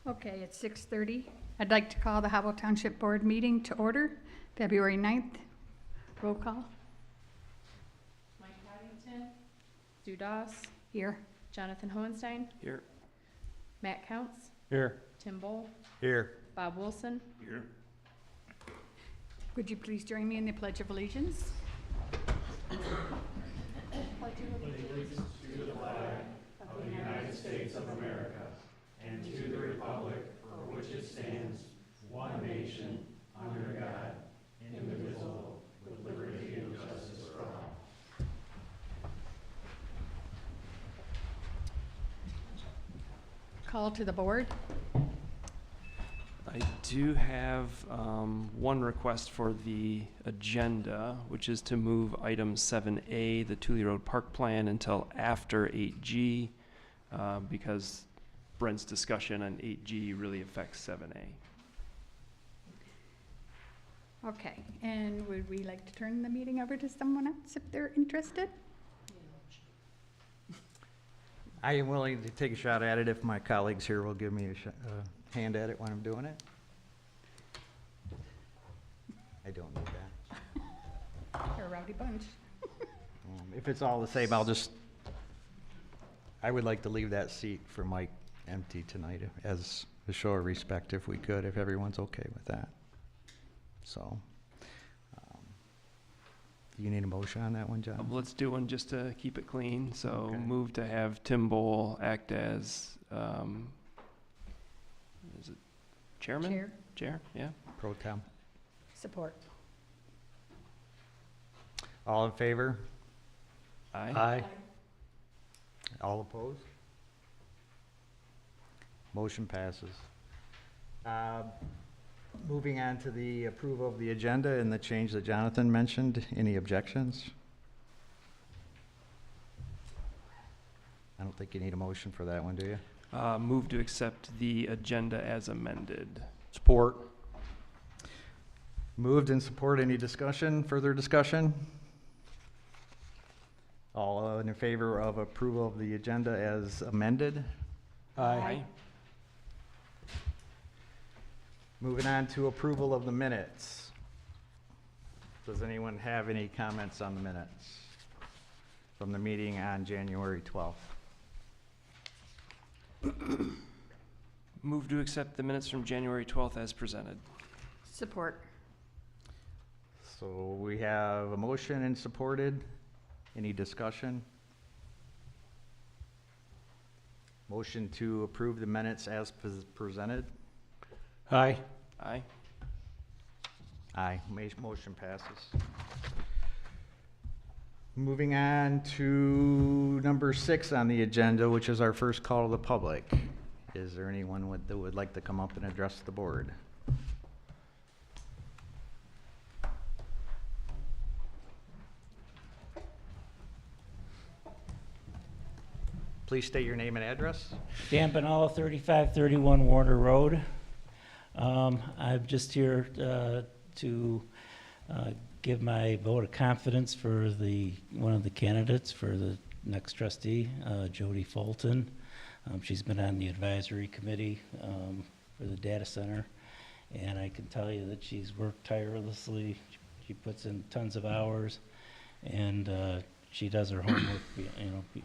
Okay, it's 6:30. I'd like to call the Howell Township Board meeting to order, February 9th. Roll call. Mike Paddington, Sue Doss, Here. Jonathan Hohenstein, Here. Matt Counts, Here. Tim Bull, Here. Bob Wilson. Here. Would you please join me in the Pledge of Allegiance? Call to the board. I do have one request for the agenda, which is to move item 7A, the Thule Road Park Plan, until after 8G, because Brent's discussion on 8G really affects 7A. Okay, and would we like to turn the meeting over to someone else if they're interested? I am willing to take a shot at it if my colleagues here will give me a hand at it when I'm doing it. I don't need that. You're a rowdy bunch. If it's all the same, I would like to leave that seat for Mike empty tonight as a show of respect if we could, if everyone's okay with that. So, do you need a motion on that one, John? Let's do one just to keep it clean. So Okay. move to have Tim Bull act as, is it chairman? Chair. Chair, yeah. Pro tem. Support. All in favor? Aye. All opposed? Motion passes. Moving on to the approval of the agenda and the change that Jonathan mentioned. Any objections? I don't think you need a motion for that one, do you? Move to accept the agenda as amended. Support. Moved and support. Any discussion, further discussion? All in favor of approval of the agenda as amended? Aye. Moving on to approval of the minutes. Does anyone have any comments on the minutes from the meeting on January 12th? Move to accept the minutes from January 12th as presented. Support. So we have a motion and supported. Any discussion? Motion to approve the minutes as presented? Aye. Aye. Aye, motion passes. Moving on to number 6 on the agenda, which is our first call to the public. Is there anyone that would like to come up and address the board? Please state your name and address. Dan Benalla, 3531 Warner Road. I'm just here to give my vote of confidence for one of the candidates for the next trustee, Jody Fulton. She's been on the advisory committee for the data center, and I can tell you that she's worked tirelessly. She puts in tons of hours, and she does her homework,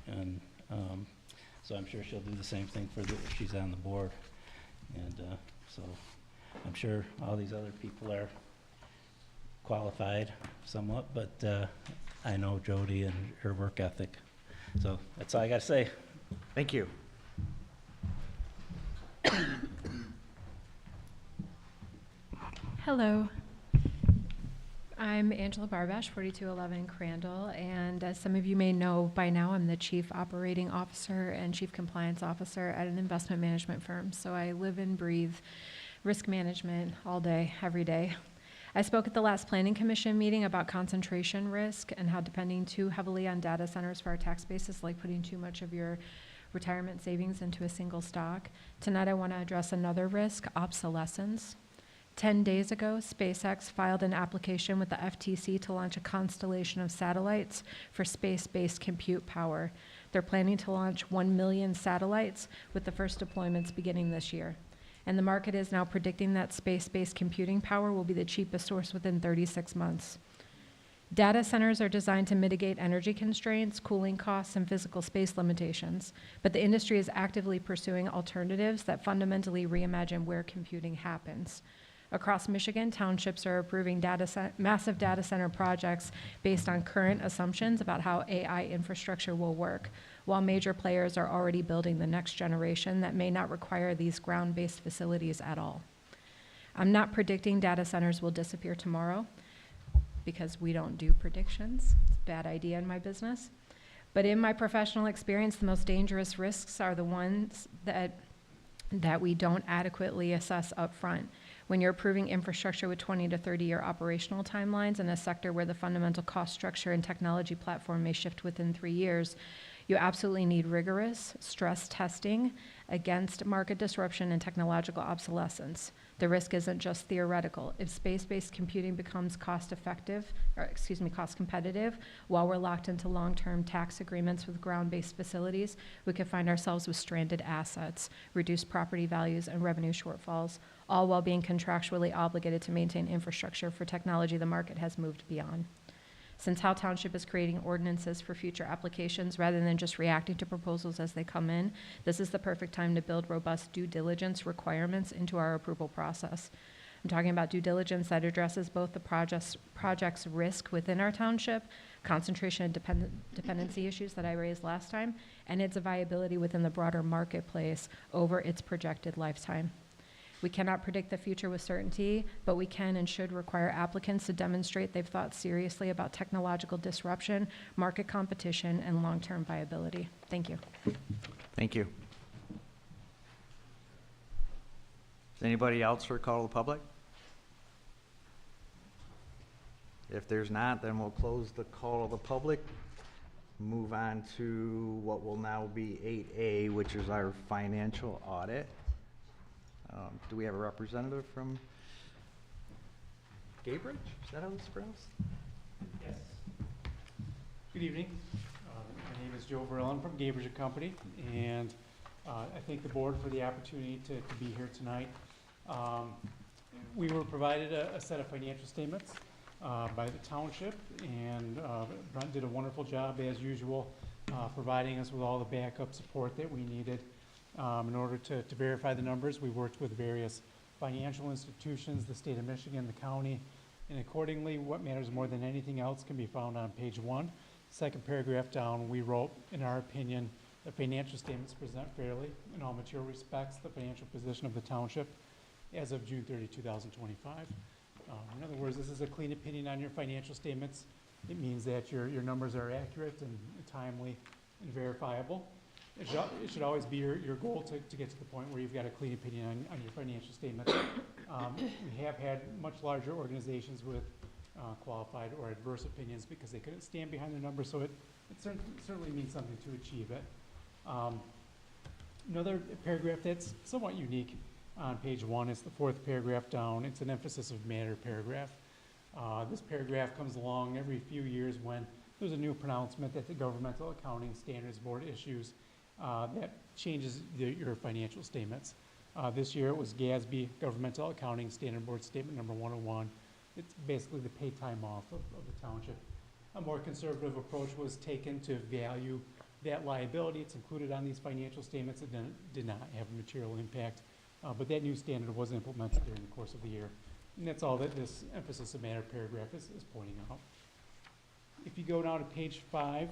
and so I'm sure she'll do the same thing if she's on the board. And so I'm sure all these other people are qualified somewhat, but I know Jody and her work ethic. So that's all I got to say. Thank you. Hello. I'm Angela Barbash, 4211 Crandall, and as some of you may know by now, I'm the Chief Operating Officer and Chief Compliance Officer at an investment management firm. So I live and breathe risk management all day, every day. I spoke at the last Planning Commission meeting about concentration risk and how depending too heavily on data centers for our tax base is like putting too much of your retirement savings into a single stock. Tonight I want to address another risk, obsolescence. 10 days ago, SpaceX filed an application with the FTC to launch a constellation of satellites for space-based compute power. They're planning to launch 1 million satellites with the first deployments beginning this year. And the market is now predicting that space-based computing power will be the cheapest source within 36 months. Data centers are designed to mitigate energy constraints, cooling costs, and physical space limitations, but the industry is actively pursuing alternatives that fundamentally reimagine where computing happens. Across Michigan, townships are approving massive data center projects based on current assumptions about how AI infrastructure will work, while major players are already building the next generation that may not require these ground-based facilities at all. I'm not predicting data centers will disappear tomorrow, because we don't do predictions. It's a bad idea in my business. But in my professional experience, the most dangerous risks are the ones that we don't adequately assess up front. When you're approving infrastructure with 20 to 30-year operational timelines in a sector where the fundamental cost structure and technology platform may shift within 3 years, you absolutely need rigorous stress testing against market disruption and technological obsolescence. The risk isn't just theoretical. If space-based computing becomes cost competitive, while we're locked into long-term tax agreements with ground-based facilities, we could find ourselves with stranded assets, reduced property values, and revenue shortfalls, all while being contractually obligated to maintain infrastructure for technology the market has moved beyond. Since Howe Township is creating ordinances for future applications rather than just reacting to proposals as they come in, this is the perfect time to build robust due diligence requirements into our approval process. I'm talking about due diligence that addresses both the project's risk within our township, concentration and dependency issues that I raised last time, and its viability within the broader marketplace over its projected lifetime. We cannot predict the future with certainty, but we can and should require applicants to demonstrate they've thought seriously about technological disruption, market competition, and long-term viability. Thank you. Thank you. Is anybody else for call of the public? If there's not, then we'll close the call of the public. Move on to what will now be 8A, which is our financial audit. Do we have a representative from Gaybridge? Is that how it's pronounced? Yes. Good evening. My name is Joe Verlin from Gaybridge & Company, and I thank the board for the opportunity to be here tonight. We were provided a set of financial statements by the township, and Brent did a wonderful job, as usual, providing us with all the backup support that we needed. In order to verify the numbers, we worked with various financial institutions, the state of Michigan, the county, and accordingly, what matters more than anything else can be found on page 1. Second paragraph down, we wrote, in our opinion, the financial statements present fairly, in all material respects, the financial position of the township as of June 30, 2025. In other words, this is a clean opinion on your financial statements. It means that your numbers are accurate and timely and verifiable. It should always be your goal to get to the point where you've got a clean opinion on your financial statements. We have had much larger organizations with qualified or adverse opinions because they couldn't stand behind their numbers, so it certainly means something to achieve it. Another paragraph that's somewhat unique on page 1 is the 4th paragraph down. It's an emphasis of matter paragraph. This paragraph comes along every few years when there's a new pronouncement that the Governmental Accounting Standards Board issues that changes your financial statements. This year it was GASB, Governmental Accounting Standard Board Statement number 101. It's basically the pay time off of the township. A more conservative approach was taken to value that liability. It's included on these financial statements. It did not have a material impact, but that new standard was implemented during the course of the year. And that's all that this emphasis of matter paragraph is pointing out. If you go down to page 5,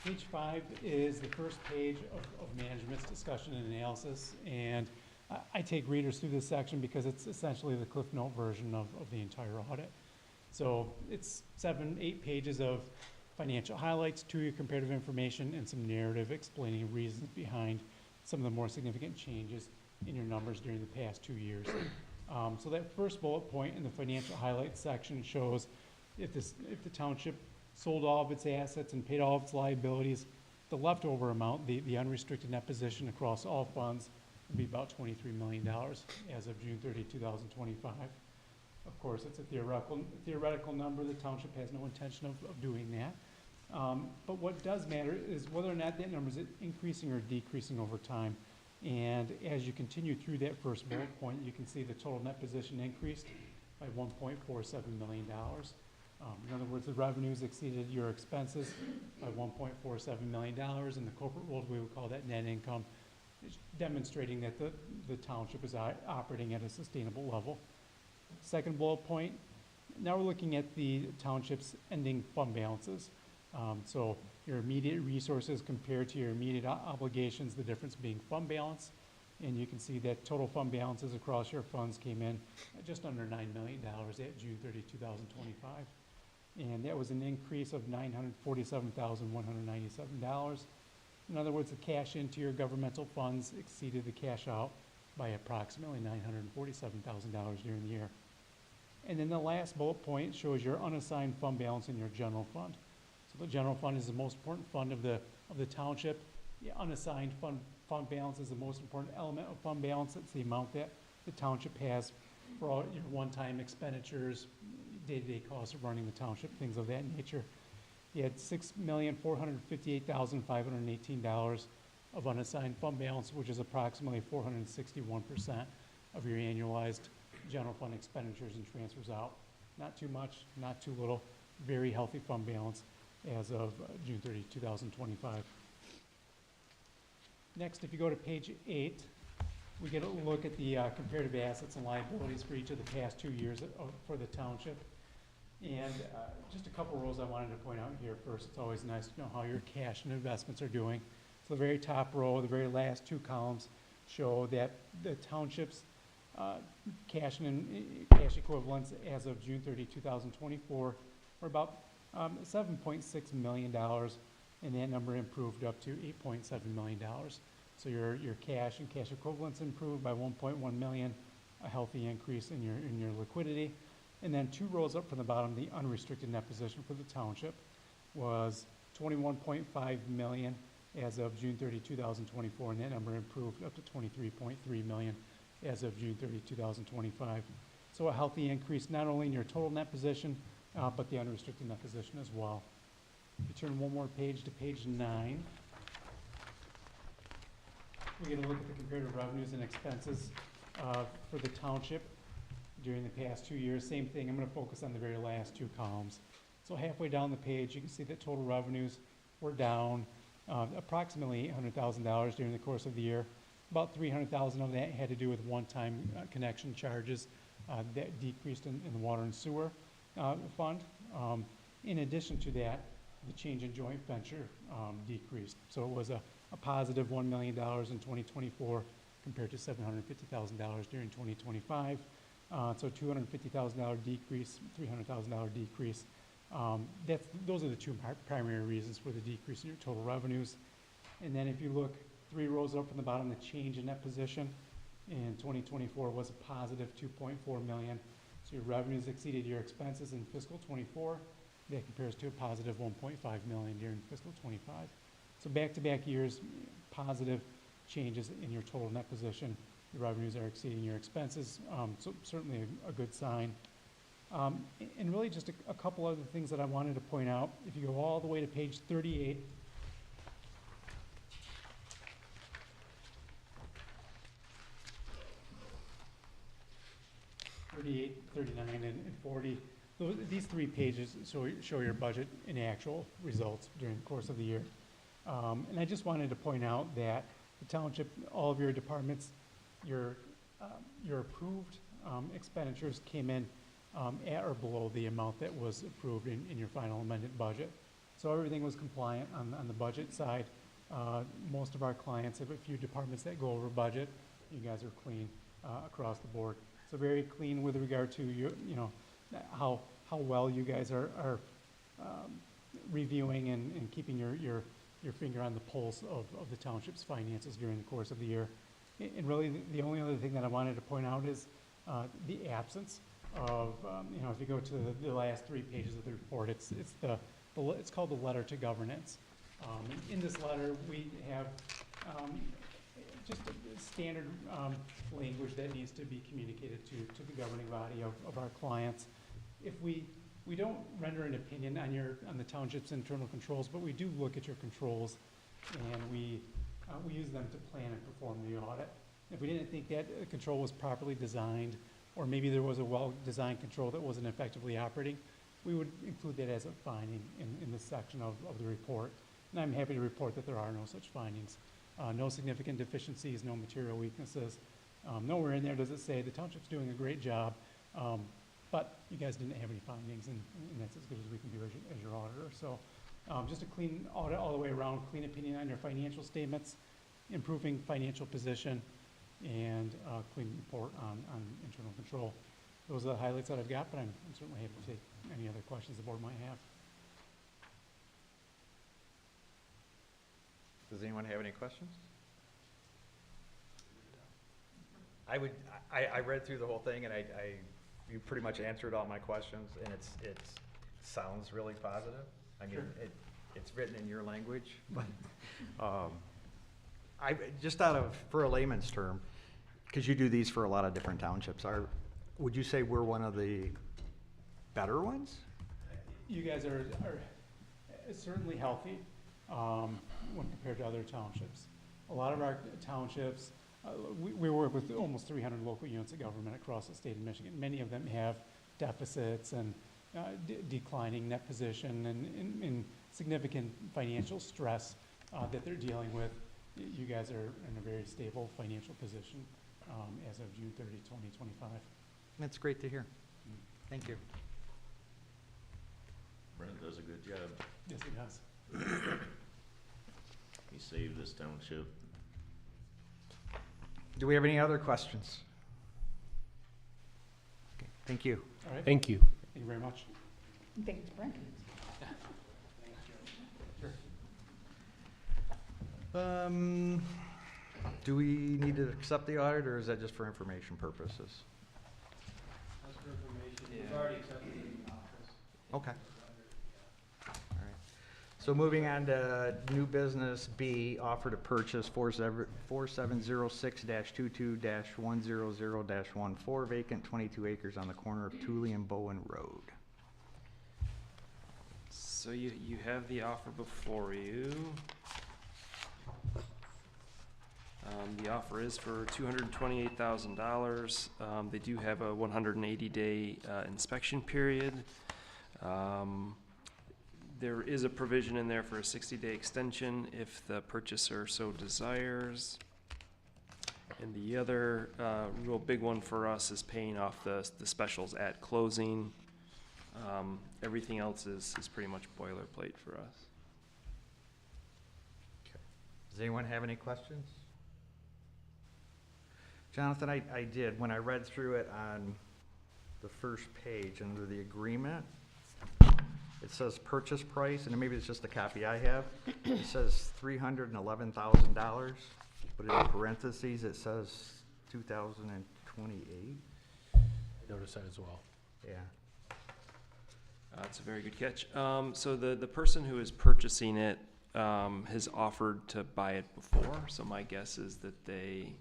page 5 is the first page of management's discussion and analysis, and I take readers through this section because it's essentially the Cliff Note version of the entire audit. So it's 7-8 pages of financial highlights, 2-year comparative information, and some narrative explaining reasons behind some of the more significant changes in your numbers during the past 2 years. So that first bullet point in the financial highlights section shows if the township sold all of its assets and paid all of its liabilities, the leftover amount, the unrestricted net position across all funds, would be about $23 million as of June 30, 2025. Of course, it's a theoretical number. The township has no intention of doing that. But what does matter is whether or not that number is increasing or decreasing over time. And as you continue through that first bullet point, you can see the total net position increased by $1.47 million. In other words, the revenues exceeded your expenses by $1.47 million. In the corporate world, we would call that net income, demonstrating that the township is operating at a sustainable level. Second bullet point, now we're looking at the township's ending fund balances. So your immediate resources compared to your immediate obligations, the difference being fund balance. And you can see that total fund balances across your funds came in at just under $9 million at June 30, 2025. And that was an increase of $947,197. In other words, the cash into your governmental funds exceeded the cash out by approximately $947,000 during the year. And then the last bullet point shows your unassigned fund balance in your general fund. So the general fund is the most important fund of the township. The unassigned fund balance is the most important element of fund balance. It's the amount that the township has for all your one-time expenditures, day-to-day costs of running the township, things of that nature. You had $6,458,518 of unassigned fund balance, which is approximately 461% of your annualized general fund expenditures and transfers out. Not too much, not too little, very healthy fund balance as of June 30, 2025. Next, if you go to page 8, we get a look at the comparative assets and liabilities for each of the past 2 years for the township. And just a couple rows I wanted to point out here first. It's always nice to know how your cash and investments are doing. So the very top row, the very last 2 columns show that the township's cash equivalents as of June 30, 2024 were about $7.6 million, and that number improved up to $8.7 million. So your cash and cash equivalents improved by $1.1 million, a healthy increase in your liquidity. And then 2 rows up from the bottom, the unrestricted net position for the township was $21.5 million as of June 30, 2024, and that number improved up to $23.3 million as of June 30, 2025. So a healthy increase not only in your total net position, but the unrestricted net position as well. If you turn one more page to page 9, we're going to look at the comparative revenues and expenses for the township during the past 2 years. Same thing, I'm going to focus on the very last 2 columns. So halfway down the page, you can see that total revenues were down approximately $800,000 during the course of the year. About $300,000 of that had to do with one-time connection charges that decreased in the water and sewer fund. In addition to that, the change in joint venture decreased. So it was a positive $1 million in 2024 compared to $750,000 during 2025. So $250,000 decrease, $300,000 decrease. Those are the 2 primary reasons for the decrease in your total revenues. And then if you look 3 rows up from the bottom, the change in net position in 2024 was a positive $2.4 million. So your revenues exceeded your expenses in fiscal 24. That compares to a positive $1.5 million during fiscal 25. So back-to-back years, positive changes in your total net position. Your revenues are exceeding your expenses, so certainly a good sign. And really just a couple other things that I wanted to point out. If you go all the way to page 38, '38, '39, and 40. These 3 pages show your budget and actual results during the course of the year. And I just wanted to point out that the township, all of your departments, your approved expenditures came in at or below the amount that was approved in your final amended budget. So everything was compliant on the budget side. Most of our clients have a few departments that go over budget. You guys are clean across the board. So very clean with regard to how well you guys are reviewing and keeping your finger on the pulse of the township's finances during the course of the year. And really, the only other thing that I wanted to point out is the absence of, if you go to the last 3 pages of the report, it's called the letter to governance. In this letter, we have just a standard language that needs to be communicated to the governing body of our clients. If we don't render an opinion on the township's internal controls, but we do look at your controls, and we we use them to plan and perform the audit. If we didn't think that control was properly designed, or maybe there was a well-designed control that wasn't effectively operating, we would include that as a finding in this section of the report. And I'm happy to report that there are no such findings. No significant deficiencies, no material weaknesses. Nowhere in there does it say the township's doing a great job, but you guys didn't have any findings, and that's as good as we can do as your auditor. So just a clean audit all the way around, clean opinion on your financial statements, improving financial position, and clean report on internal control. Those are the highlights that I've got, but I'm certainly happy to take any other questions the board might have. Does anyone have any questions? I read through the whole thing, and you pretty much answered all my questions, and it sounds really positive. I mean, Sure. It's written in your language, but for a layman's term, because you do these for a lot of different townships, would you say we're one of the better ones? You guys are certainly healthy when compared to other townships. A lot of our townships, we work with almost 300 local units of government across the state of Michigan. Many of them have deficits and declining net position and significant financial stress that they're dealing with. You guys are in a very stable financial position as of June 30, 2025. That's great to hear. Thank you. Brent does a good job. Yes, it does. He saved this township. Do we have any other questions? Okay, thank you. All right. Thank you. Thank you very much. Thanks, Brent. Sure. Do we need to accept the audit, or is that just for information purposes? That's for information. We've We've already accepted it in office. Okay. All right. So moving on to new business B, offer to purchase 4706-22-100-14 vacant 22 acres on the corner of Tooley and Bowen Road. So you have the offer before you. The offer is for $228,000. They do have a 180-day inspection period. There is a provision in there for a 60-day extension if the purchaser so desires. And the other real big one for us is paying off the specials at closing. Everything else is pretty much boilerplate for us. Does anyone have any questions? Jonathan, I did. When I read through it on the first page under the agreement, it says purchase price, and maybe it's just the copy I have. It says $311,000, but in parentheses it says 2028. I noticed that as well. Yeah. That's a very good catch. So the person who is purchasing it has offered to buy it before, so my guess is that they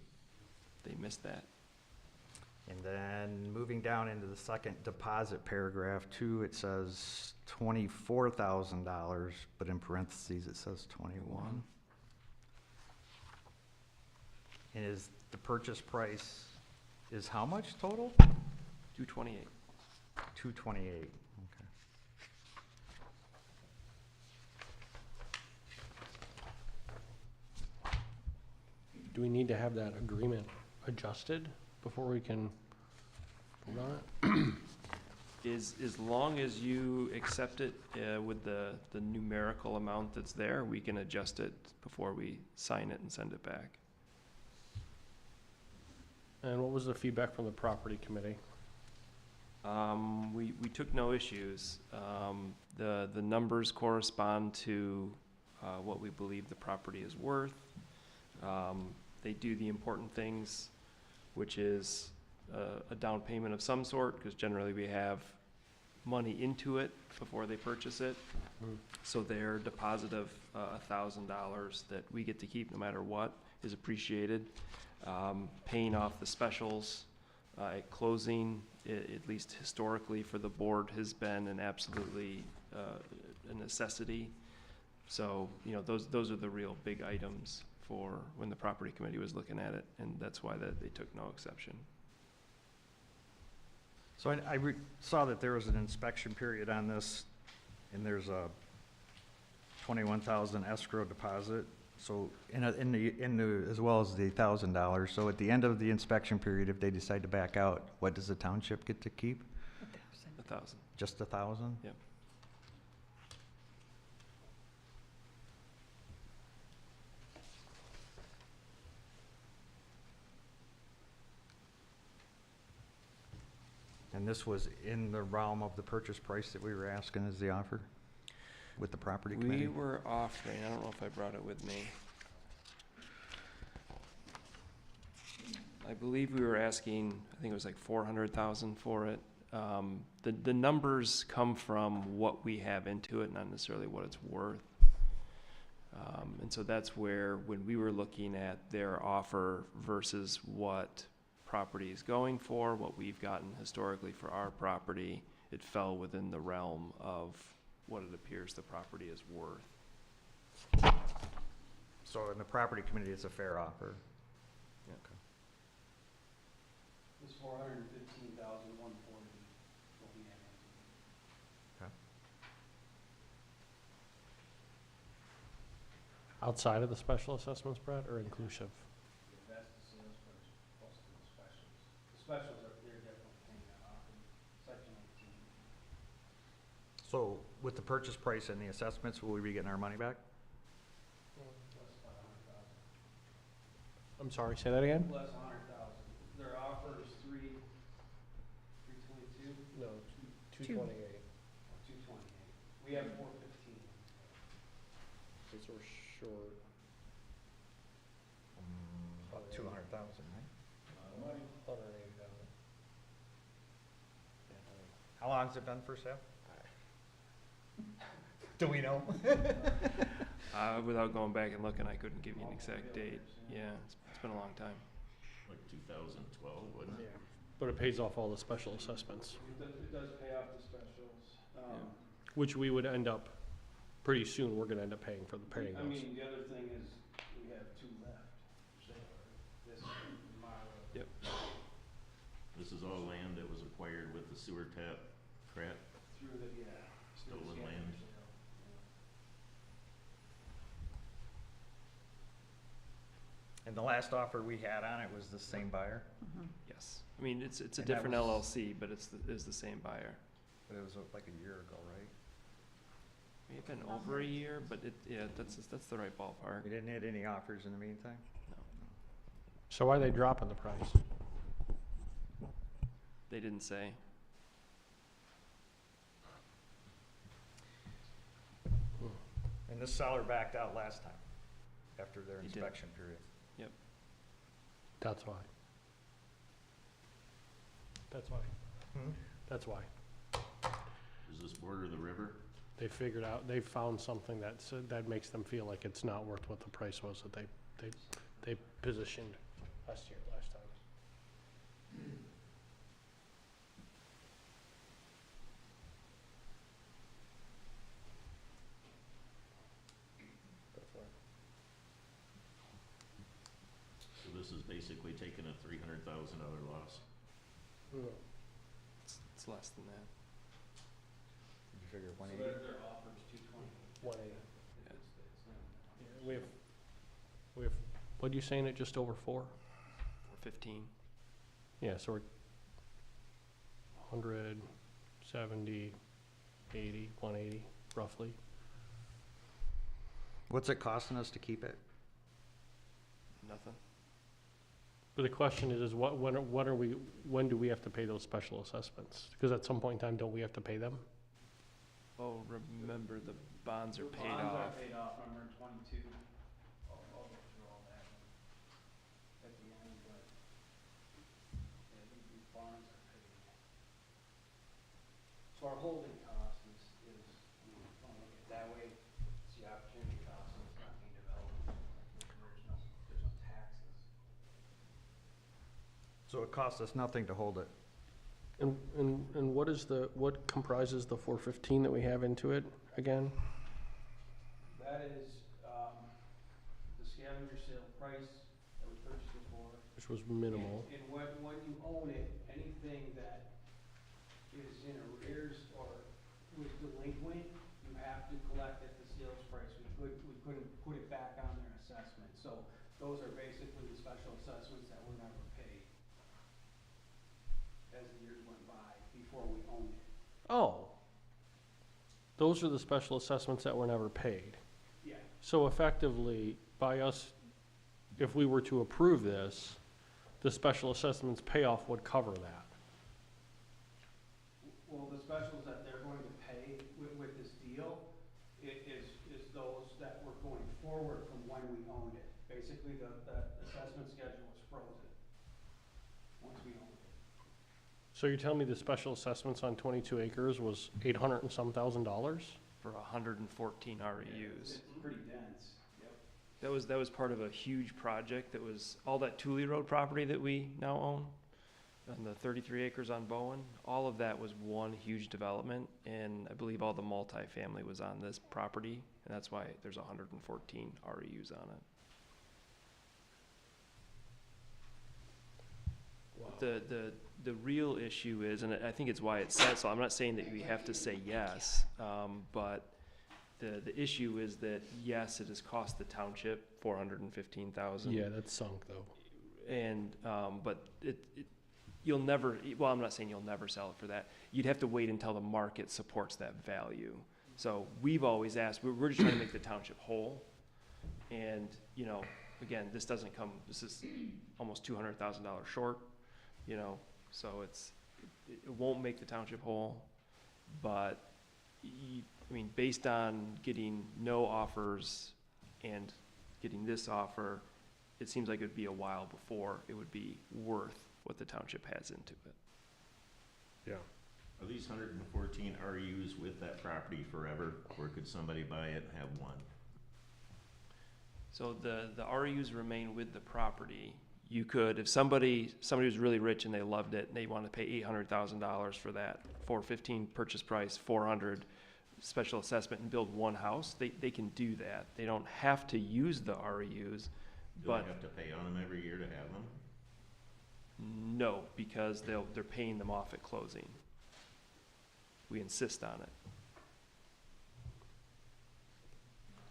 missed that. And then moving down into the second deposit paragraph 2, it says $24,000, but in parentheses it says 21. And is the purchase price is how much total? 228. 228. Okay. Do we need to have that agreement adjusted before we can vote on it? As long as you accept it with the numerical amount that's there, we can adjust it before we sign it and send it back. And what was the feedback from the property committee? We took no issues. The numbers correspond to what we believe the property is worth. They do the important things, which is a down payment of some sort, because generally we have money into it before they purchase it. So their deposit of $1,000 that we get to keep no matter what is appreciated. Paying off the specials at closing, at least historically for the board, has been an absolutely a necessity. So, those are the real big items for when the property committee was looking at it, and that's why they took no exception. So I saw that there was an inspection period on this, and there's a 21,000 escrow deposit. So in the as well as the $1,000. So at the end of the inspection period, if they decide to back out, what does the township get to keep? 1,000. Just 1,000? Yep. And this was in the realm of the purchase price that we were asking as the offer with the property committee? We were offering, I don't know if I brought it with me. I believe we were asking, I think it was like 400,000 for it. The numbers come from what we have into it, not necessarily what it's worth. And so that's where, when we were looking at their offer versus what property is going for, what we've gotten historically for our property, it fell within the realm of what it appears the property is worth. So in the property committee, it's a fair offer? Yeah. Okay. It's 415,140, looking at it. Outside of the special assessments, Brett, or inclusive? That's the sales price plus the specials. The specials are, they're definitely paying that off in section 18. So with the purchase price and the assessments, will we be getting our money back? Plus about 100,000. I'm sorry, say that again? Plus 100,000. Their offer is 322, No, 228. 228. We have 415. Since we're short. About 200,000, right? 180,000. How long's it been for sale? Do we know? Without going back and looking, I couldn't give you an exact date. Yeah, it's been a long time. Like 2012, wasn't it? But it pays off all the special assessments, It does pay off the specials. which we would end up, pretty soon, we're gonna end up paying for the paying I those. mean, the other thing is, we have 2 left. for sale. This is mile. Yep. This is all land that was acquired with the sewer tap crap. Through the, yeah. through the Stolen scavenger land. sale. And the last offer we had on it was the same buyer, Yes. I mean, it's a And that different was- LLC, but it's the same buyer. but it was like a year ago, right? May have been over a year, but that's the right ballpark. We didn't hit any offers in the meantime? No, So why are they dropping the price? they didn't say. And this seller backed out last time, after their He did. inspection period. That's why. That's why. That's why. Does this border the river? They figured out, they found something that makes them feel like it's not worth what the price was that they positioned last time. So this is basically taking a $300,000 loss. It's less than that. Did you figure So 180? their offer is 220. 180. It's not. We have, what are you saying, it just over 4? Or 15. Yeah, so we're 170, 80, 180, roughly. What's it costing us to keep it? Nothing. But the question is when do we have to pay those special assessments? Because at some point in time, don't we have to pay them? Oh, remember, the bonds are The paid bonds off. are paid off, number 22. I'll go through all that at the end, but yeah, these bonds are paid. So our holding cost is, I mean, if you want to look at it that way, it's the opportunity cost, it's not being developed. There's no taxes. So it costs us nothing to hold it. And what comprises the 415 that we have into it again? That is, the scavenger sale price that we purchased it for. Which was minimal. And when you own it, anything that is in arrears or was delinquent, you have to collect at the sales price. We couldn't put it back on their assessment. So those are basically the special assessments that were never paid as the years went by before we owned it. Oh. Those are the special assessments that were never paid. Yeah. So effectively, by us, if we were to approve this, the special assessments payoff would cover that. Well, the specials that they're going to pay with this deal is those that were going forward from when we owned it. Basically, the assessment schedule was frozen once we owned it. So you're telling me the special assessments on 22 acres was $800 and some thousand? For 114 REUs. It's pretty dense. Yep. That was part of a huge project that was, all that Thule Road property that we now own, and the 33 acres on Bowen, all of that was one huge development, and I believe all the multifamily was on this property, and that's why there's 114 REUs on it. The real issue is, and I think it's why it's said, so I'm not saying that we have to say yes, but the issue is that, yes, it has cost the township $415,000. Yeah, that's sunk though. And, but you'll never, well, I'm not saying you'll never sell it for that. You'd have to wait until the market supports that value. So we've always asked, we're just trying to make the township whole. And, you know, again, this is almost $200,000 short, you know, so it won't make the township whole. But, I mean, based on getting no offers and getting this offer, it seems like it would be a while before it would be worth what the township has into it. Yeah. Are these 114 RUs with that property forever, or could somebody buy it and have one? So the RUs remain with the property. You could, if somebody was really rich and they loved it and they want to pay $800,000 for that, $415 purchase price, $400 special assessment, and build one house, they can do that. They don't have to use the RUs, Do but I have to pay on them every year to have them? no, because they're paying them off at closing. We insist on it.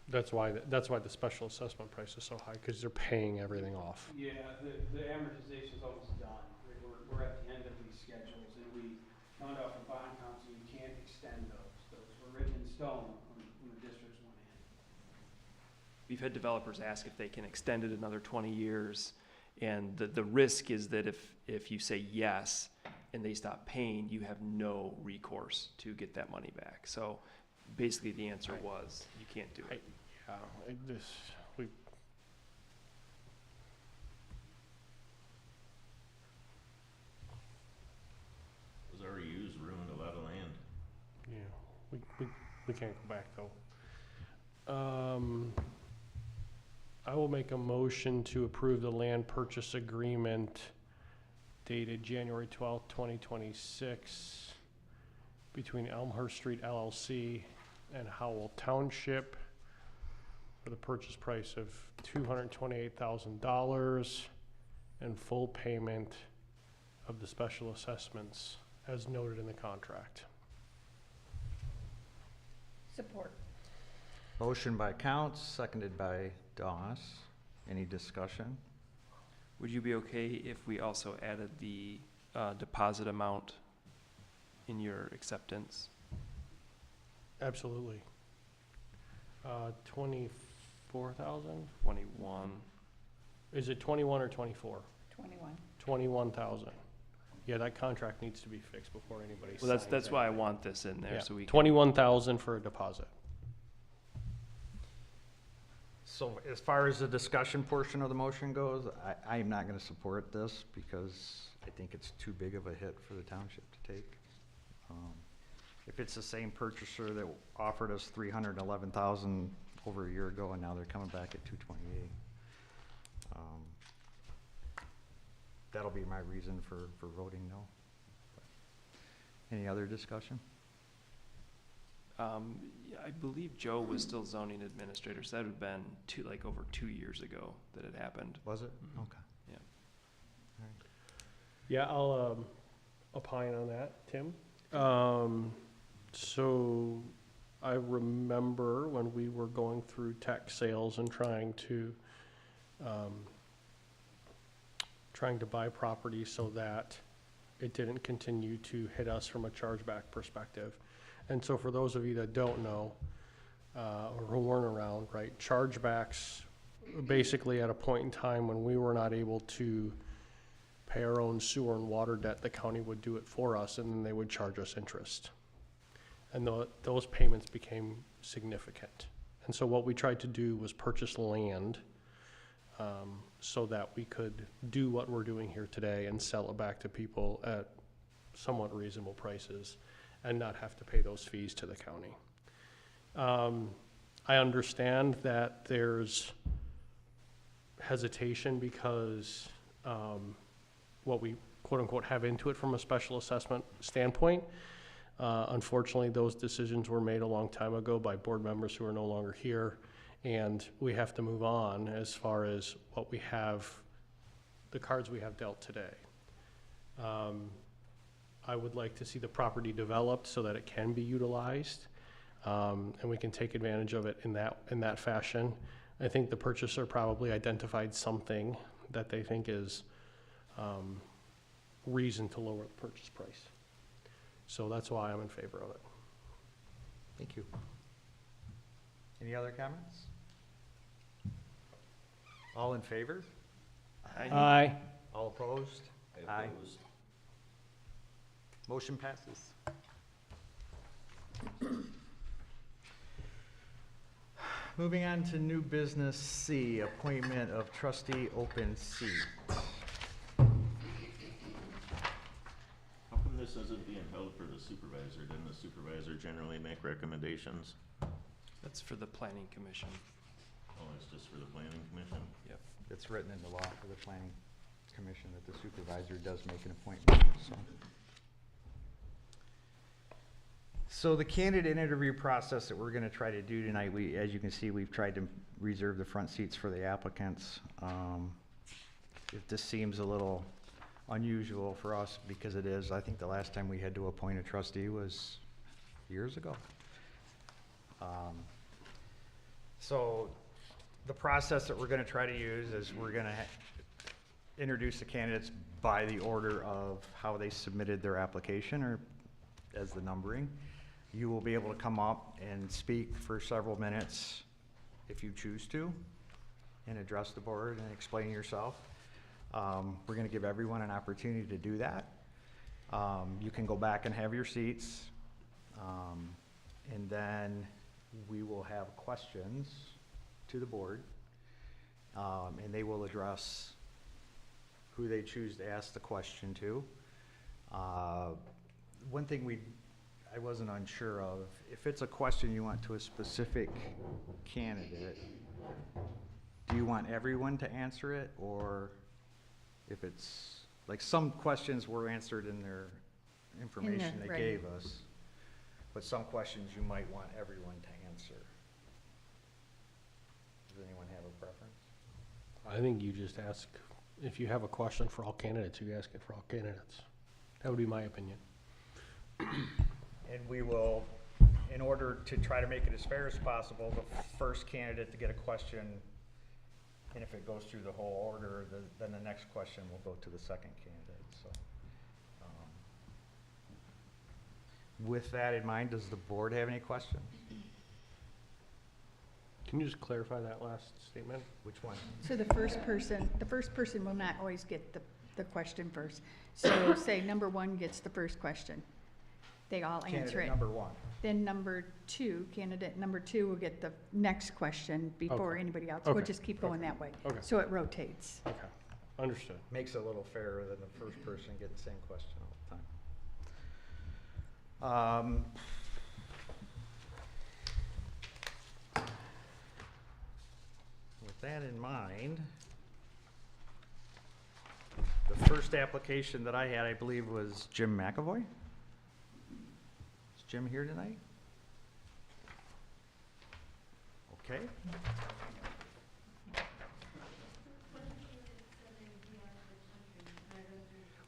That's why the special assessment price is so high, because they're paying everything off. Yeah, the amortization's almost done. We're at the end of these schedules, and we found out from bond council, you can't extend those. Those were written in stone when the districts went in. We've had developers ask if they can extend it another 20 years, and the risk is that if you say yes and they stop paying, you have no recourse to get that money back. So basically the answer was, you can't do it. Those RUs ruined a lot of land. Yeah, we can't go back though. I will make a motion to approve the land purchase agreement dated January 12th, 2026 between Elmhurst Street LLC and Howell Township for the purchase price of $228,000 and full payment of the special assessments as noted in the contract. Support. Motion by Counts, seconded by Doss. Any discussion? Would you be okay if we also added the deposit amount in your acceptance? Absolutely. 24,000? 21. Is it 21 or 24? 21. 21,000. Yeah, that contract needs to be fixed before anybody Well, signs that's why I anything. want this in there, Yeah, so we can. 21,000 for a deposit. So as far as the discussion portion of the motion goes, I am not gonna support this because I think it's too big of a hit for the township to take. If it's the same purchaser that offered us $311,000 over a year ago and now they're coming back at $228,000. That'll be my reason for voting no. Any other discussion? Yeah, I believe Joe was still zoning administrator, so that would have been over 2 years ago that it happened. Was it? Mhm. Okay. Yeah. All right. Yeah, I'll opine on that, Tim. So I remember when we were going through tech sales and trying to buy property so that it didn't continue to hit us from a chargeback perspective. And so for those of you that don't know, or who weren't around, right, chargebacks, basically at a point in time when we were not able to pay our own sewer and water debt, the county would do it for us, and then they would charge us interest. And those payments became significant. And so what we tried to do was purchase land so that we could do what we're doing here today and sell it back to people at somewhat reasonable prices and not have to pay those fees to the county. I understand that there's hesitation because what we quote-unquote have into it from a special assessment standpoint. Unfortunately, those decisions were made a long time ago by board members who are no longer here, and we have to move on as far as what we have, the cards we have dealt today. I would like to see the property developed so that it can be utilized, and we can take advantage of it in that fashion. I think the purchaser probably identified something that they think is reason to lower the purchase price. So that's why I'm in favor of it. Thank you. Any other comments? All in favor? Aye. All opposed? Aye. Opposed. Motion passes. Moving on to new business C, appointment of trustee open seat. How come this isn't being held for the supervisor? Didn't the supervisor generally make recommendations? That's for the planning commission. Oh, it's just for the planning commission? Yep. It's written in the law for the planning commission that the supervisor does make an appointment, so. So the candidate interview process that we're gonna try to do tonight, as you can see, we've tried to reserve the front seats for the applicants. If this seems a little unusual for us, because it is, I think the last time we had to appoint a trustee was years ago. So the process that we're gonna try to use is we're gonna introduce the candidates by the order of how they submitted their application, or as the numbering. You will be able to come up and speak for several minutes if you choose to, and address the board and explain yourself. We're gonna give everyone an opportunity to do that. You can go back and have your seats. And then we will have questions to the board. And they will address who they choose to ask the question to. One thing I wasn't unsure of, if it's a question you want to a specific candidate, do you want everyone to answer it, or if it's, like, some questions were answered in their information they right. gave us, but some questions you might want everyone to answer. Does anyone have a preference? I think you just ask, if you have a question for all candidates, you ask it for all candidates. That would be my opinion. And we will, in order to try to make it as fair as possible, the first candidate to get a question, and if it goes through the whole order, then the next question will go to the second candidate, so. With that in mind, does the board have any questions? Can you just clarify that last statement? Which one? So the first person will not always get the question first. So say number one gets the first question. They all answer Candidate it. number one. Then candidate number two will get the next question before Okay. anybody else. Okay. We'll just keep going that way. Okay. So it rotates. Okay, understood. Makes it a little fairer than the first person getting the same question all the time. With that in mind, the first application that I had, I believe, was Jim McAvoy. Is Jim here tonight? Okay.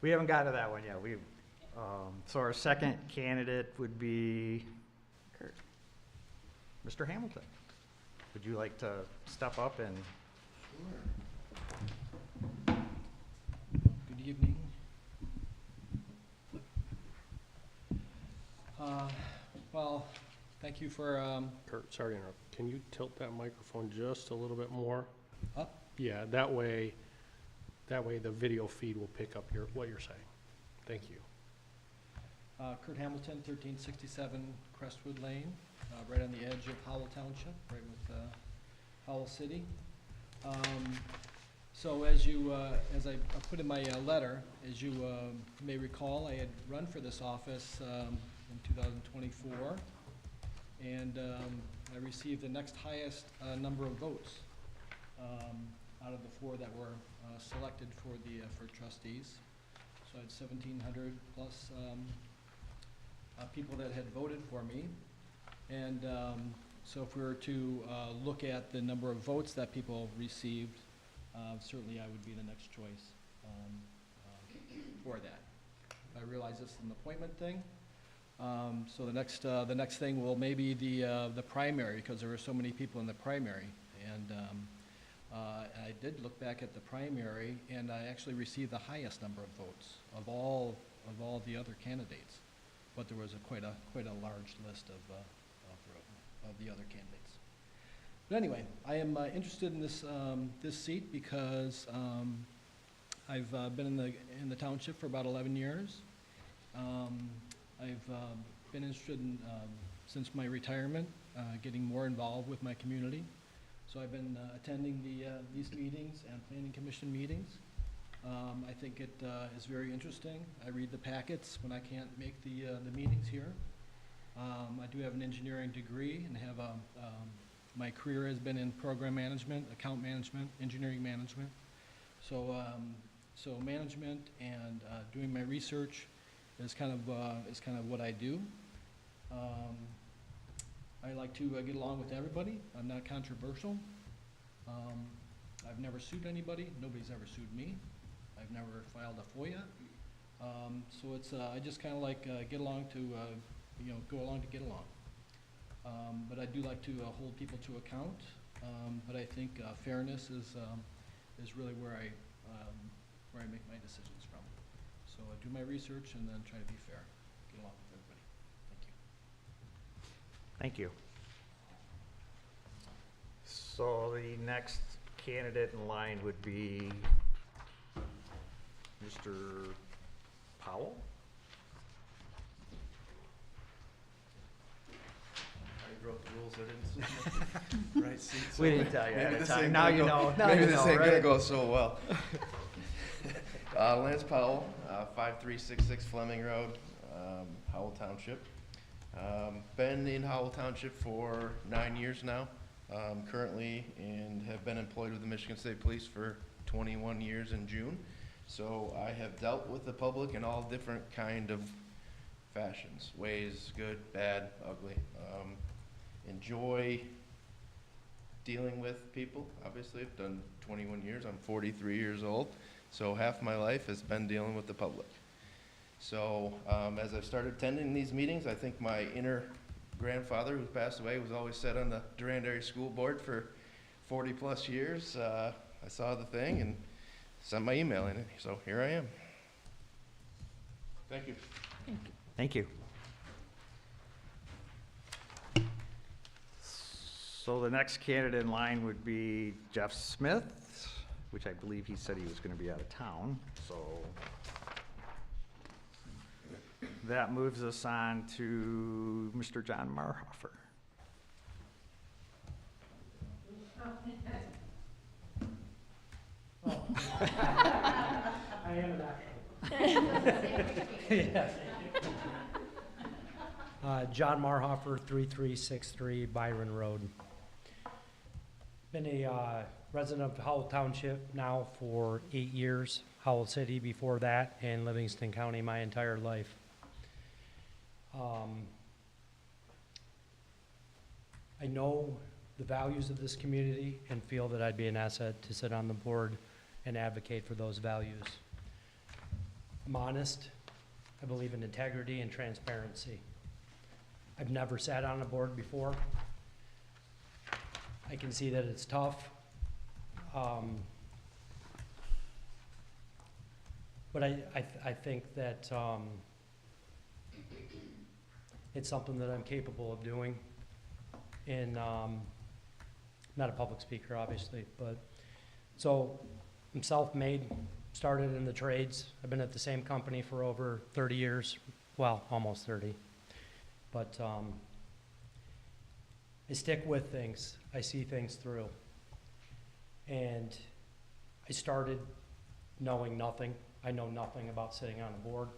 We haven't gotten to that one yet. So our second candidate would be Kurt. Mr. Hamilton. Would you like to step up and? Good evening. Well, thank you for, Kurt, sorry to interrupt. Can you tilt that microphone just a little bit more? up. Yeah, that way the video feed will pick up what you're saying. Thank you. Kurt Hamilton, 1367 Crestwood Lane, right on the edge of Howell Township, right with Howell City. So as I put in my letter, as you may recall, I had run for this office in 2024, and I received the next highest number of votes out of the 4 that were selected for trustees. So I had 1,700 plus people that had voted for me. And so if we were to look at the number of votes that people received, certainly I would be the next choice for that. I realize this is an appointment thing. So the next thing will maybe the primary, because there were so many people in the primary. And I did look back at the primary, and I actually received the highest number of votes of all the other candidates. But there was quite a large list of the other candidates. But anyway, I am interested in this seat because I've been in the township for about 11 years. I've been interested in, since my retirement, getting more involved with my community. So I've been attending these meetings and planning commission meetings. I think it is very interesting. I read the packets when I can't make the meetings here. I do have an engineering degree and have my career has been in program management, account management, engineering management. So management and doing my research is kind of what I do. I like to get along with everybody. I'm not controversial. I've never sued anybody. Nobody's ever sued me. I've never filed a FOIA. So it's I just kind of like get along to go along to get along. But I do like to hold people to account. But I think fairness is really where I make my decisions from. So I do my research and then try to be fair, get along with everybody. Thank you. Thank you. So the next candidate in line would be Mr. Powell. I wrote the rules, I didn't see the right seat. so We didn't tell you ahead maybe of this time. ain't Now gonna you go- know. Now Maybe you this know, ain't gonna right? go so well. Lance Powell, 5366 Fleming Road, Howell Township. Been in Howell Township for 9 years now, currently, and have been employed with the Michigan State Police for 21 years in June. So I have dealt with the public in all different kind of fashions, ways, good, bad, ugly. Enjoy dealing with people, obviously. I've done 21 years, I'm 43 years old, so half my life has been dealing with the public. So as I've started attending these meetings, I think my inner grandfather, who passed away, was always sat on the Durand Area School Board for 40 plus years. I saw the thing and sent my email in, so here I am. Thank you. Thank you. So the next candidate in line would be Jeff Smith, which I believe he said he was going to be out of town, so that moves us on to Mr. John Marhofer. I am that. Yes. John Marhofer, 3363 Byron Road. Been a resident of Howell Township now for 8 years, Howell City before that, and Livingston County my entire life. I know the values of this community and feel that I'd be an asset to sit on the board and advocate for those values. I'm honest. I believe in integrity and transparency. I've never sat on a board before. I can see that it's tough. But I think that it's something that I'm capable of doing. And not a public speaker, obviously, but so I'm self-made, started in the trades. I've been at the same company for over 30 years, well, almost 30. But I stick with things. I see things through. And I started knowing nothing. I know nothing about sitting on a board.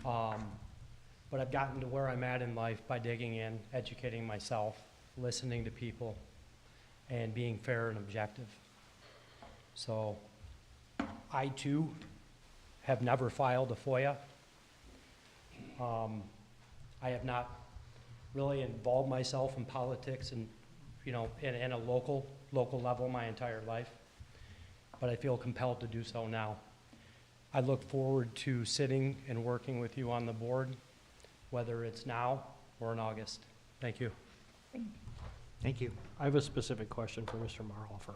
But I've gotten to where I'm at in life by digging in, educating myself, listening to people, and being fair and objective. So I too have never filed a FOIA. I have not really involved myself in politics and, you know, in a local level my entire life, but I feel compelled to do so now. I look forward to sitting and working with you on the board, whether it's now or in August. Thank you. Thank you. I have a specific question for Mr. Marhofer.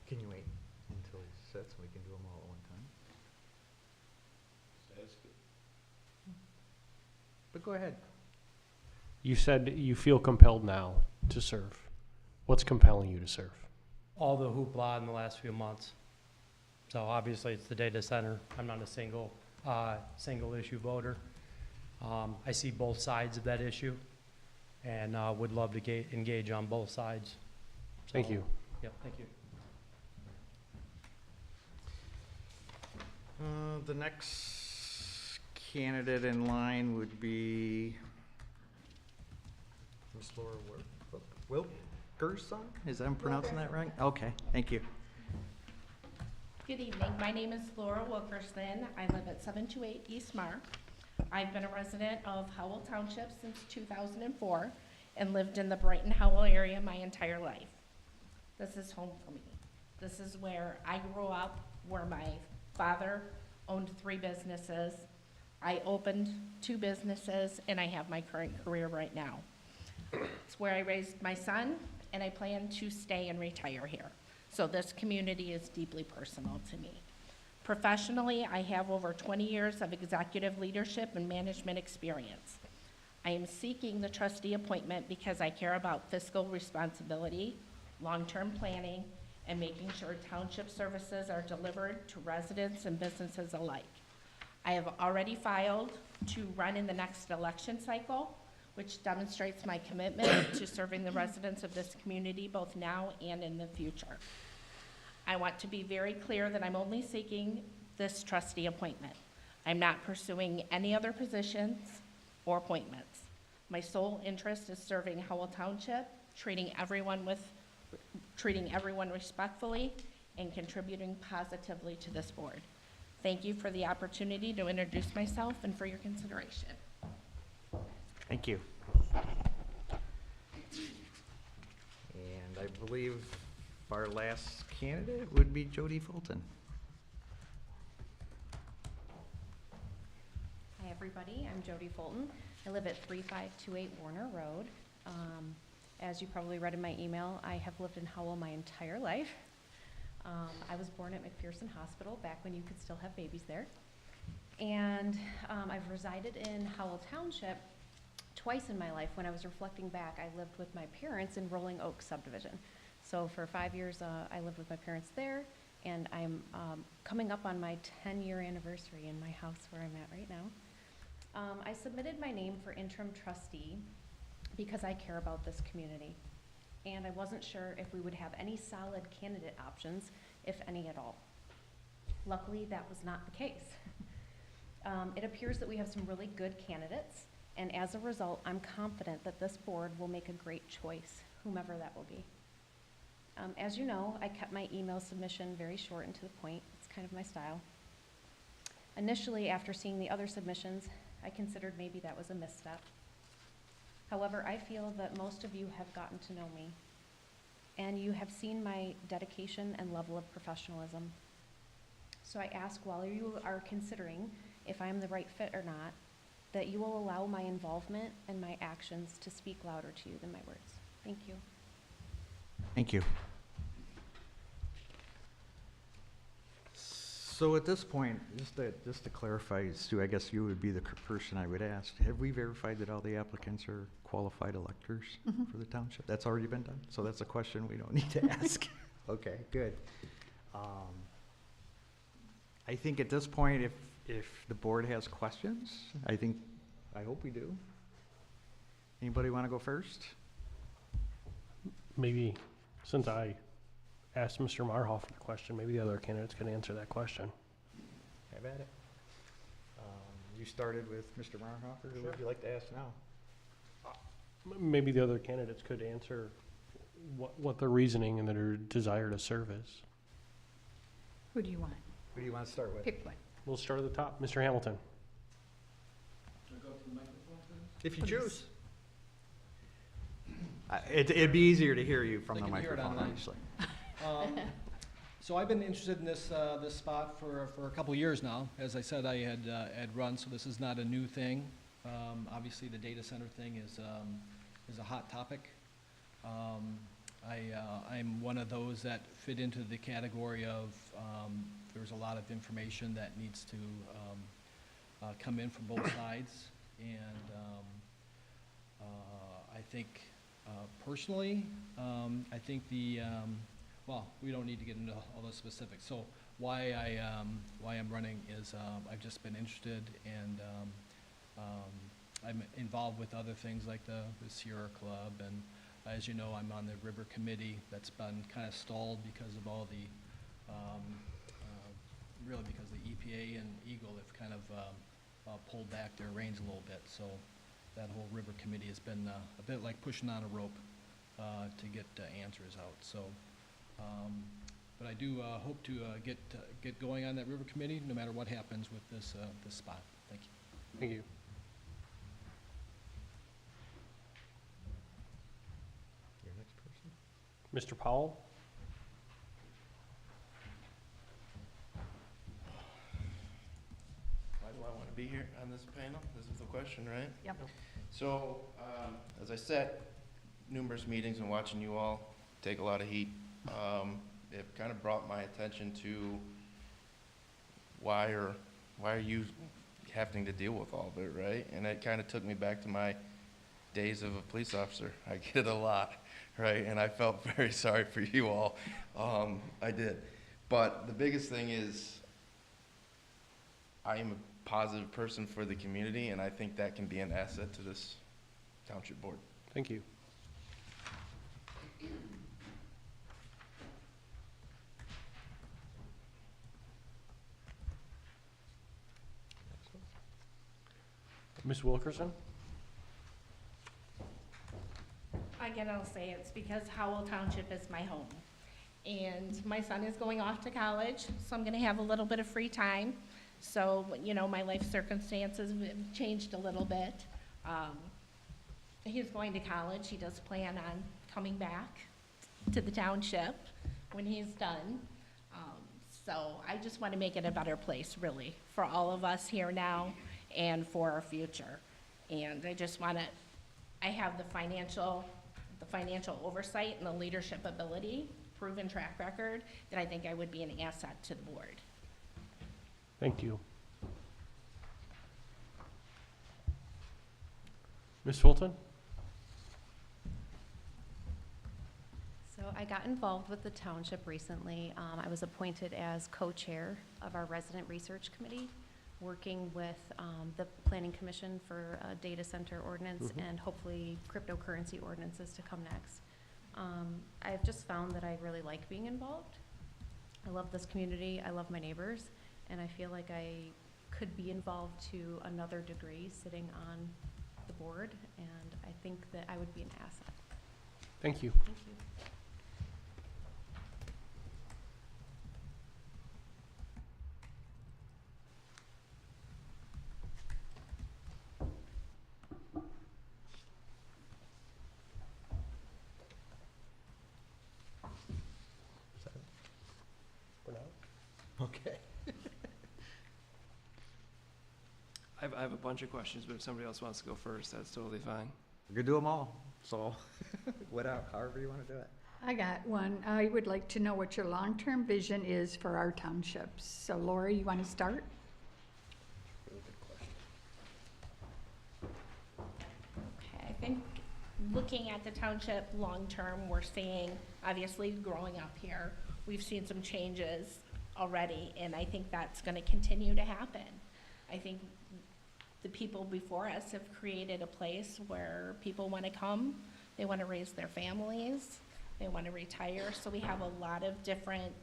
Can you wait until he sits and we can do them all at one time? But go ahead. You said you feel compelled now to serve. What's compelling you to serve? All the hoopla in the last few months. So obviously it's the data center. I'm not a single issue voter. I see both sides of that issue and would love to engage on both sides. So, Thank you. Yep, thank you. The next candidate in line would be Ms. Laura Wilkerson? Is that I'm pronouncing that right? Okay, thank you. Good evening. My name is Laura Wilkerson. I live at 728 East Mar. I've been a resident of Howell Township since 2004 and lived in the Brighton-Howell area my entire life. This is home for me. This is where I grew up, where my father owned 3 businesses. I opened 2 businesses, and I have my current career right now. It's where I raised my son, and I plan to stay and retire here. So this community is deeply personal to me. Professionally, I have over 20 years of executive leadership and management experience. I am seeking the trustee appointment because I care about fiscal responsibility, long-term planning, and making sure township services are delivered to residents and businesses alike. I have already filed to run in the next election cycle, which demonstrates my commitment to serving the residents of this community both now and in the future. I want to be very clear that I'm only seeking this trustee appointment. I'm not pursuing any other positions or appointments. My sole interest is serving Howell Township, treating everyone respectfully, and contributing positively to this board. Thank you for the opportunity to introduce myself and for your consideration. Thank you. And I believe our last candidate would be Jody Fulton. Hi, everybody. I'm Jody Fulton. I live at 3528 Warner Road. As you probably read in my email, I have lived in Howell my entire life. I was born at McPherson Hospital back when you could still have babies there. And I've resided in Howell Township twice in my life. When I was reflecting back, I lived with my parents in Rolling Oak subdivision. So for 5 years, I lived with my parents there, and I'm coming up on my 10-year anniversary in my house where I'm at right now. I submitted my name for interim trustee because I care about this community. And I wasn't sure if we would have any solid candidate options, if any at all. Luckily, that was not the case. It appears that we have some really good candidates, and as a result, I'm confident that this board will make a great choice, whomever that will be. As you know, I kept my email submission very short and to the point. It's kind of my style. Initially, after seeing the other submissions, I considered maybe that was a misstep. However, I feel that most of you have gotten to know me, and you have seen my dedication and level of professionalism. So I ask, while you are considering if I am the right fit or not, that you will allow my involvement and my actions to speak louder to you than my words. Thank you. Thank you. So at this point, just to clarify, Stu, I guess you would be the person I would ask. Have we verified that all the applicants are qualified electors for the township? That's already been done? So that's a question we don't need to ask. Okay, good. I think at this point, if the board has questions, I hope we do. Anybody want to go first? Maybe, since I asked Mr. Marhoff the question, maybe the other candidates can answer that question. Have at it. You started with Mr. Marhofer. Who would you like to ask now? Maybe the other candidates could answer what the reasoning and their desire to serve is. Who do you want? Who do you want to start with? Pick one. We'll start at the top. Mr. Hamilton. If you choose. It'd be easier to hear you from the They can hear it microphone, online. obviously. So I've been interested in this spot for a couple years now. As I said, I had run, so this is not a new thing. Obviously, the data center thing is a hot topic. I'm one of those that fit into the category of there's a lot of information that needs to come in from both sides, and I think personally, I think well, we don't need to get into all the specifics. So why I'm running is I've just been interested, and I'm involved with other things like the Sierra Club, and as you know, I'm on the River Committee that's been kind of stalled because of all the, really because the EPA and Eagle have kind of pulled back their reins a little bit. So that whole River Committee has been a bit like pushing on a rope to get answers out. So, but I do hope to get going on that River Committee, no matter what happens with this spot. Thank you. Thank you. Your next person? Mr. Powell. Why do I want to be here on this panel? This is the question, right? Yep. So, as I said, numerous meetings and watching you all take a lot of heat, it kind of brought my attention to why are you having to deal with all of it, right? And it kind of took me back to my days of a police officer. I get it a lot, right? And I felt very sorry for you all. I did. But the biggest thing is I am a positive person for the community, and I think that can be an asset to this township board. Thank you. Ms. Wilkerson? Again, I'll say it's because Howell Township is my home. And my son is going off to college, so I'm gonna have a little bit of free time. So, you know, my life circumstances have changed a little bit. He's going to college. He does plan on coming back to the township when he's done. So I just want to make it a better place, really, for all of us here now and for our future. And I just want to, I have the financial oversight and the leadership ability, proven track record, that I think I would be an asset to the board. Thank you. Ms. Fulton? So I got involved with the township recently. I was appointed as co-chair of our resident research committee, working with the planning commission for a data center ordinance and hopefully cryptocurrency ordinances to come next. I've just found that I really like being involved. I love this community, I love my neighbors, and I feel like I could be involved to another degree sitting on the board, and I think that I would be an asset. Thank you. Thank you. Okay. I have a bunch of questions, but if somebody else wants to go first, that's totally fine. We could do them all, so, however you wanna do it. I got one. I would like to know what your long-term vision is for our townships. So Lori, you want to start? Okay, I think looking at the township long-term, we're seeing, obviously growing up here, we've seen some changes already, and I think that's gonna continue to happen. I think the people before us have created a place where people wanna come, they wanna raise their families, they wanna retire, so we have a lot of different,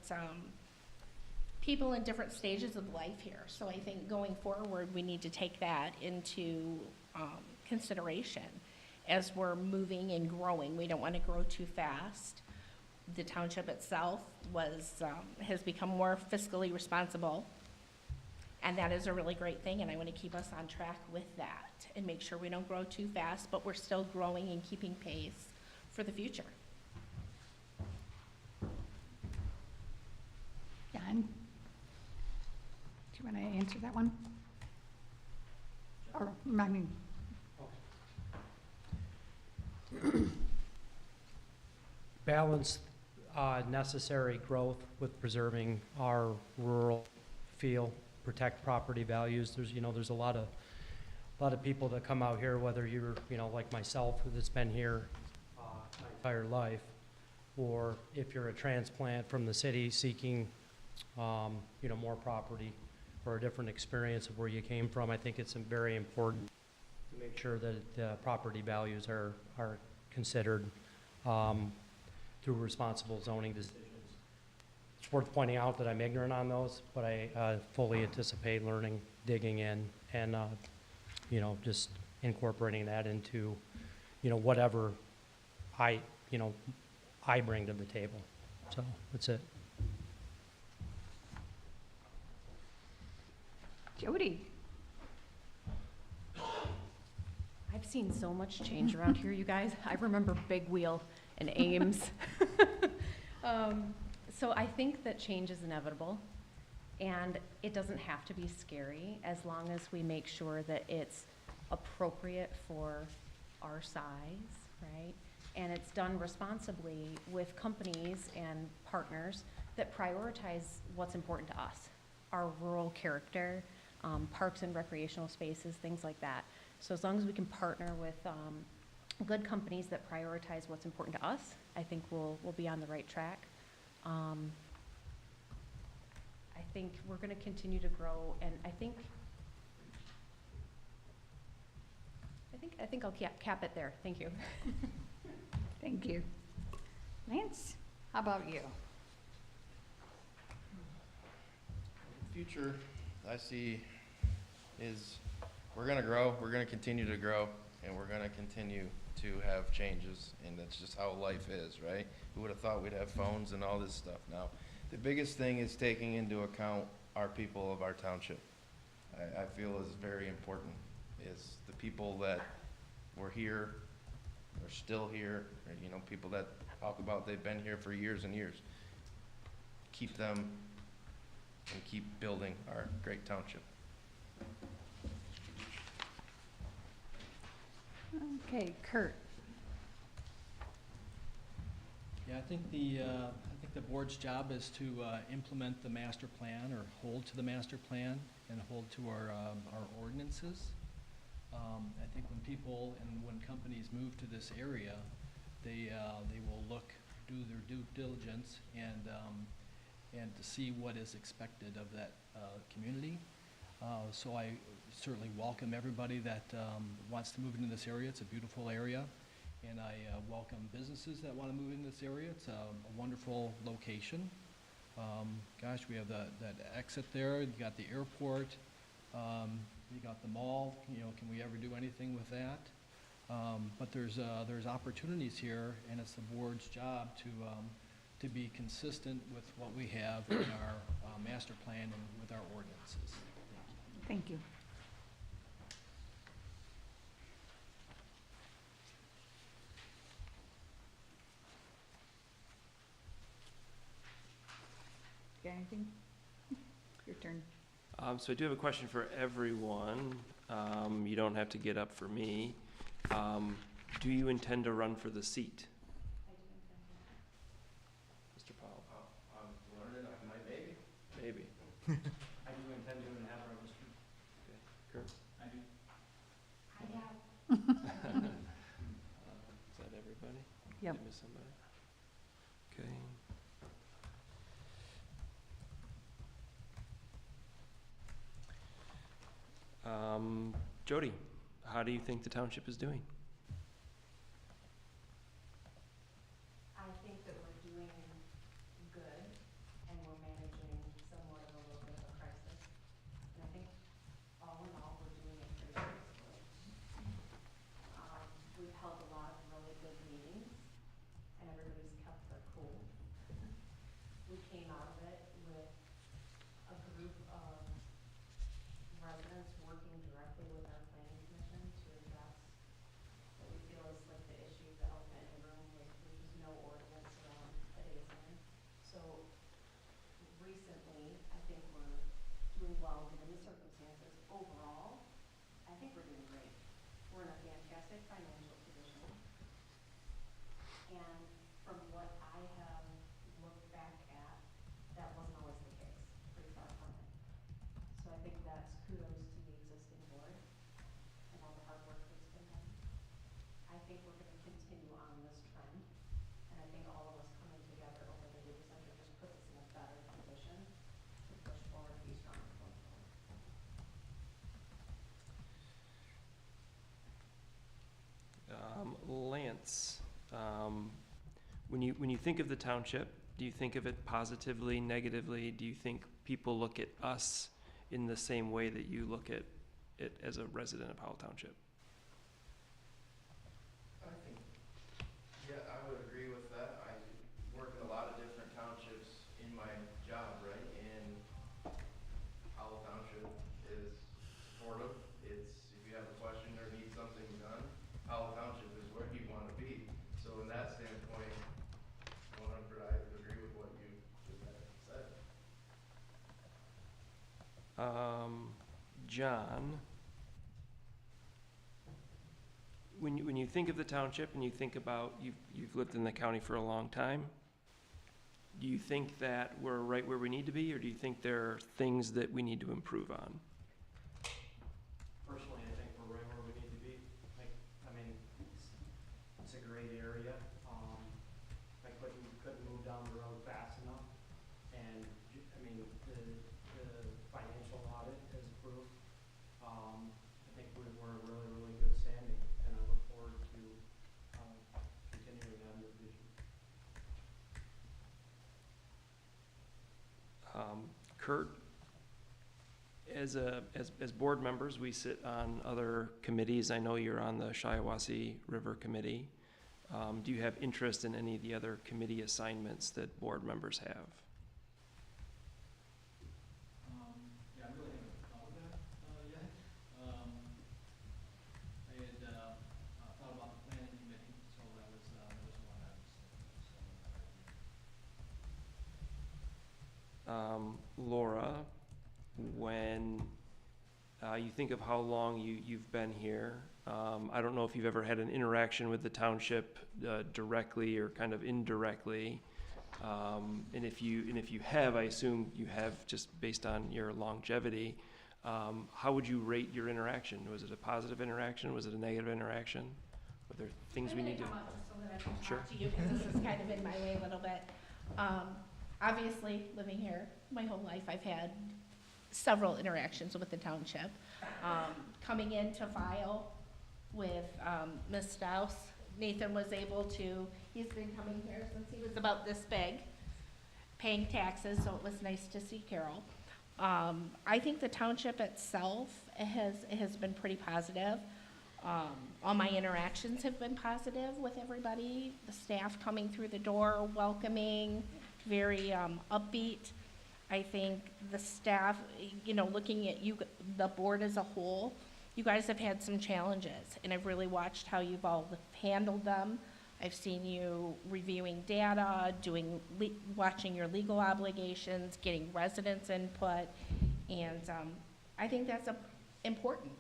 people in different stages of life here. So I think going forward, we need to take that into, consideration as we're moving and growing. We don't want to grow too fast. The township itself has become more fiscally responsible, and that is a really great thing, and I want to keep us on track with that and make sure we don't grow too fast, but we're still growing and keeping pace for the future. John? Do you want to answer that one? Or, I mean, Balance necessary growth with preserving our rural feel, protect property values. There's a lot of people that come out here, whether you're, like myself, that's been here my entire life, or if you're a transplant from the city seeking, more property or a different experience of where you came from. I think it's very important to make sure that property values are considered through responsible zoning decisions. It's worth pointing out that I'm ignorant on those, but I fully anticipate learning, digging in, and just incorporating that into whatever I bring to the table. So that's it. Jody? I've seen so much change around here, you guys. I remember Big Wheel and Ames. So I think that change is inevitable, and it doesn't have to be scary as long as we make sure that it's appropriate for our size, right? And it's done responsibly with companies and partners that prioritize what's important to us, our rural character, parks and recreational spaces, things like that. So as long as we can partner with good companies that prioritize what's important to us, I think we'll be on the right track. I think we're going to continue to grow, and I think I'll cap it there. Thank you. Thank you. Lance, how about you? Future I see is we're gonna grow, we're gonna continue to grow, and we're gonna continue to have changes, and that's just how life is, right? Who would have thought we'd have phones and all this stuff now? The biggest thing is taking into account our people of our township. I feel is very important, is the people that were here, are still here, or, people that talk about they've been here for years and years. Keep them and keep building our great township. Okay, Kurt. Yeah, I think the board's job is to implement the master plan, or hold to the master plan and hold to our ordinances. I think when people and when companies move to this area, they will do their due diligence and to see what is expected of that community. So I certainly welcome everybody that wants to move into this area. It's a beautiful area, and I welcome businesses that want to move into this area. It's a wonderful location. Gosh, we have that exit there. You got the airport. You got the mall. Can we ever do anything with that? But there's opportunities here, and it's the board's job to be consistent with what we have in our master plan and with our ordinances. Thank you. Got anything? turn. So I do have a question for everyone. You don't have to get up for me. Do you intend to run for the seat? Mr. Powell? I'm learning, I might maybe. Maybe. I do intend to and have registered. Okay. Kurt? I do. Is that everybody? Yep. Did I miss somebody? Okay. Jody, how do you think the township is doing? I think that we're doing good, and we're managing somewhat of a little bit of a crisis. And I think all in all, we're doing it pretty successfully. We've held a lot of really good meetings, and everybody's kept their cool. We came out of it with a group of residents working directly with our planning commission to address what we feel is like the issue, the elephant in the room, which is no ordinance around a day's end. So recently, I think we're doing well given the circumstances. Overall, I think we're doing great. We're in a fantastic financial position. And from what I have looked back at, that wasn't always the case, pretty far from it. So I think that's kudos to the existing board and all the hard work that's been done. I think we're gonna continue on this trend, and I think all of us coming together over the data center just puts us in a better position to push forward and be stronger going forward. Lance, when you think of the township, do you think of it positively, negatively? Do you think people look at us in the same way that you look at it as a resident of Howell Township? I think, yeah, I would agree with that. I work in a lot of different townships in my job, right? And Howell Township is supportive. It's, if you have a question or need something done, Howell Township is where you want to be. So in that standpoint, 100, I agree with what you just said. John, when you think of the township and you think about you've lived in the county for a long time, do you think that we're right where we need to be, or do you think there are things that we need to improve on? Personally, I think we're right where we need to be. I mean, it's a great area. I couldn't move down the road fast enough. And, I mean, the financial audit has approved. I think we're in really, really good standing, and I look forward to continuing on the vision. Kurt, as board members, we sit on other committees. I know you're on the Shiawassee River Committee. Do you have interest in any of the other committee assignments that board members have? Yeah, I really haven't thought of that yet. I had thought about the planning committee, so that was one I was Laura, when you think of how long you've been here, I don't know if you've ever had an interaction with the township directly or kind of indirectly. And if you have, I assume you have just based on your longevity. How would you rate your interaction? Was it a positive interaction? Was it a negative interaction? Were there things we need to? Come up just so that I can Sure. talk to you, because this is kind of in my way a little bit. Obviously, living here my whole life, I've had several interactions with the township. Coming in to file with Ms. Strauss, Nathan was able to, he's been coming here since he was about this big, paying taxes, so it was nice to see Carol. I think the township itself has been pretty positive. All my interactions have been positive with everybody. The staff coming through the door, welcoming, very upbeat. I think the staff, looking at you, the board as a whole, you guys have had some challenges, and I've really watched how you've all handled them. I've seen you reviewing data, watching your legal obligations, getting residents' input, And I think that's important.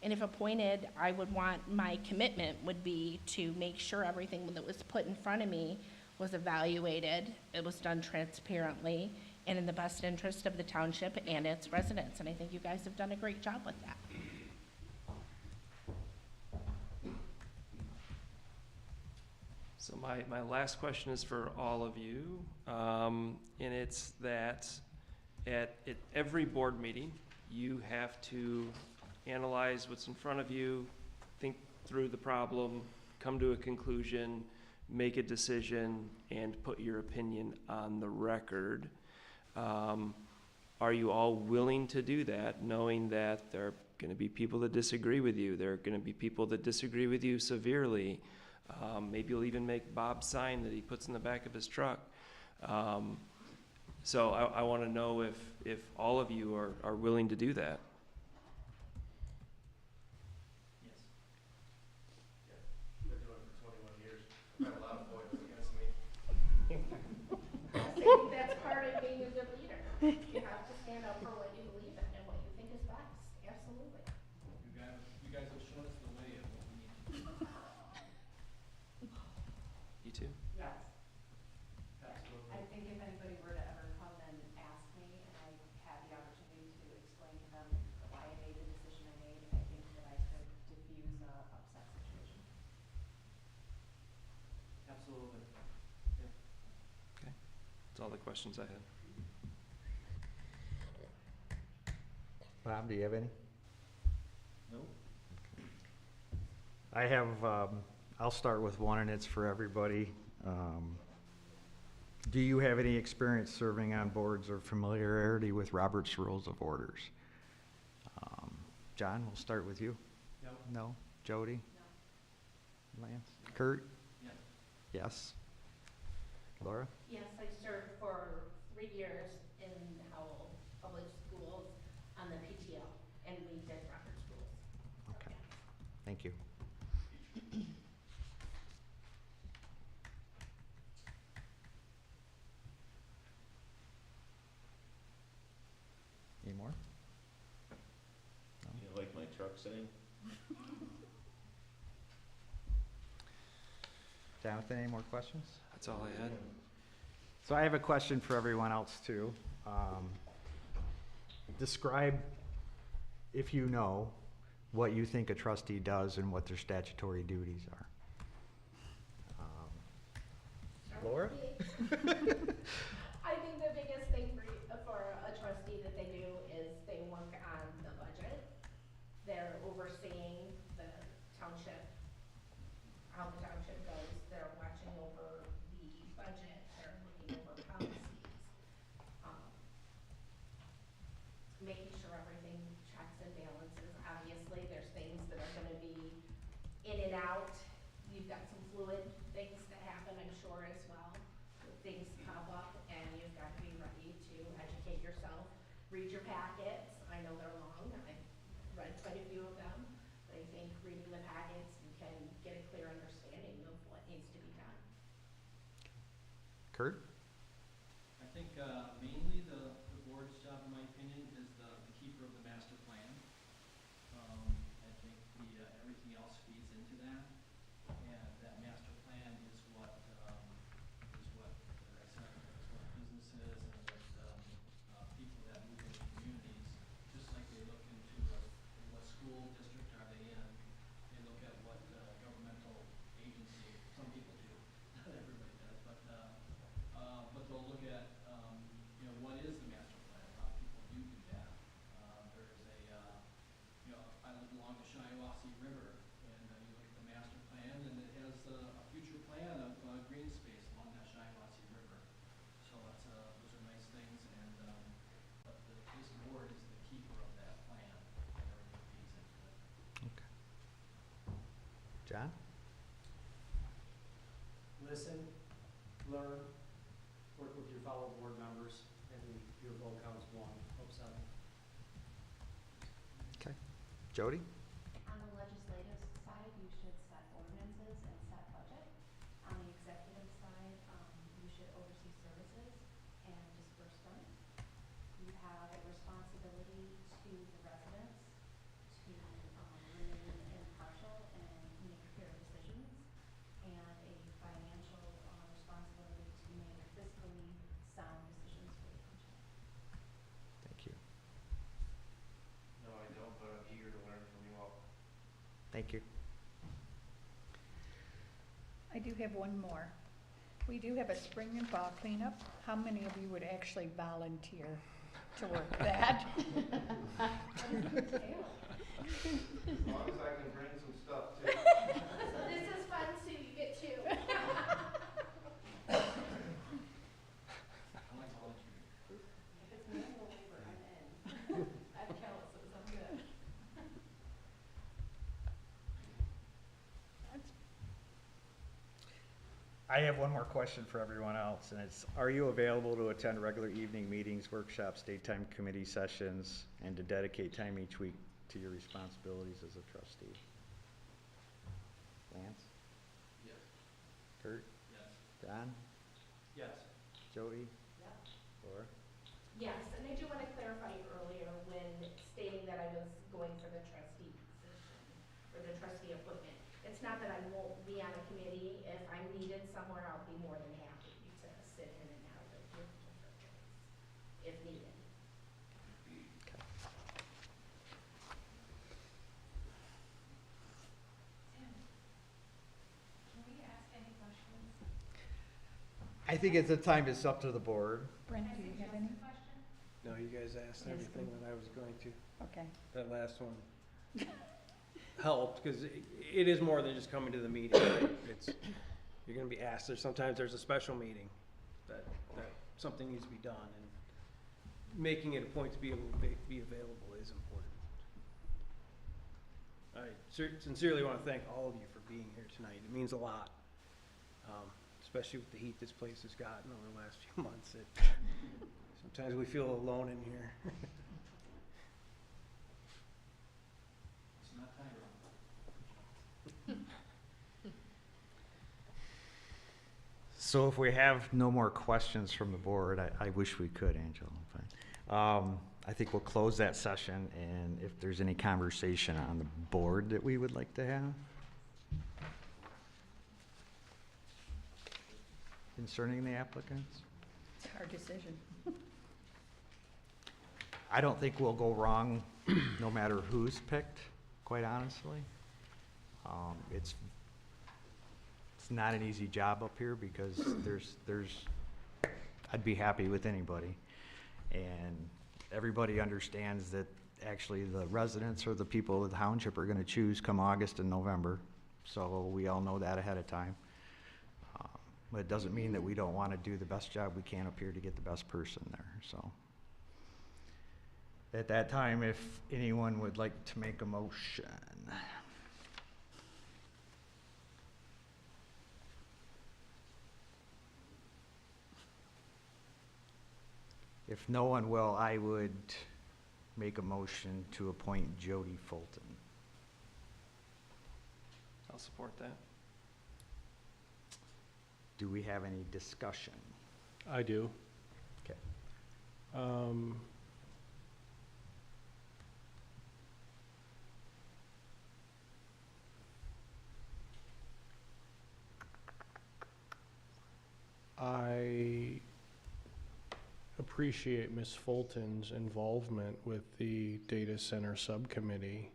And if appointed, I would want, my commitment would be to make sure everything that was put in front of me was evaluated, it was done transparently, and in the best interest of the township and its residents. And I think you guys have done a great job with that. So my last question is for all of you, and it's that at every board meeting, you have to analyze what's in front of you, think through the problem, come to a conclusion, make a decision, and put your opinion on the record. Are you all willing to do that, knowing that there are going to be people that disagree with you? There are going to be people that disagree with you severely. Maybe you'll even make Bob's sign that he puts in the back of his truck. So I want to know if all of you are willing to do that. Yes. Yeah, been doing it for 21 years. I've had a lot of foils against me. I think that's part of being a good leader. You have to stand up for what you believe in and what you think is best. Absolutely. You guys have shown us the way of what we need to do. You too? Yes. Absolutely. I think if anybody were to ever come and ask me, and I had the opportunity to explain to them why I made the decision I made, I think that I could diffuse a upset situation. Absolutely. Okay. That's all the questions I had. Bob, do you have any? No. I have, I'll start with one, and it's for everybody. Do you have any experience serving on boards or familiarity with Robert's Rules of Orders? John, we'll start with you. No. No? Jody? No. Lance? Kurt? Yes. Yes. Laura? Yes, I served for 3 years in Howell Public Schools on the PTO, and we did Robert's Rules. Okay. Thank you. Any more? You like my truck saying? Jonathan, any more questions? That's all I had. So I have a question for everyone else too. Describe, if you know, what you think a trustee does and what their statutory duties are. Laura? I think the biggest thing for a trustee that they do is they work on the budget. They're overseeing the township, how the township goes. They're watching over the budget. They're looking over policies. Making sure everything checks and balances. Obviously, there's things that are gonna be in and out. You've got some fluid things that happen, I'm sure, as well. Things pop up, and you've got to be ready to educate yourself. Read your packets. I know they're long. I've read quite a few of them. But I think reading the packets, you can get a clear understanding of what needs to be done. Kurt? I think mainly the board's job, in my opinion, is the keeper of the master plan. I think everything else feeds into that, and that master plan is what, like I said, is what businesses and what people that move into communities, just like they look into what school district are they in, they look at what governmental agency, some people do, not everybody does, but they'll look at, what is the master plan? A lot of people do that. There's I live along the Shiawassee River, and you look at the master plan, and it has a future plan of green space along that Shiawassee River. So those are nice things, and but this board is the keeper of that plan, and everything feeds into it. Okay. John? Listen, learn, work with your fellow board members, and your vote counts 1 of 7. Okay. Jody? On the legislative side, you should set ordinances and set budget. On the executive side, you should oversee services and disperse them. You you have a responsibility to the residents to remain impartial and make fair decisions, and a financial responsibility to make fiscally sound decisions for the township. Thank you. No, I don't, but I'm eager to learn from you all. Thank you. I do have one more. We do have a spring and fall cleanup. How many of you would actually volunteer to work that? As long as I can bring some stuff too. So this is fun, Sue, you get two. If it's manual labor, I'm in. I've calluses, I'm good. I have one more question for everyone else, and it's, are you available to attend regular evening meetings, workshops, daytime committee sessions, and to dedicate time each week to your responsibilities as a trustee? Lance? Yes. Kurt? Yes. John? Yes. Jody? Yep. Laura? Yes, and I do want to clarify earlier when stating that I was going for the trustee position, or the trustee appointment. It's not that I won't be on a committee. If I'm needed somewhere, I'll be more than happy to sit in and out of your different things, if needed. Can we ask any questions? I think at the time it's up to the board. Brent, do you have any? No, you guys asked Yes, everything please. that I was going to. Okay. That last one helped, because it is more than just coming to the meeting, right? It's, you're gonna be asked, sometimes there's a special meeting that something needs to be done, and making it a point to be able to be available is important. I sincerely wanna thank all of you for being here tonight. It means a lot, especially with the heat this place has gotten over the last few months. Sometimes we feel alone in here. It's not Tyrone. So if we have no more questions from the board, I wish we could, Angela, but, I think we'll close that session, and if there's any conversation on the board that we would like to have concerning the applicants. It's our decision. I don't think we'll go wrong no matter who's picked, quite honestly. It's not an easy job up here because I'd be happy with anybody. And everybody understands that actually the residents or the people of the township are gonna choose come August and November. So we all know that ahead of time. But it doesn't mean that we don't wanna do the best job we can up here to get the best person there, so. At that time, if anyone would like to make a motion. If no one will, I would make a motion to appoint Jody Fulton. I'll support that. Do we have any discussion? I do. Okay. I appreciate Ms. Fulton's involvement with the data center subcommittee.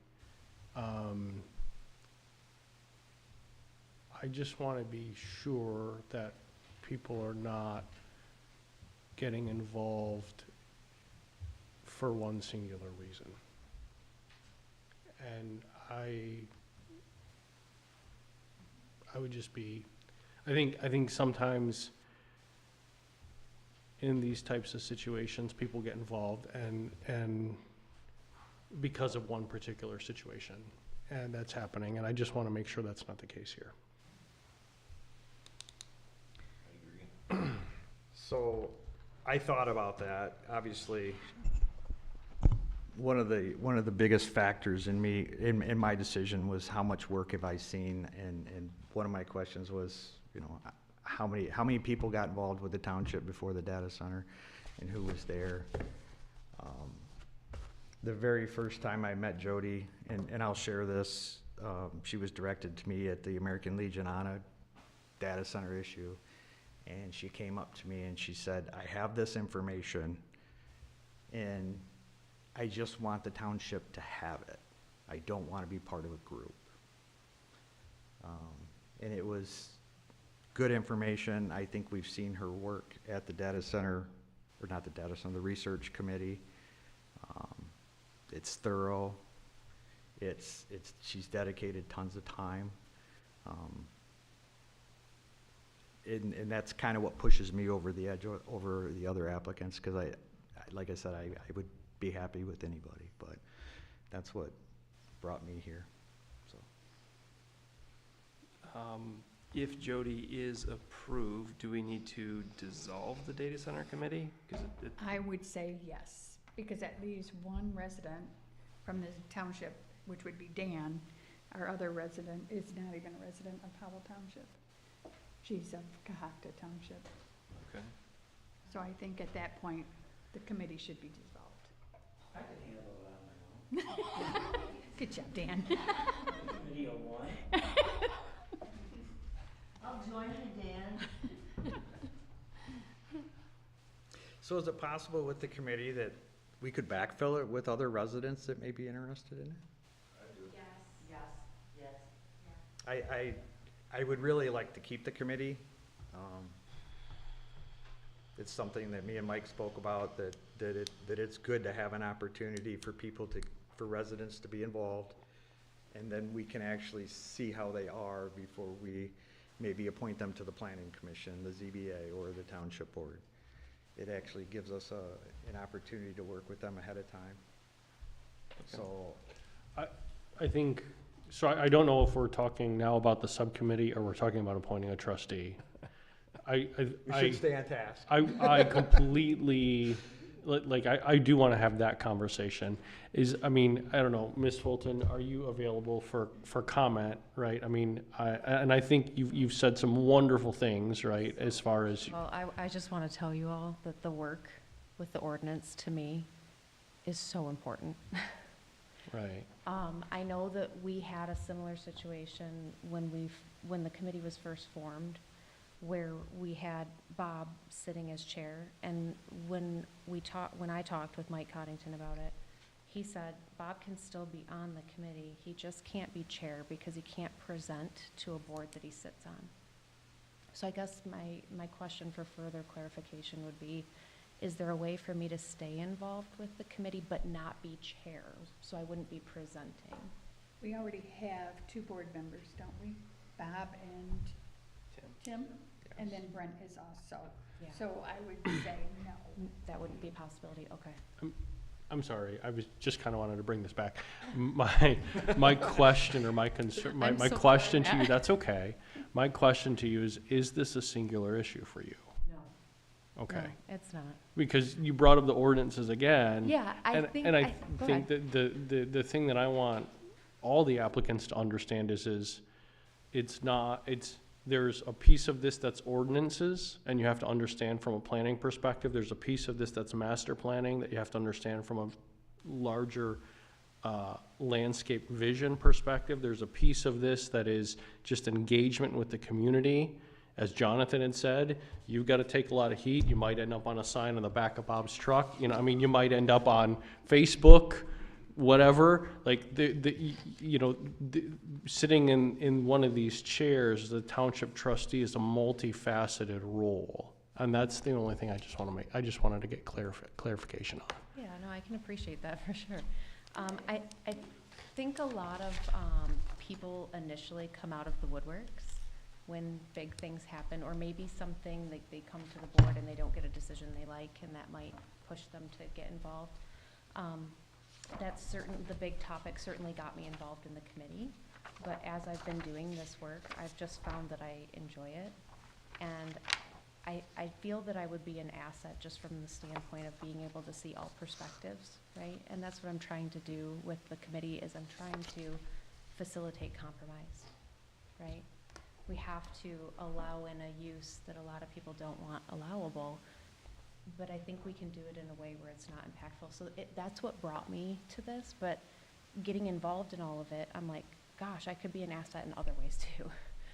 I just want to be sure that people are not getting involved for one singular reason. And I would just be, I think sometimes in these types of situations, people get involved and because of one particular situation, and that's happening, and I just want to make sure that's not the case here. So I thought about that. Obviously, one of the biggest factors in my decision was how much work have I seen, and one of my questions was, you know, how many people got involved with the township before the data center, and who was there. The very first time I met Jody, and I'll share this, she was directed to me at the American Legion on a data center issue. And she came up to me and she said, I have this information and I just want the township to have it. I don't want to be part of a group. And it was good information. I think we've seen her work at the data center, or not the data center, the research committee. It's thorough. She's dedicated tons of time. And that's kind of what pushes me over the edge over the other applicants, because like I said, I would be happy with anybody, but that's what brought me here. So, if Jody is approved, do we need to dissolve the data center committee? 'Cause I would say yes, because that leaves one resident from the township, which would be Dan. Our other resident is not even a resident of Howell Township. She's of Cohocton Township. Okay. So I think at that point, the committee should be dissolved. I can handle it on my own. Good job, Dan. Video one. I'll join you, Dan. So is it possible with the committee that we could backfill it with other residents that may be interested in it? Yes. I would really like to keep the committee. It's something that me and Mike spoke about, that it's good to have an opportunity for for residents to be involved. And then we can actually see how they are before we maybe appoint them to the planning commission, the ZBA, or the township board. It actually gives us an opportunity to work with them ahead of time. So, I think, so I don't know if we're talking now about the subcommittee or we're talking about appointing a trustee. we should stay on task. I completely, I do want to have that conversation. I don't know, Ms. Fulton, are you available for comment, right? I mean, I think you've said some wonderful things, right, as far as. Well, I just want to tell you all that the work with the ordinance, to me, is so important. Right. I know that we had a similar situation when the committee was first formed, where we had Bob sitting as chair, and when I talked with Mike Coddington about it, he said Bob can still be on the committee, he just can't be chair because he can't present to a board that he sits on. So I guess my question for further clarification would be, is there a way for me to stay involved with the committee but not be chair, so I wouldn't be presenting? We already have 2 board members, don't we? Bob and Tim? And then Brent is also. Yeah. So I would say no. That wouldn't be a possibility, okay. I'm sorry, I was just kind of wanted to bring this back. My question or my concern, my question to you, that's okay. My question to you is this a singular issue for you? No. Okay. No, it's not. Because you brought up the ordinances again. Yeah, I think that the thing that I want all the applicants to understand is there's a piece of this that's ordinances, and you have to understand from a planning perspective. There's a piece of this that's master planning that you have to understand from a larger landscape vision perspective. There's a piece of this that is just engagement with the community. As Jonathan had said, you've got to take a lot of heat. You might end up on a sign on the back of Bob's truck. You might end up on Facebook, whatever. Sitting in one of these chairs, the township trustee is a multifaceted role. And that's the only thing I just wanted to get clarification on. Yeah, no, I can appreciate that for sure. I think a lot of people initially come out of the woodworks when big things happen, or maybe something like they come to the board and they don't get a decision they like, and that might push them to get involved. The big topic certainly got me involved in the committee, but as I've been doing this work, I've just found that I enjoy it, and I feel that I would be an asset just from the standpoint of being able to see all perspectives, right? And that's what I'm trying to do with the committee, is I'm trying to facilitate compromise, right? We have to allow in a use that a lot of people don't want allowable, but I think we can do it in a way where it's not impactful. So that's what brought me to this, but getting involved in all of it, I'm like, gosh, I could be an asset in other ways too.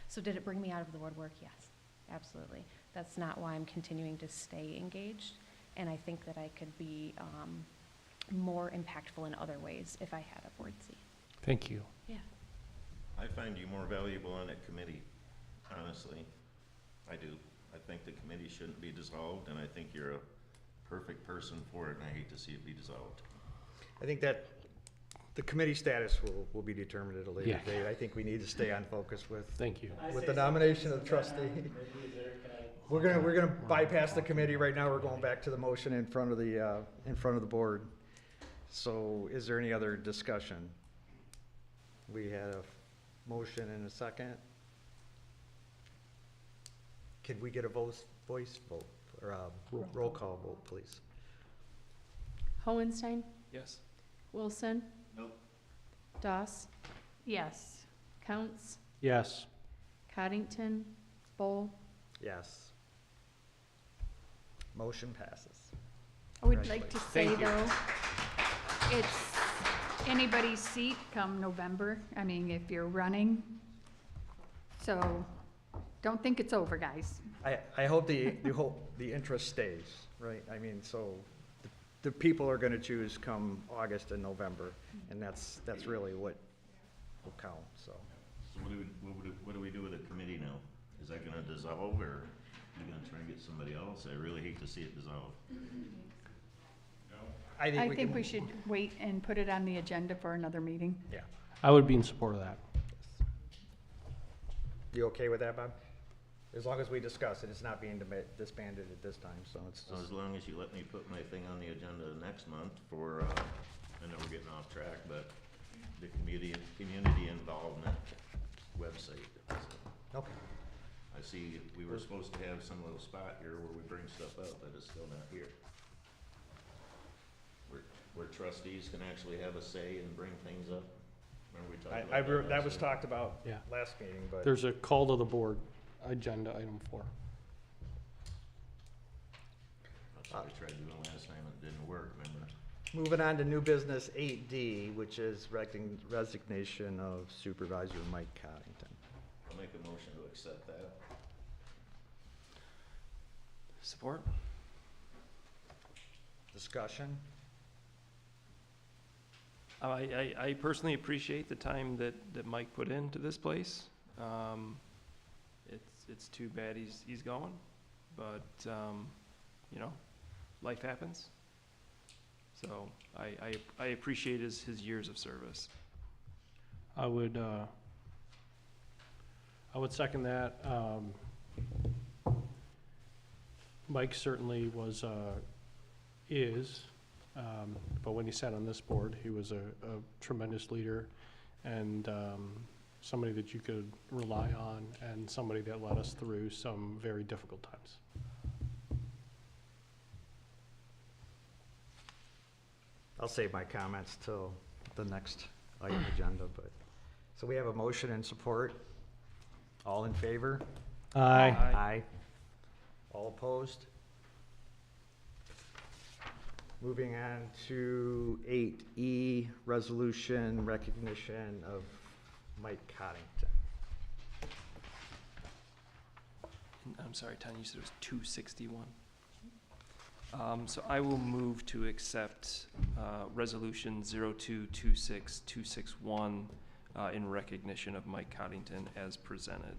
So did it bring me out of the woodwork? Yes, absolutely. That's not why I'm continuing to stay engaged, and I think that I could be more impactful in other ways if I had a board seat. Thank you. Yeah. I find you more valuable on that committee, honestly. I do. I think the committee shouldn't be dissolved, and I think you're a perfect person for it, and I hate to see it be dissolved. I think that the committee status will be determined at a later Yeah. date. I think we need to stay on focus with, Thank you. with the nomination of the trustee. We're gonna bypass the committee right now. We're going back to the motion in front of the board. So is there any other discussion? We had a motion and a second. Could we get a voice vote or a roll call vote, please? Hohenstein, Yes. Wilson, Nope. Doss, Yes. Counts, Yes. Coddington, Bull. Yes. Motion passes. I would like to say Thank you. though, it's anybody's seat come November, I mean, if you're running. So, don't think it's over, guys. I hope the interest stays, right? I mean, so the people are gonna choose come August and November, and that's really what will count, so. So what do we do with the committee now? Is that gonna dissolve, or are you gonna try and get somebody else? I really hate to see it dissolve. I think we should wait and put it on the agenda for another meeting. Yeah. I would be in support of that. You okay with that, Bob? As long as we discuss it, it's not being disbanded at this time, so it's So as just, long as you let me put my thing on the agenda next month for, I know we're getting off track, but the community involvement website. So okay. I see we were supposed to have some little spot here where we bring stuff up, but it's still not here. Where trustees can actually have a say and bring things up. Remember we talked about that? That was last talked about Yeah. last meeting, but. There's a call to the board, agenda item 4. That's what we tried doing last time and it didn't work, remember? Moving on to new business 8D, which is resignation of Supervisor Mike Coddington. I'll make a motion to accept that. Support? Discussion? I personally appreciate the time that Mike put into this place. It's too bad he's going, but, you know, life happens. So I appreciate his years of service. I would second that. Mike certainly is, but when he sat on this board, he was a tremendous leader and somebody that you could rely on and somebody that led us through some very difficult times. I'll save my comments till the next item agenda, but, so we have a motion and support. All in favor? Aye. Aye. All opposed? Moving on to 8E, resolution recognition of Mike Coddington. I'm sorry, Tanya, you said it was 261? So I will move to accept Resolution 0226261 in recognition of Mike Coddington as presented.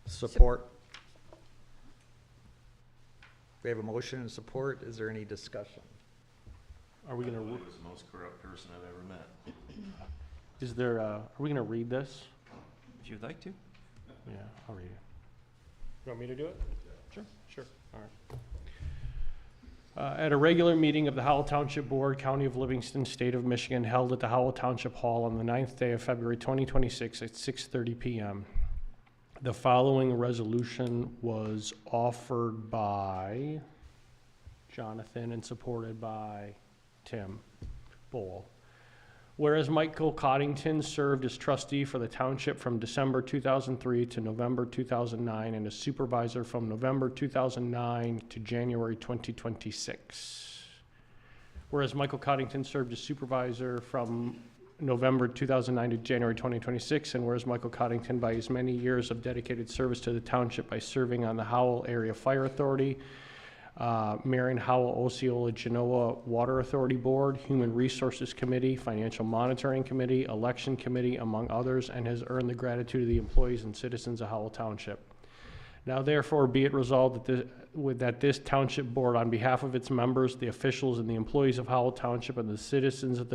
Support. We have a motion and support. Is there any discussion? Are we He gonna, was the most corrupt person I've ever met. are we gonna read this? If you'd like to. Yeah, I'll read it. You want me to do it? Sure, all right. At a regular meeting of the Howell Township Board, County of Livingston, State of Michigan, held at the Howell Township Hall on the 9th day of February 2026 at 6:30 p.m. The following resolution was offered by Jonathan and supported by Tim Bull. Whereas Michael Coddington served as trustee for the township from December 2003 to November 2009 and as supervisor from November 2009 to January 2026. Whereas Michael Coddington served as supervisor from November 2009 to January 2026, and whereas Michael Coddington, by his many years of dedicated service to the township by serving on the Howell Area Fire Authority, Marion Howell Osceola Genoa Water Authority Board, Human Resources Committee, Financial Monitoring Committee, Election Committee, among others, and has earned the gratitude of the employees and citizens of Howell Township. Now therefore be it resolved that this township board, on behalf of its members, the officials, and the employees of Howell Township and the citizens of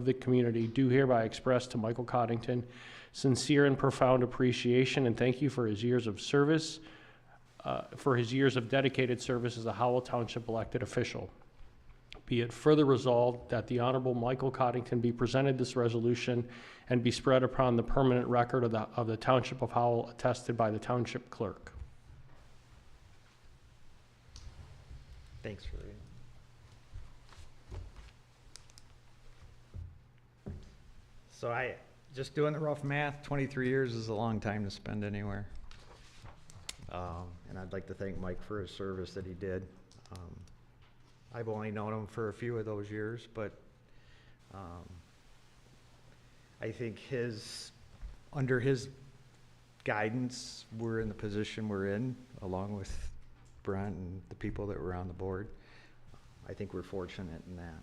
the community, do hereby express to Michael Coddington sincere and profound appreciation and thank you for his years of service, for his years of dedicated service as a Howell Township elected official. Be it further resolved that the Honorable Michael Coddington be presented this resolution and be spread upon the permanent record of the Township of Howell, attested by the Township Clerk. Thanks for reading. So just doing the rough math, 23 years is a long time to spend anywhere. And I'd like to thank Mike for his service that he did. I've only known him for a few of those years, but I think under his guidance, we're in the position we're in, along with Brent and the people that were on the board. I think we're fortunate in that.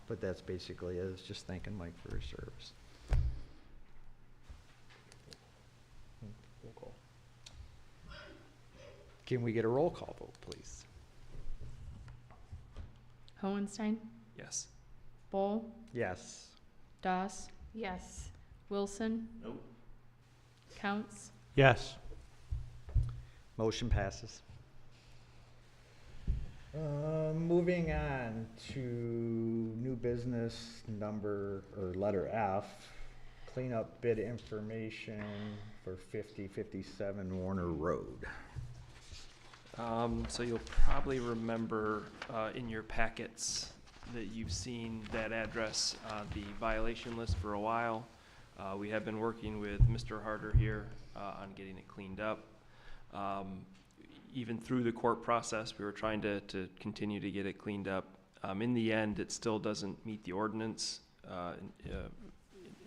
But that's basically it. It's just thanking Mike for his service. Roll call. Can we get a roll call vote, please? Hohenstein, Yes. Bull, Yes. Doss, Yes. Wilson, Nope. Counts, Yes. Motion passes. Moving on to new business letter F, cleanup bid information for 5057 Warner Road. So you'll probably remember in your packets that you've seen that address on the violation list for a while. We have been working with Mr. Harder here on getting it cleaned up. Even through the court process, we were trying to continue to get it cleaned up. In the end, it still doesn't meet the ordinance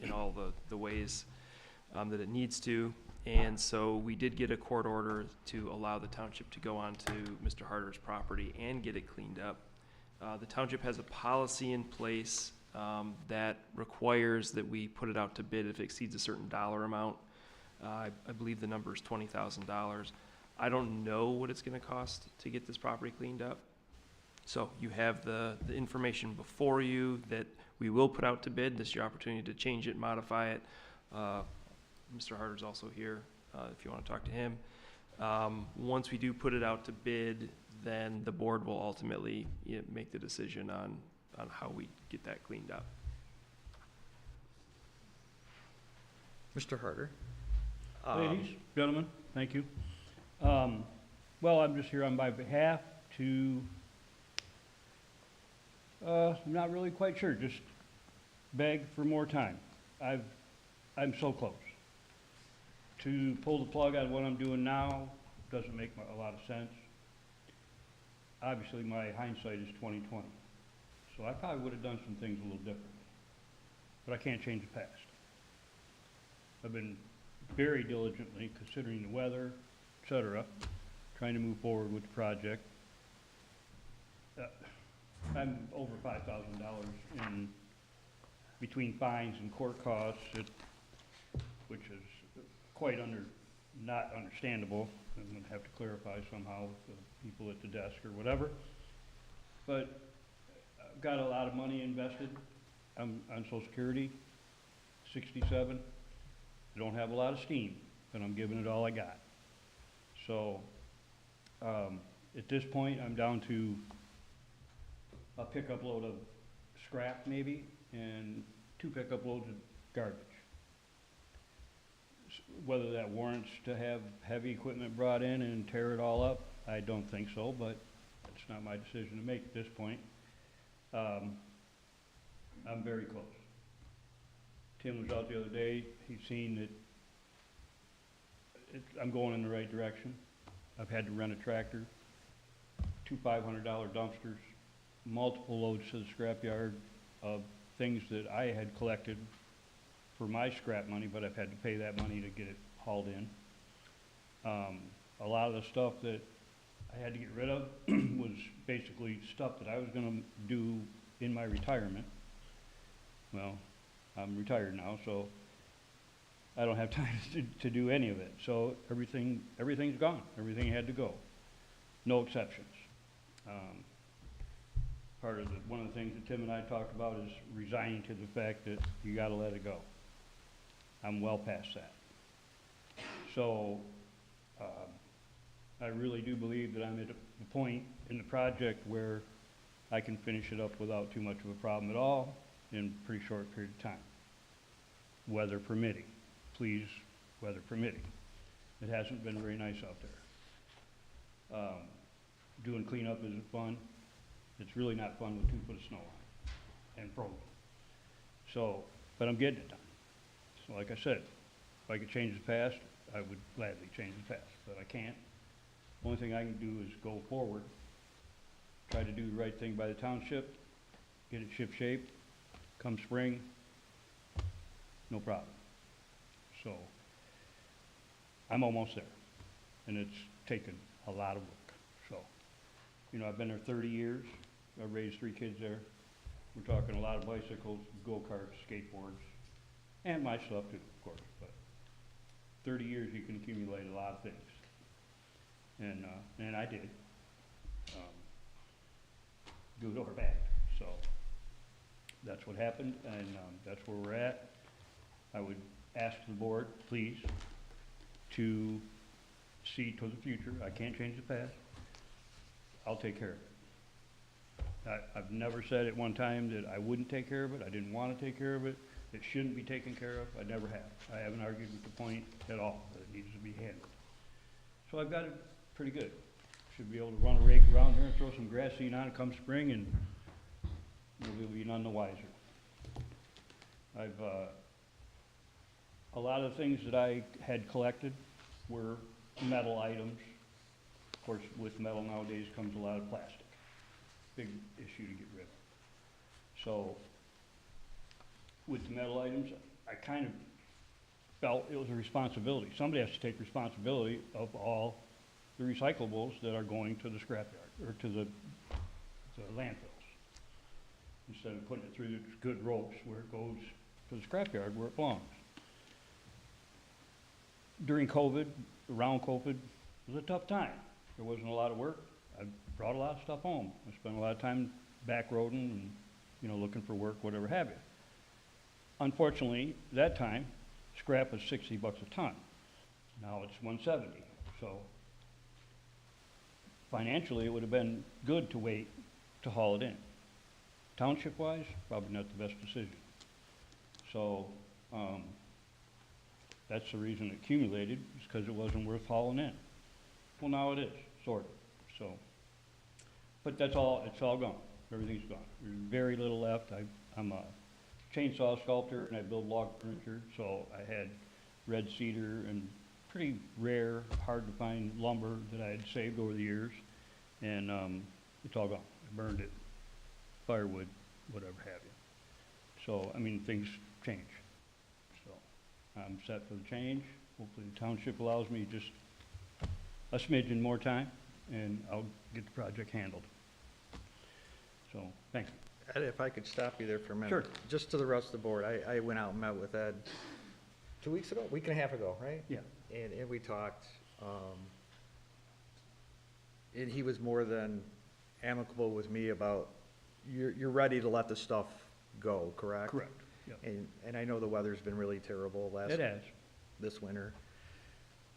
in all the ways that it needs to. And so we did get a court order to allow the township to go onto Mr. Harder's property and get it cleaned up. The township has a policy in place that requires that we put it out to bid if it exceeds a certain dollar amount. I believe the number is $20,000. I don't know what it's going to cost to get this property cleaned up. So you have the information before you that we will put out to bid. This is your opportunity to change it, modify it. Mr. Harder's also here if you want to talk to him. Once we do put it out to bid, then the board will ultimately make the decision on how we get that cleaned up. Mr. Harder. Ladies, gentlemen, thank you. Well, I'm just here on my behalf to, I'm not really quite sure, just beg for more time. I'm so close. To pull the plug on what I'm doing now doesn't make a lot of sense. Obviously, my hindsight is 20/20, so I probably would have done some things a little different. But I can't change the past. I've been very diligently considering the weather, et cetera, trying to move forward with the project. I'm over $5,000 in between fines and court costs, which is quite not understandable. I'm going to have to clarify somehow with the people at the desk or whatever. But I've got a lot of money invested. I'm on Social Security, 67. I don't have a lot of steam, but I'm giving it all I got. So at this point, I'm down to a pickup load of scrap maybe and 2 pickup loads of garbage. Whether that warrants to have heavy equipment brought in and tear it all up, I don't think so, but it's not my decision to make at this point. I'm very close. Tim was out the other day, he's seen that I'm going in the right direction. I've had to rent a tractor, 2 $500 dumpsters, multiple loads to the scrapyard of things that I had collected for my scrap money, but I've had to pay that money to get it hauled in. A lot of the stuff that I had to get rid of was basically stuff that I was gonna do in my retirement. Well, I'm retired now, so I don't have time to do any of it. So everything's gone. Everything had to go. No exceptions. One of the things that Tim and I talked about is resigning to the fact that you gotta let it go. I'm well past that. So, I really do believe that I'm at the point in the project where I can finish it up without too much of a problem at all in a pretty short period of time. Weather permitting. Please, weather permitting. It hasn't been very nice out there. Doing cleanup isn't fun. It's really not fun with 2 foot of snow on it and frozen. So, but I'm getting it done. So like I said, if I could change the past, I would gladly change the past, but I can't. Only thing I can do is go forward, try to do the right thing by the township, get it ship shape, come spring, no problem. So, I'm almost there, and it's taken a lot of work. So, you know, I've been there 30 years, I've raised 3 kids there. We're talking a lot of bicycles, go-karts, skateboards, and my stuff too, of course, but 30 years you can accumulate a lot of things. And I did, good or bad. So that's what happened, and that's where we're at. I would ask the board, please, to see to the future. I can't change the past. I'll take care of it. I've never said at one time that I wouldn't take care of it. I didn't want to take care of it. It shouldn't be taken care of. I never have. I haven't argued with the point at all that it needs to be handled. So I've got it pretty good. Should be able to run a rake around here and throw some grass seed on it come spring, and we'll be none the wiser. A lot of the things that I had collected were metal items. Of course, with metal nowadays comes a lot of plastic. Big issue to get rid of. So, with the metal items, I kind of felt it was a responsibility. Somebody has to take responsibility of all the recyclables that are going to the scrapyard, or to the landfills. Instead of putting it through the good ropes where it goes to the scrapyard where it belongs. During COVID, around COVID, it was a tough time. There wasn't a lot of work. I brought a lot of stuff home. I spent a lot of time back roading and, you know, looking for work, whatever have you. Unfortunately, that time, scrap was $60 a ton. Now it's $170. So financially, it would have been good to wait to haul it in. Township-wise, probably not the best decision. So that's the reason it accumulated, is because it wasn't worth hauling in. Well, now it is, sort of. So, but that's all. It's all gone. Everything's gone. There's very little left. I'm a chainsaw sculptor, and I build log furniture. So I had red cedar and pretty rare, hard to find lumber that I had saved over the years, and it's all gone. I burned it, firewood, whatever have you. So, I mean, things change. So I'm set for the change. Hopefully the township allows me just a smidgen more time, and I'll get the project handled. So, thank you. Ed, if I could stop you there for a minute. Sure. Just to the rest of the board, I went out and met with Ed 2 weeks ago, week and a half ago, right? Yeah. And we talked, and he was more than amicable with me about, you're ready to let the stuff go, correct? Correct. Yep. And I know the weather's been really terrible It has. this winter.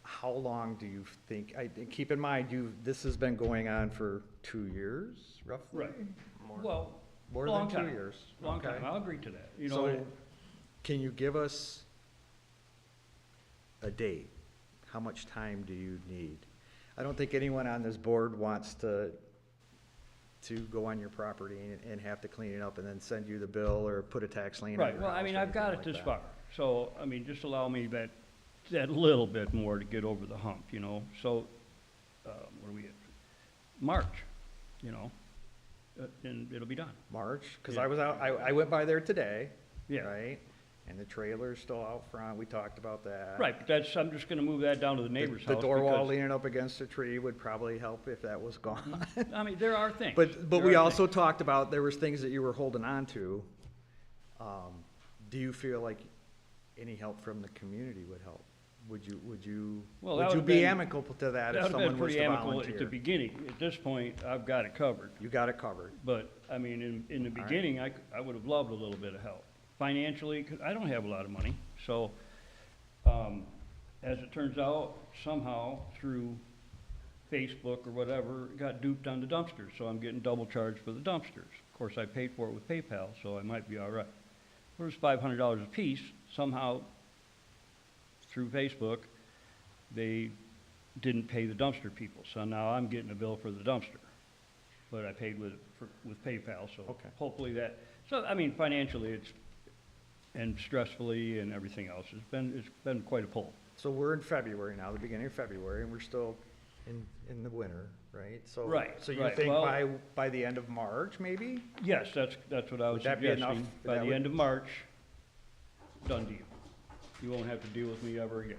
How long do you think, keep in mind, this has been going on for 2 years, roughly? Right. More, Well, more long than 2 time. years. Long Okay. time. I'll agree to that. You So, know, can you give us a date? How much time do you need? I don't think anyone on this board wants to go on your property and have to clean it up and then send you the bill or put a tax lien on right. your Well, I house mean, or I've got it anything this like far. So, I mean, just allow me that little bit more to get over the hump, you know? So, what are we at? March, you know, and it'll be done. March, because Yeah. I was out, I went by there today, Yeah. right? And the trailer's still out front, we talked about that. Right, but I'm just gonna move that down to the The- neighbor's The house. door wall because- leaning up against a tree would probably help if that was gone. I mean, there are things. But There we are also things. talked about, there was things that you were holding on to. Do you feel like any help from the community would help? Would you Well, that be would've been- amicable to that if That would've been someone was pretty to amicable at the volunteer? beginning. At this point, I've got it covered. You got it covered. But, I mean, in the All right. beginning, I would have loved a little bit of help. Financially, 'cause I don't have a lot of money, so, as it turns out, somehow, through Facebook or whatever, got duped on the dumpsters, so I'm getting double charged for the dumpsters. Of course, I paid for it with PayPal, so I might be all right. It was $500 a piece, somehow, through Facebook, they didn't pay the dumpster people, so now I'm getting a bill for the dumpster. But I paid with PayPal, so Okay. hopefully that, so, I mean, financially, and stressfully and everything else, it's been quite a pull. So we're in February now, the beginning of February, and we're still in the winter, right? So Right, So you right. think Well- by the end of March, maybe? Yes, that's what I was Would that be enough? suggesting. By That the would- end of March, done deal. You won't have to deal with me ever again.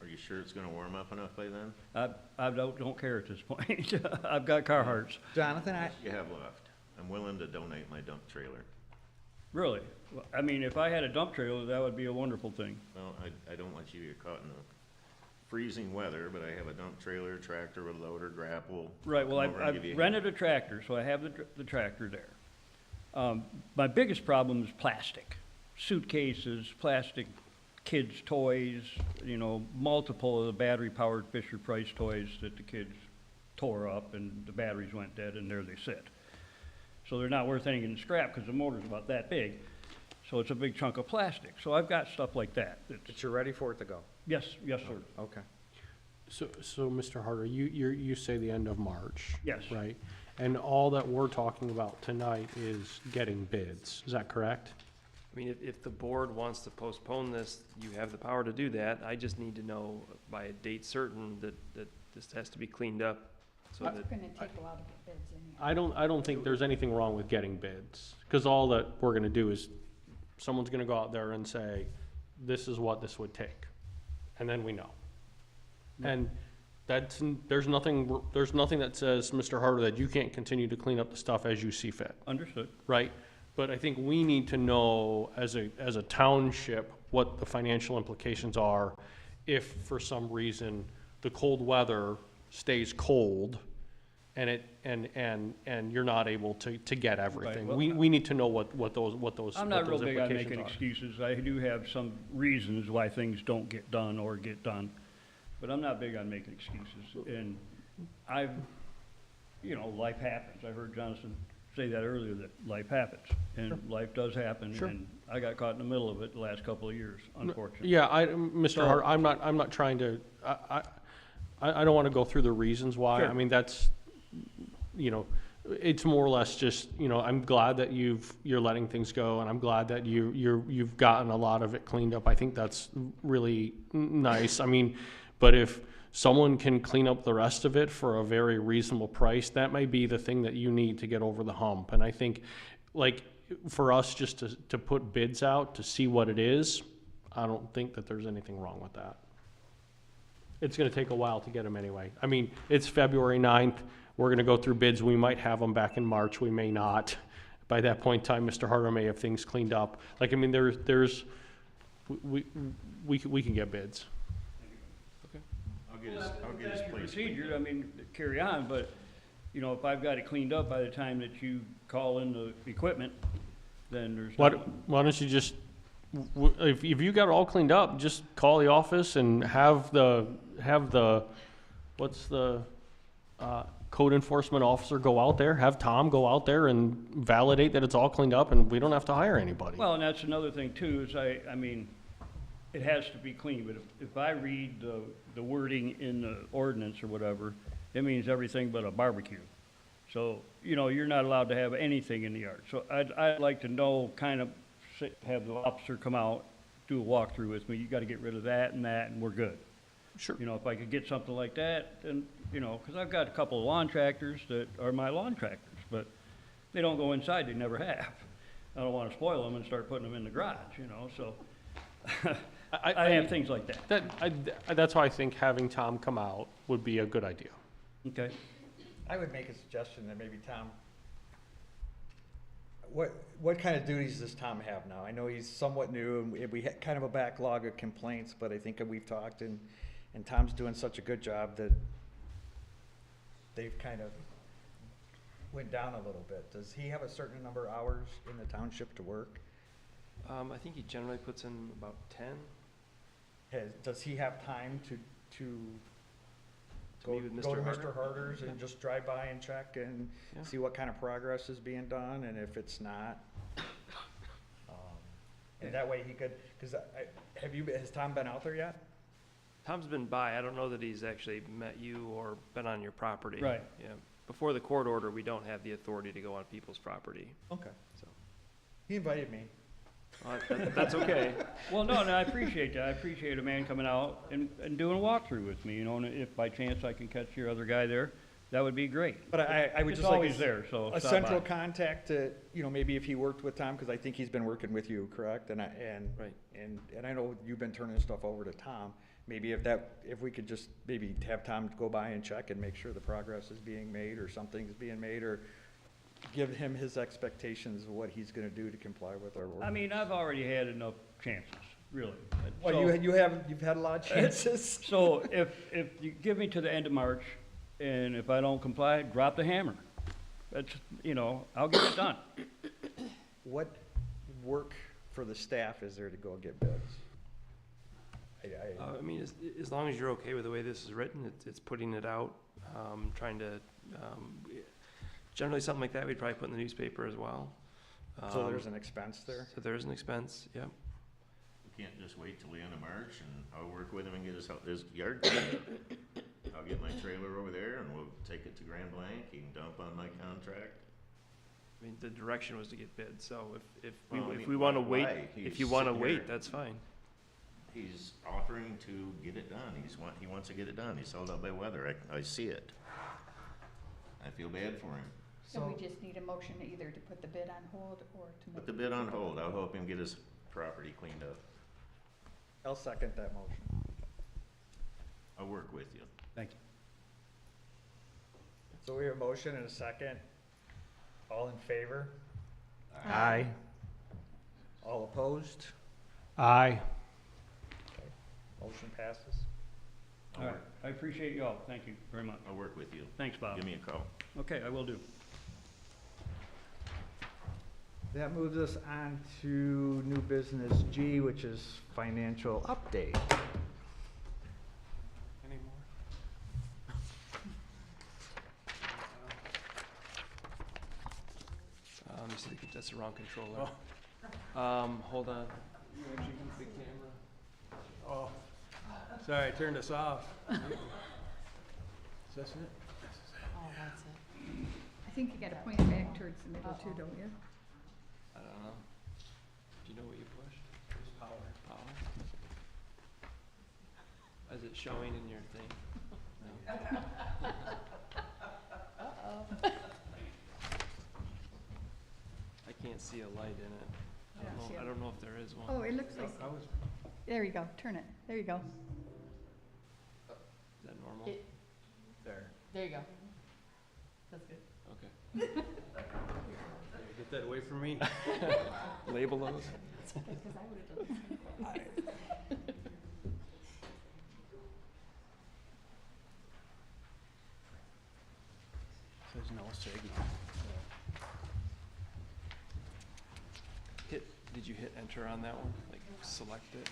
Are you sure it's gonna warm up enough by then? I don't care at this point. I've got Carhartts. Jonathan, You have left. I'm willing to donate my dump trailer. Really? Well, I mean, if I had a dump trailer, that would be a wonderful thing. Well, I don't want you to get caught in the freezing weather, but I have a dump trailer, tractor with loader, grapple. Right, well, Come over and give you a I've hand. rented a tractor, so I have the tractor there. My biggest problem is plastic. Suitcases, plastic kids' toys, you know, multiple of the battery-powered Fisher-Price toys that the kids tore up and the batteries went dead and there they sit. So they're not worth anything in scrap because the motor's about that big. So it's a big chunk of plastic. So I've got stuff like that. But you're ready for it to go? Yes, sir. Okay. So Mr. Harder, you say the end of March? Yes. Right? And all that we're talking about tonight is getting bids, is that correct? I mean, if the board wants to postpone this, you have the power to do that. I just need to know by a date certain that this has to be cleaned up, so It's that, gonna take a while to get bids anyhow. I don't think there's anything wrong with getting bids, because all that we're gonna do is, someone's gonna go out there and say, this is what this would take, and then we know. And there's nothing that says, Mr. Harder, that you can't continue to clean up the stuff as you see fit, Understood. right? But I think we need to know as a township what the financial implications are if for some reason the cold weather stays cold and you're not able to get everything. well, We need to know what those I'm not real big on implications making are. excuses. I do have some reasons why things don't get done or get done, but I'm not big on making excuses. And life happens. I heard Jonathan say that earlier, that life happens, and life does happen. Sure. And I got caught in the middle of it the last couple of years, unfortunately. Yeah, Mr. So- Hart, I'm not trying to, I don't want to go through the reasons why. I Sure. mean, that's, it's more or less just, I'm glad that you're letting things go, and I'm glad that you've gotten a lot of it cleaned up. I think that's really nice. I mean, but if someone can clean up the rest of it for a very reasonable price, that may be the thing that you need to get over the hump. And I think, like, for us just to put bids out to see what it is, I don't think that there's anything wrong with that. It's gonna take a while to get them anyway. I mean, it's February 9th. We're gonna go through bids. We might have them back in March. We may not. By that point in time, Mr. Harder may have things cleaned up. Like, I mean, we can get bids. I'll get his place. Procedure, I mean, carry on, but, if I've got it cleaned up by the time that you call in the equipment, then there's Why don't you just, if you got it all cleaned up, just call the office and have the code enforcement officer go out there, have Tom go out there and validate that it's all cleaned up, and we don't have to hire anybody. Well, and that's another thing too, is I mean, it has to be clean, but if I read the wording in the ordinance or whatever, it means everything but a barbecue. So, you're not allowed to have anything in the yard. So I'd like to know, have the officer come out, do a walkthrough with me, you gotta get rid of that, and we're good. Sure. You know, if I could get something like that, then, you know, because I've got a couple of lawn tractors that are my lawn tractors, but they don't go inside, they never have. I don't want to spoil them and start putting them in the garage, you know, so I have things like that. That's why I think having Tom come out would be a good idea. Okay. I would make a suggestion that maybe Tom, what kind of duties does Tom have now? I know he's somewhat new, and we had kind of a backlog of complaints, but I think we've talked, and Tom's doing such a good job that they've kind of went down a little bit. Does he have a certain number of hours in the township to work? I think he generally puts in about 10. Does he have time to To meet with go to Mr. Mr. Harder's and Yeah. just drive by and check and Yeah. see what kind of progress is being done, and if it's not, and that way he could, because has Tom been out there yet? Tom's been by. I don't know that he's actually met you or been on your property. Right. Yeah. Before the court order, we don't have the authority to go on people's property. Okay. So He invited me. that's okay. Well, no, I appreciate that. I appreciate a man coming out and doing a walkthrough with me, you know, and if by chance I can catch your other guy there, that would be great. But I would It's just like always there, so a stop central by. contact to, you know, maybe if he worked with Tom, because I think he's been working with you, correct? And Right. I know you've been turning stuff over to Tom. Maybe if we could just maybe have Tom go by and check and make sure the progress is being made, or something's being made, or give him his expectations of what he's gonna do to comply with our I ordinance. mean, I've already had enough chances, really. Well, So- you've had a lot of chances. So if you give me to the end of March, and if I don't comply, drop the hammer. That's, you know, I'll get it done. What work for the staff is there to go get bids? I mean, as long as you're okay with the way this is written, it's putting it out, trying to, generally something like that, we'd probably put in the newspaper as well. So there's an expense there? So there's an expense, yep. We can't just wait till the end of March and I'll work with him and get his yard cleaned up. I'll get my trailer over there and we'll take it to Grand Blanc, he can dump on my contract. I mean, the direction was to get bids, so if Well, I we mean, wanna why? wait, if He's you wanna sitting wait, here- that's fine. He's offering to get it done, he wants to get it done, he's held up by weather, I see it. I feel bad for him. So we just need a motion either to put the bid on hold or to make. Put the bid on hold, I'll help him get his property cleaned up. I'll second that motion. I'll work with you. Thank you. So we have a motion and a second. All in favor? Aye. All opposed? Aye. Motion passes. All right, I appreciate y'all. Thank you very much. I'll work with you. Thanks, Bob. Give me a call. Okay, I will do. That moves us on to new business G, which is financial update. Any more? Let me see, that's the wrong controller. Hold on. You actually use the camera? Oh, sorry, I turned us off. Is this it? Oh, that's it. I think you gotta point it back towards the middle too, don't you? I don't know. Do you know what you pushed? Power. Power? Is it showing in your thing? No. I can't see a light in it. I don't know if there is one. Oh, it looks like, there you go, turn it, there you go. Is that normal? It- There. There you go. That's good. Okay. Get that away from me. Label those? Because I would have done this. Says no signal. Did you hit enter on that one? Like, select it?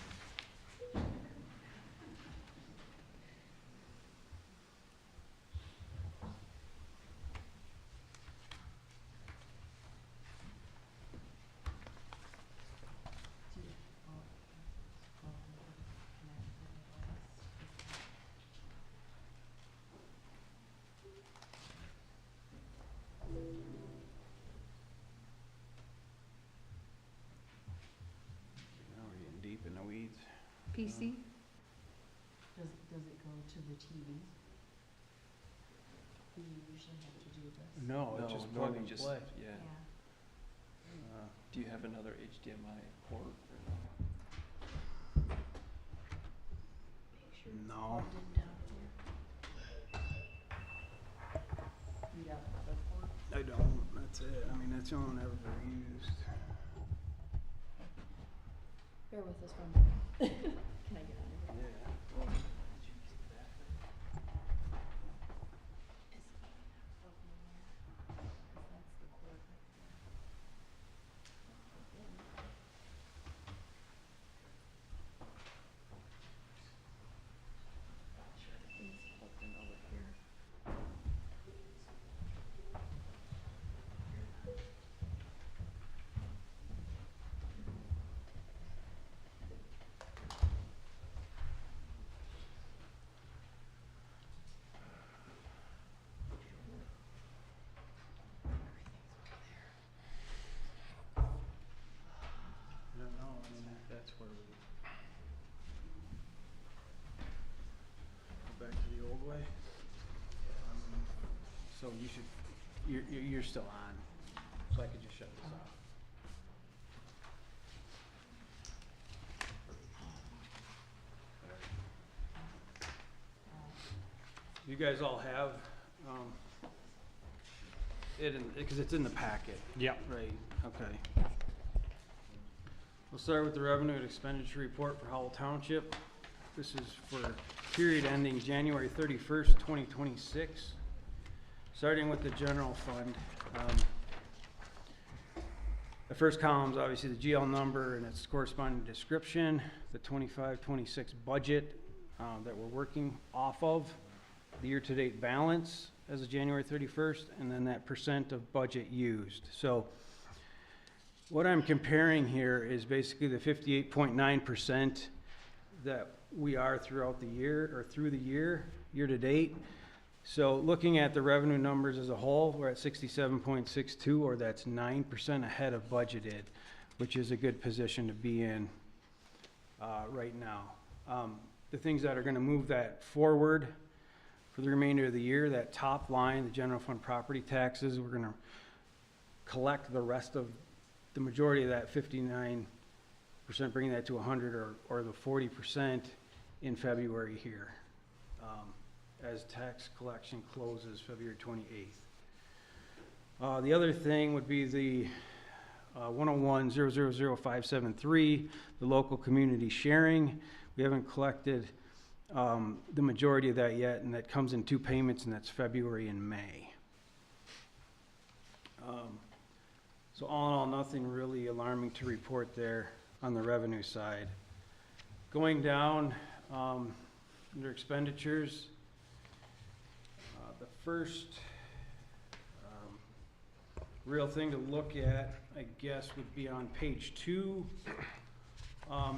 Now we're getting deep in the weeds. AC? Does it go to the TV? Do you usually have to do this? No, it's just plug normally and just- play. Yeah. Yeah. Do you have another HDMI port? Make sure it's No. plugged in down here. You got another port? I don't, that's it. I mean, that's the only one I've ever used. Bear with us one minute. Can I get under here? Yeah. I don't know, I mean, that's where we go back to the old way. So you should, you're still on, so I could just shut this off. You guys all have, it in, because it's in the packet. Yeah. Right, okay. We'll start with the revenue and expenditure report for Howell Township. This is for period ending January 31st, 2026. Starting with the general fund. The first column is obviously the GL number and its corresponding description, the 25-26 budget that we're working off of, the year-to-date balance as of January 31st, and then that percent of budget used. So what I'm comparing here is basically the 58.9% that we are throughout the year, or through the year to date. So looking at the revenue numbers as a whole, we're at 67.62, or that's 9% ahead of budgeted, which is a good position to be in right now. The things that are going to move that forward for the remainder of the year, that top line, the general fund property taxes, we're going to collect the rest of the majority of that 59%, bringing that to 100 or the 40% in February here, as tax collection closes February 28th. The other thing would be the 101-000573, the local community sharing. We haven't collected the majority of that yet, and that comes in two payments, and that's February and May. So all in all, nothing really alarming to report there on the revenue side. Going down under expenditures, the first real thing to look at, I guess, would be on page 2,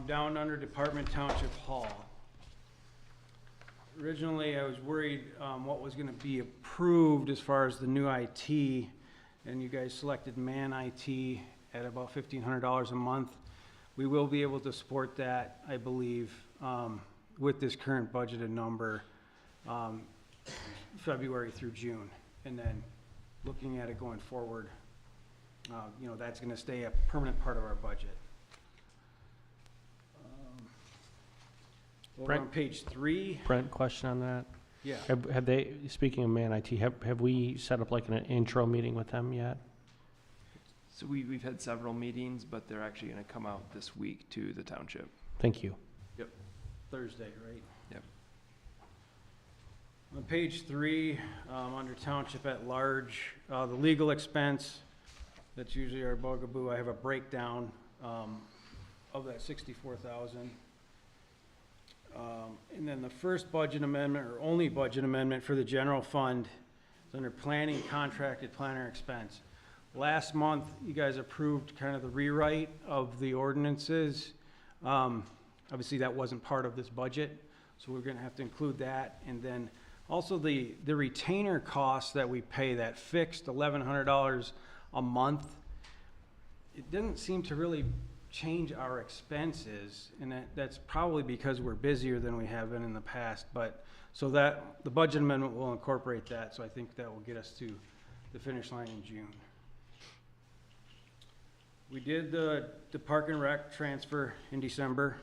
down under Department Township Hall. Originally, I was worried what was going to be approved as far as the new IT, and you guys selected Man IT at about $1,500 a month. We will be able to support that, I believe, with this current budgeted number, February through June. And then looking at it going forward, you know, that's going to stay a permanent part of our budget. Over on page 3. Brent, question on that? Yeah. Have they, speaking of Man IT, have we set up like an intro meeting with them yet? So we've had several meetings, but they're actually going to come out this week to the township. Thank you. Thursday, right? Yep. On page 3, under Township at Large, the legal expense, that's usually our bugaboo. I have a breakdown of that 64,000. And then the first budget amendment, or only budget amendment for the general fund, is under planning, contracted planner expense. Last month, you guys approved kind of the rewrite of the ordinances. Obviously, that wasn't part of this budget, so we're gonna have to include that. And then also the retainer costs that we pay, that fixed $1,100 a month, it didn't seem to really change our expenses, and that's probably because we're busier than we have been in the past, but, so that, the budget amendment will incorporate that, so I think that will get us to the finish line in June. We did the Park and Rec transfer in December.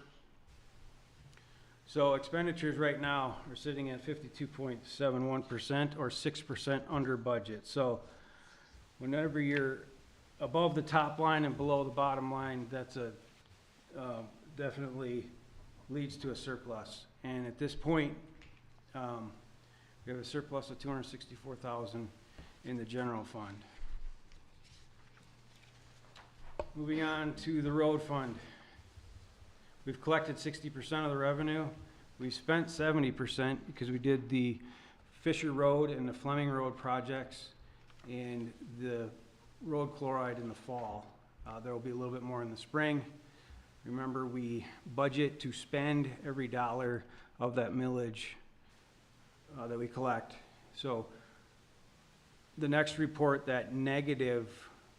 So expenditures right now are sitting at 52.71% or 6% under budget. So whenever you're above the top line and below the bottom line, that's a, definitely leads to a surplus. And at this point, we have a surplus of $264,000 in the general fund. Moving on to the road fund. We've collected 60% of the revenue. We've spent 70% because we did the Fisher Road and the Fleming Road projects and the road chloride in the fall. There will be a little bit more in the spring. Remember, we budget to spend every dollar of that millage that we collect. So the next report, that negative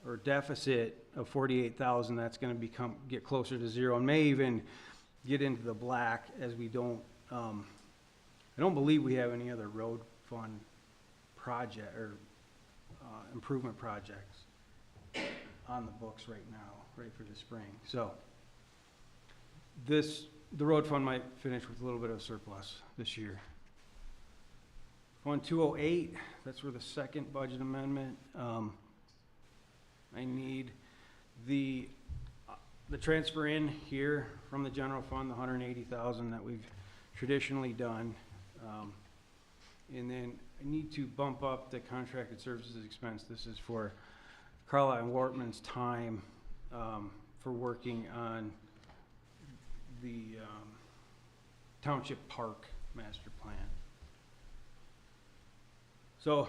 or deficit of 48,000, that's going to get closer to zero, and may even get into the black as we don't. I don't believe we have any other road fund project or improvement projects on the books right now, right for the spring. So the road fund might finish with a little bit of surplus this year. Fund 208, that's where the second budget amendment. I need the transfer in here from the general fund, the 180,000 that we've traditionally done. And then I need to bump up the contracted services expense. This is for Carla and Wortman's time for working on the Township Park Master Plan. So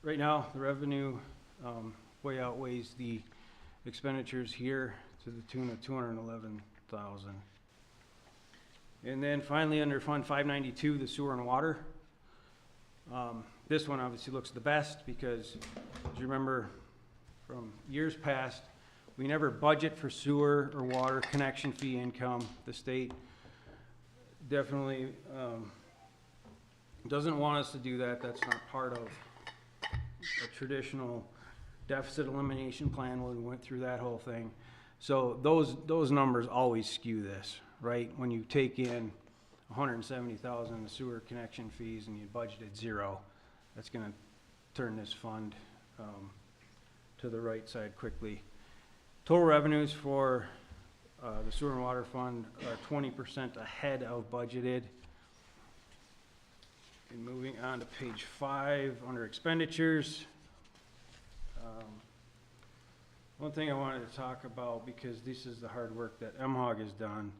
right now, the revenue way outweighs the expenditures here to the tune of 211,000. And then finally, under Fund 592, the sewer and water. This one obviously looks the best because, as you remember from years past, we never budget for sewer or water connection fee income. The state definitely doesn't want us to do that. That's not part of a traditional deficit elimination plan when we went through that whole thing. So those numbers always skew this, right? When you take in 170,000 in the sewer connection fees and you budgeted zero, that's going to turn this fund to the right side quickly. Total revenues for the sewer and water fund are 20% ahead of budgeted. And moving on to page 5 under expenditures. One thing I wanted to talk about, because this is the hard work that MHOG has done,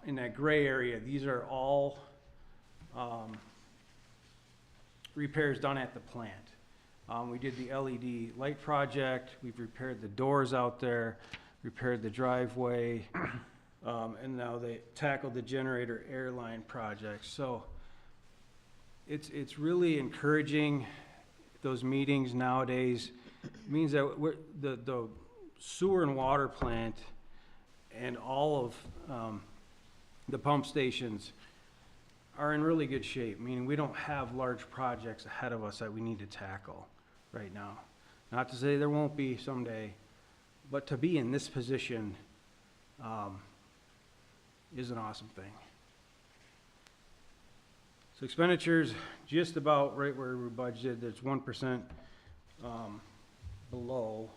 in that gray area, these are all repairs done at the plant. We did the LED light project, we've repaired the doors out there, repaired the driveway, and now they tackled the generator airline project. So it's really encouraging. Those meetings nowadays means that the sewer and water plant and all of the pump stations are in really good shape, meaning we don't have large projects ahead of us that we need to tackle right now. Not to say there won't be someday, but to be in this position is an awesome thing. So expenditures just about right where we budgeted. There's 1% below.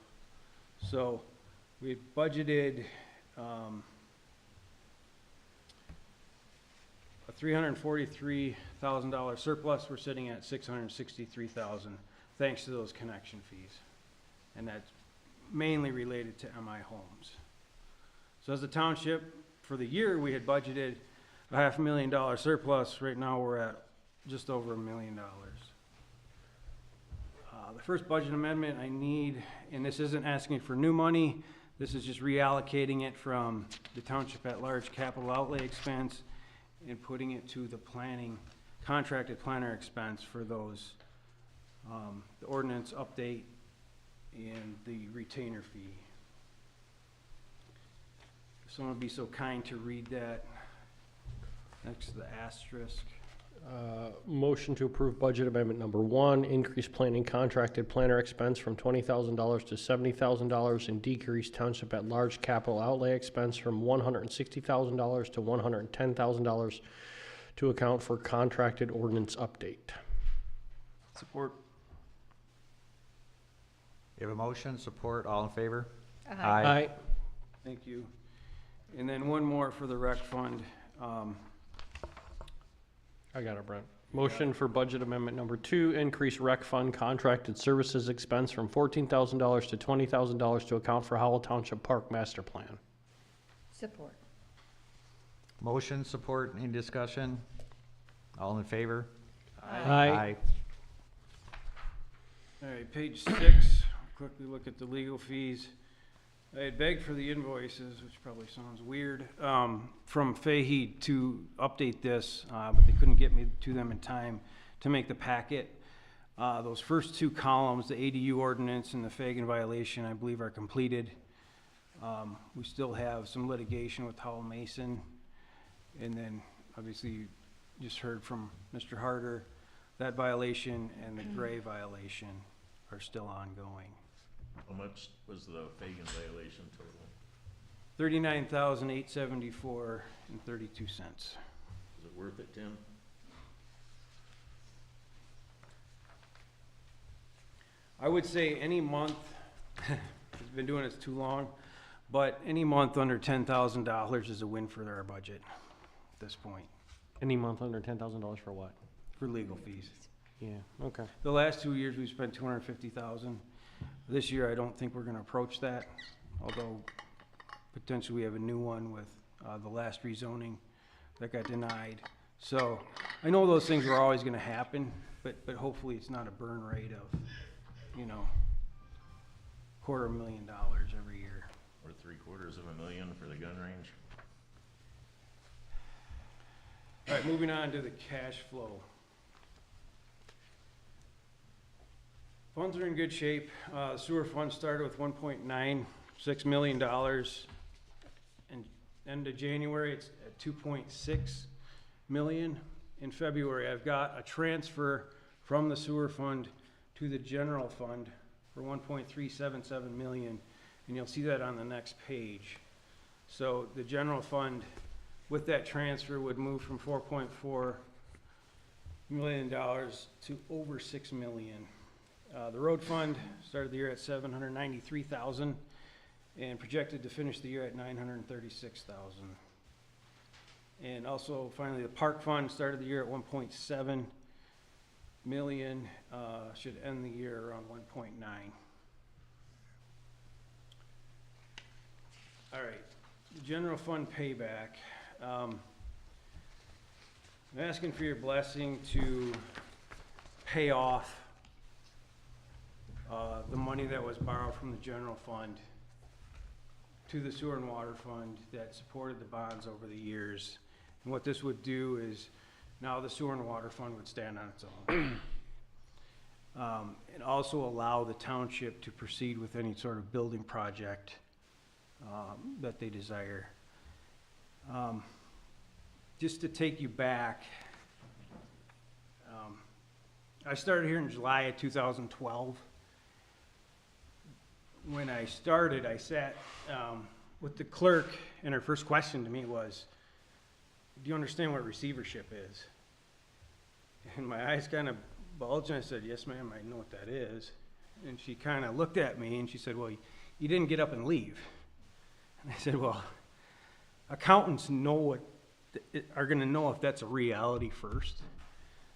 So we budgeted a $343,000 surplus. We're sitting at $663,000 thanks to those connection fees, and that's mainly related to MI Homes. So as a township, for the year we had budgeted a $500,000 surplus. Right now we're at just over $1 million. The first budget amendment I need, and this isn't asking for new money, this is just reallocating it from the township at large capital outlay expense and putting it to the planning, contracted planner expense for those, the ordinance update and the retainer fee. someone would be so kind to read that next to the asterisk. Motion to approve budget amendment number 1, increase planning contracted planner expense from $20,000 to $70,000 and decrease township at large capital outlay expense from $160,000 to $110,000 to account for contracted ordinance update. Support. You have a motion, support, all in favor? Aye. Thank you. And then one more for the rec fund. I got it, Brent. Motion for budget amendment number 2, increase rec fund contracted services expense from $14,000 to $20,000 to account for Howell Township Park Master Plan. Support. Motion, support, any discussion? All in favor? Aye. All right, page 6, quickly look at the legal fees. I had begged for the invoices, which probably sounds weird, from Fahey to update this, but they couldn't get me to them in time to make the packet. Those first 2 columns, the ADU ordinance and the Fagan violation, I believe are completed. We still have some litigation with Howell Mason. And then, obviously, you just heard from Mr. Harder, that violation and the Gray violation are still ongoing. How much was the Fagan violation total? $39,874.32. Is it worth it, Tim? I would say any month, I've been doing this too long, but any month under $10,000 is a win for our budget at this point, Any month under $10,000 for what? for legal fees. Yeah, okay. The last 2 years, we've spent $250,000. This year, I don't think we're gonna approach that, although potentially we have a new one with, the last rezoning that got denied. So, I know those things are always gonna happen, but hopefully it's not a burn rate of, $250,000 every year. Or $750,000 for the gun range? All right, moving on to the cash flow. Funds are in good shape. Sewer fund started with $1.96 million. And end of January, it's at $2.6 million. In February, I've got a transfer from the sewer fund to the general fund for $1.377 million. And you'll see that on the next page. So the general fund, with that transfer, would move from $4.4 million to over $6 million. The road fund started the year at $793,000 and projected to finish the year at $936,000. And also, finally, the park fund started the year at $1.7 million, should end the year around $1.9. All right, the general fund payback. I'm asking for your blessing to pay off the money that was borrowed from the general fund to the sewer and water fund that supported the bonds over the years. And what this would do is now the sewer and water fund would stand on its own. And also allow the township to proceed with any sort of building project that they desire. Just to take you back, I started here in July of 2012. When I started, I sat with the clerk, and her first question to me was, "Do you understand what receivership is?" And my eyes kind of bulged, and I said, "Yes, ma'am, I know what that is." And she kind of looked at me, and she said, "Well, you didn't get up and leave." And I said, "Well, accountants know what are going to know if that's a reality first.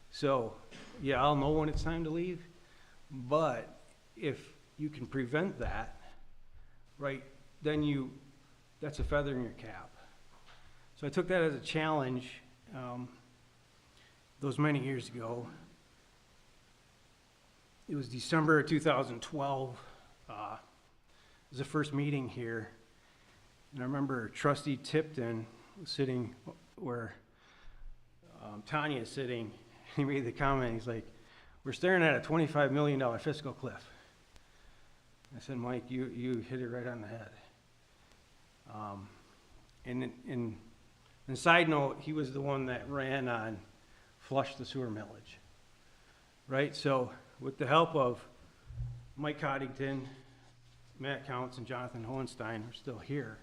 So, yeah, I'll know when it's time to leave. But if you can prevent that, right, then that's a feather in your cap." So I took that as a challenge those many years ago. It was December of 2012. It was the first meeting here. And I remember Trustee Tipton sitting where Tanya is sitting. He made the comment, he's like, "We're staring at a $25 million fiscal cliff." I said, "Mike, you hit it right on the head." And side note, he was the one that ran on flush the sewer millage, right? So with the help of Mike Coddington, Matt Counts, and Jonathan Hohenstein are still here,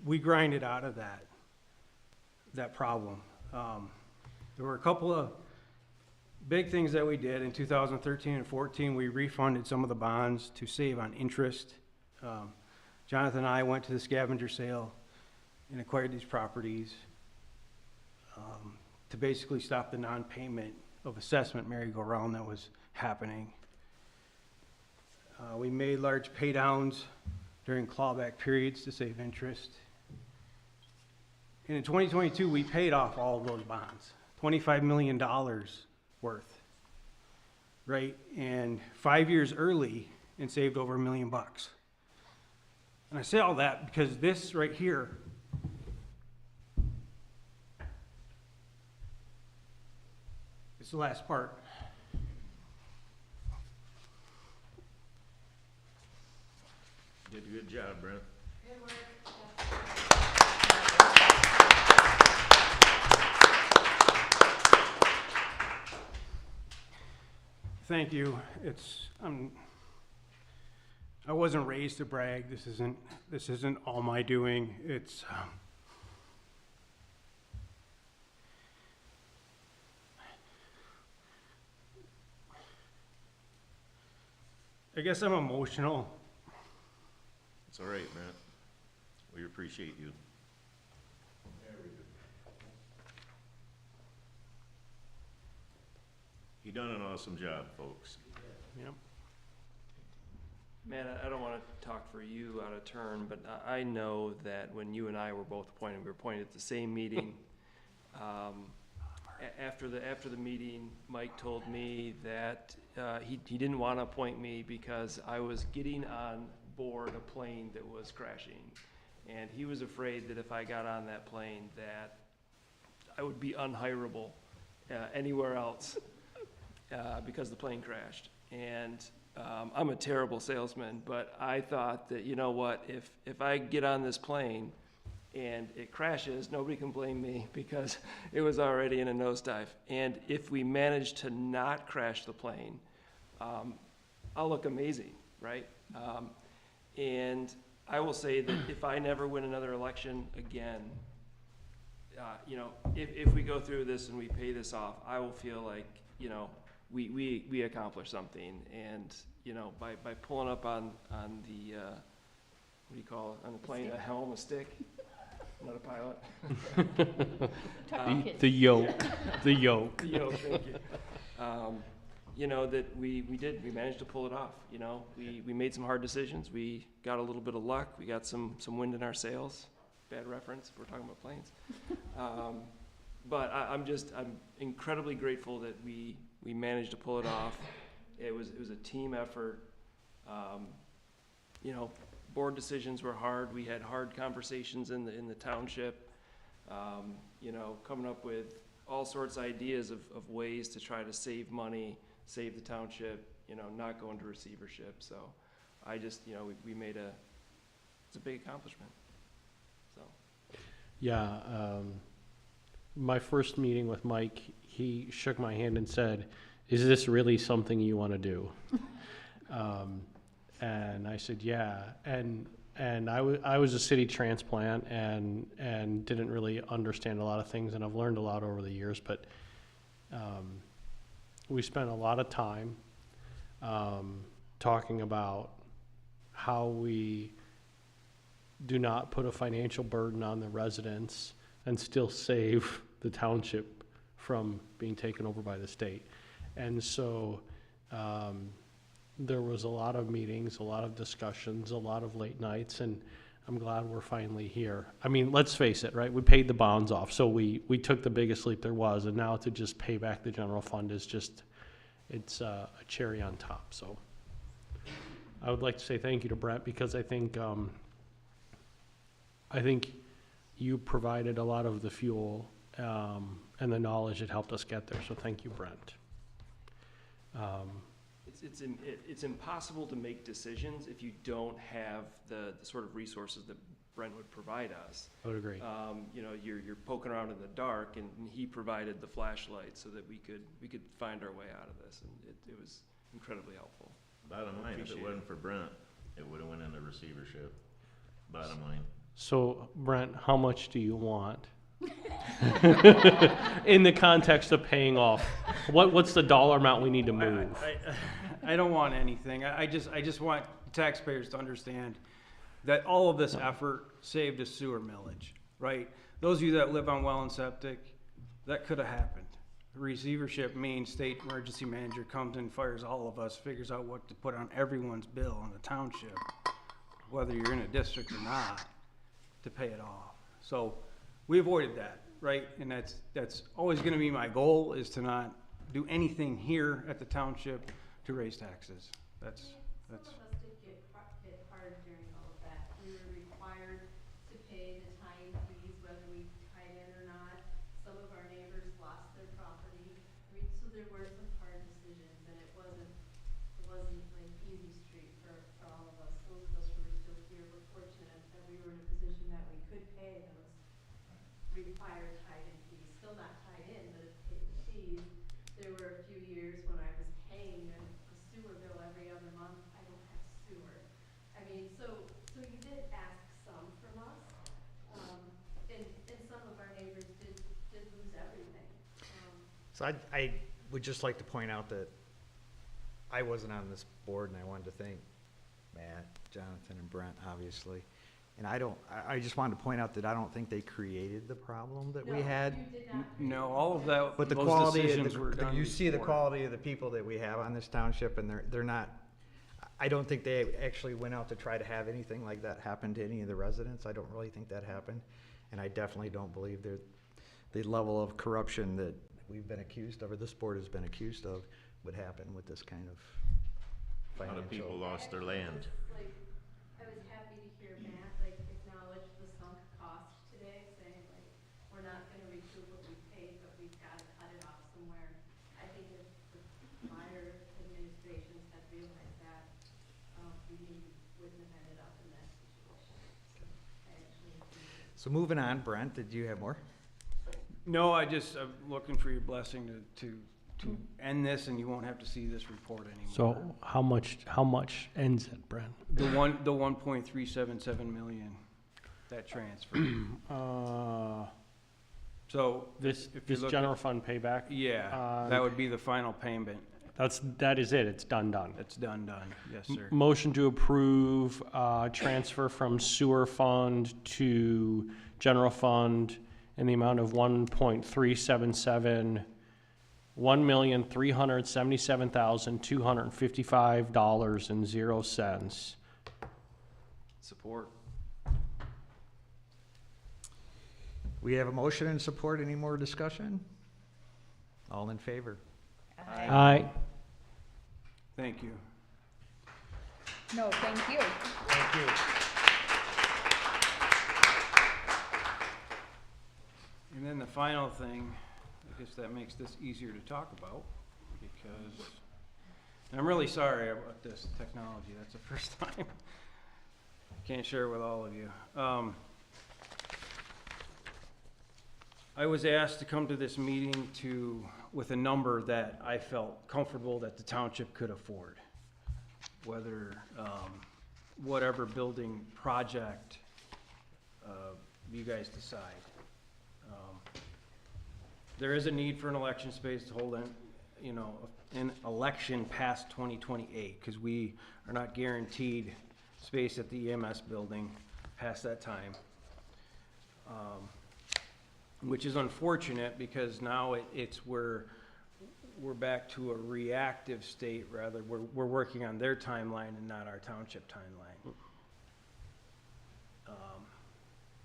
we grinded out of that problem. There were a couple of big things that we did in 2013 and 14. We refunded some of the bonds to save on interest. Jonathan and I went to the scavenger sale and acquired these properties to basically stop the non-payment of assessment merry-go-round that was happening. We made large pay downs during clawback periods to save interest. And in 2022, we paid off all of those bonds, $25 million worth, right? And 5 years early, and saved over $1 million. And I say all that because this right here is the last part. Did a good job, Brent. Thank you. I wasn't raised to brag. This isn't all my doing. I guess I'm emotional. It's all right, Brent. We appreciate you. He done an awesome job, folks. Yep. Man, I don't want to talk for you out of turn, but I know that when you and I were both appointed, we were appointed at the same meeting. After the meeting, Mike told me that he didn't want to appoint me because I was getting on board a plane that was crashing, and he was afraid that if I got on that plane that I would be unhireable anywhere else because the plane crashed. And I'm a terrible salesman, but I thought that, you know what, if I get on this plane and it crashes, nobody can blame me because it was already in a nosedive. And if we manage to not crash the plane, I'll look amazing, right? And I will say that if I never win another election again, you know, if we go through this and we pay this off, I will feel like, you know, we accomplished something. And, you know, by pulling up on the, what do you call it, on the plane, a helm, a stick, I'm not a pilot. The yoke, the yoke. The yoke, thank you. You know, that we managed to pull it off. You know, we made some hard decisions. We got a little bit of luck. We got some wind in our sails. Bad reference if we're talking about planes. But I'm incredibly grateful that we managed to pull it off. It was a team effort. You know, board decisions were hard. We had hard conversations in the township. You know, coming up with all sorts of ideas of ways to try to save money, save the township, you know, not go into receivership. So I just, you know, we made it's a big accomplishment. So. Yeah, my first meeting with Mike, he shook my hand and said, "Is this really something you want to do?" And I said, "Yeah." And I was a city transplant and didn't really understand a lot of things, and I've learned a lot over the years. But we spent a lot of time talking about how we do not put a financial burden on the residents and still save the township from being taken over by the state. And so there was a lot of meetings, a lot of discussions, a lot of late nights, and I'm glad we're finally here. I mean, let's face it, right? We paid the bonds off, so we took the biggest leap there was, and now to just pay back the general fund is just, it's a cherry on top. So I would like to say thank you to Brent, because I think you provided a lot of the fuel and the knowledge that helped us get there. So thank you, Brent. It's impossible to make decisions if you don't have the sort of resources that Brent would provide us. I would agree. You know, you're poking around in the dark, and he provided the flashlight so that we could find our way out of this, and it was incredibly helpful. Bottom line, if Appreciate it wasn't for Brent, it would've went into receivership. Bottom line. So Brent, how much do you want? In the context of paying off, what's the dollar amount we need to move? I don't want anything. I just want taxpayers to understand that all of this effort saved a sewer millage, right? Those of you that live on well and septic, that could have happened. Receivership means state emergency manager comes and fires all of us, figures out what to put on everyone's bill in the township, whether you're in a district or not, to pay it off. So we avoided that, right? And that's always gonna be my goal, is to not do anything here at the township to raise taxes. That's. Some of us did get hit hard during all of that. We were required to pay the tying fees, whether we tied in or not. Some of our neighbors lost their property. I mean, so there were some hard decisions, and it wasn't like easy street for all of us. Those of us who were still here were fortunate that we were in a position that we could pay those required tied-in fees. Still not tied in, but it's paid the fees. There were a few years when I was paying a sewer bill every other month. I don't have sewer. I mean, so you did ask some from us, and some of our neighbors did lose everything. So I would just like to point out that I wasn't on this board, and I wanted to thank Matt, Jonathan, and Brent, obviously. And I just wanted to point out that I don't think they created the problem that we had. You did not. No, all of that, But the those quality, decisions were done you see the before. quality of the people that we have on this township, and they're not, I don't think they actually went out to try to have anything like that happen to any of the residents. I don't really think that happened. And I definitely don't believe the level of corruption that we've been accused of, or this board has been accused of, would happen with this kind of A lot of people financial. lost their land. I was happy to hear Matt, acknowledge the sunk cost today, saying, we're not gonna recoup what we paid, but we've gotta cut it off somewhere. I think if the prior administrations had realized that, we maybe wouldn't have ended up in that situation. So I actually appreciate it. So moving on, Brent, did you have more? No, I'm looking for your blessing to end this, and you won't have to see this report anymore. So how much ends it, Brent? The 1.377 million, that transfer. So This if you look general fund payback? yeah, that would be the final payment. That is it, it's done. It's done, yes, sir. Motion to approve, transfer from sewer fund to general fund in the amount of $1,377,255.00. Support. We have a motion and support. Any more discussion? All in favor? Aye. Thank you. No, thank you. Thank you. And then the final thing, I guess that makes this easier to talk about, because, and I'm really sorry about this technology, that's the first time. I can't share it with all of you. I was asked to come to this meeting with a number that I felt comfortable that the township could afford. Whether, whatever building project, you guys decide. There is a need for an election space to hold an election past 2028, because we are not guaranteed space at the EMS building past that time. Which is unfortunate, because now we're back to a reactive state, rather. We're working on their timeline and not our township timeline.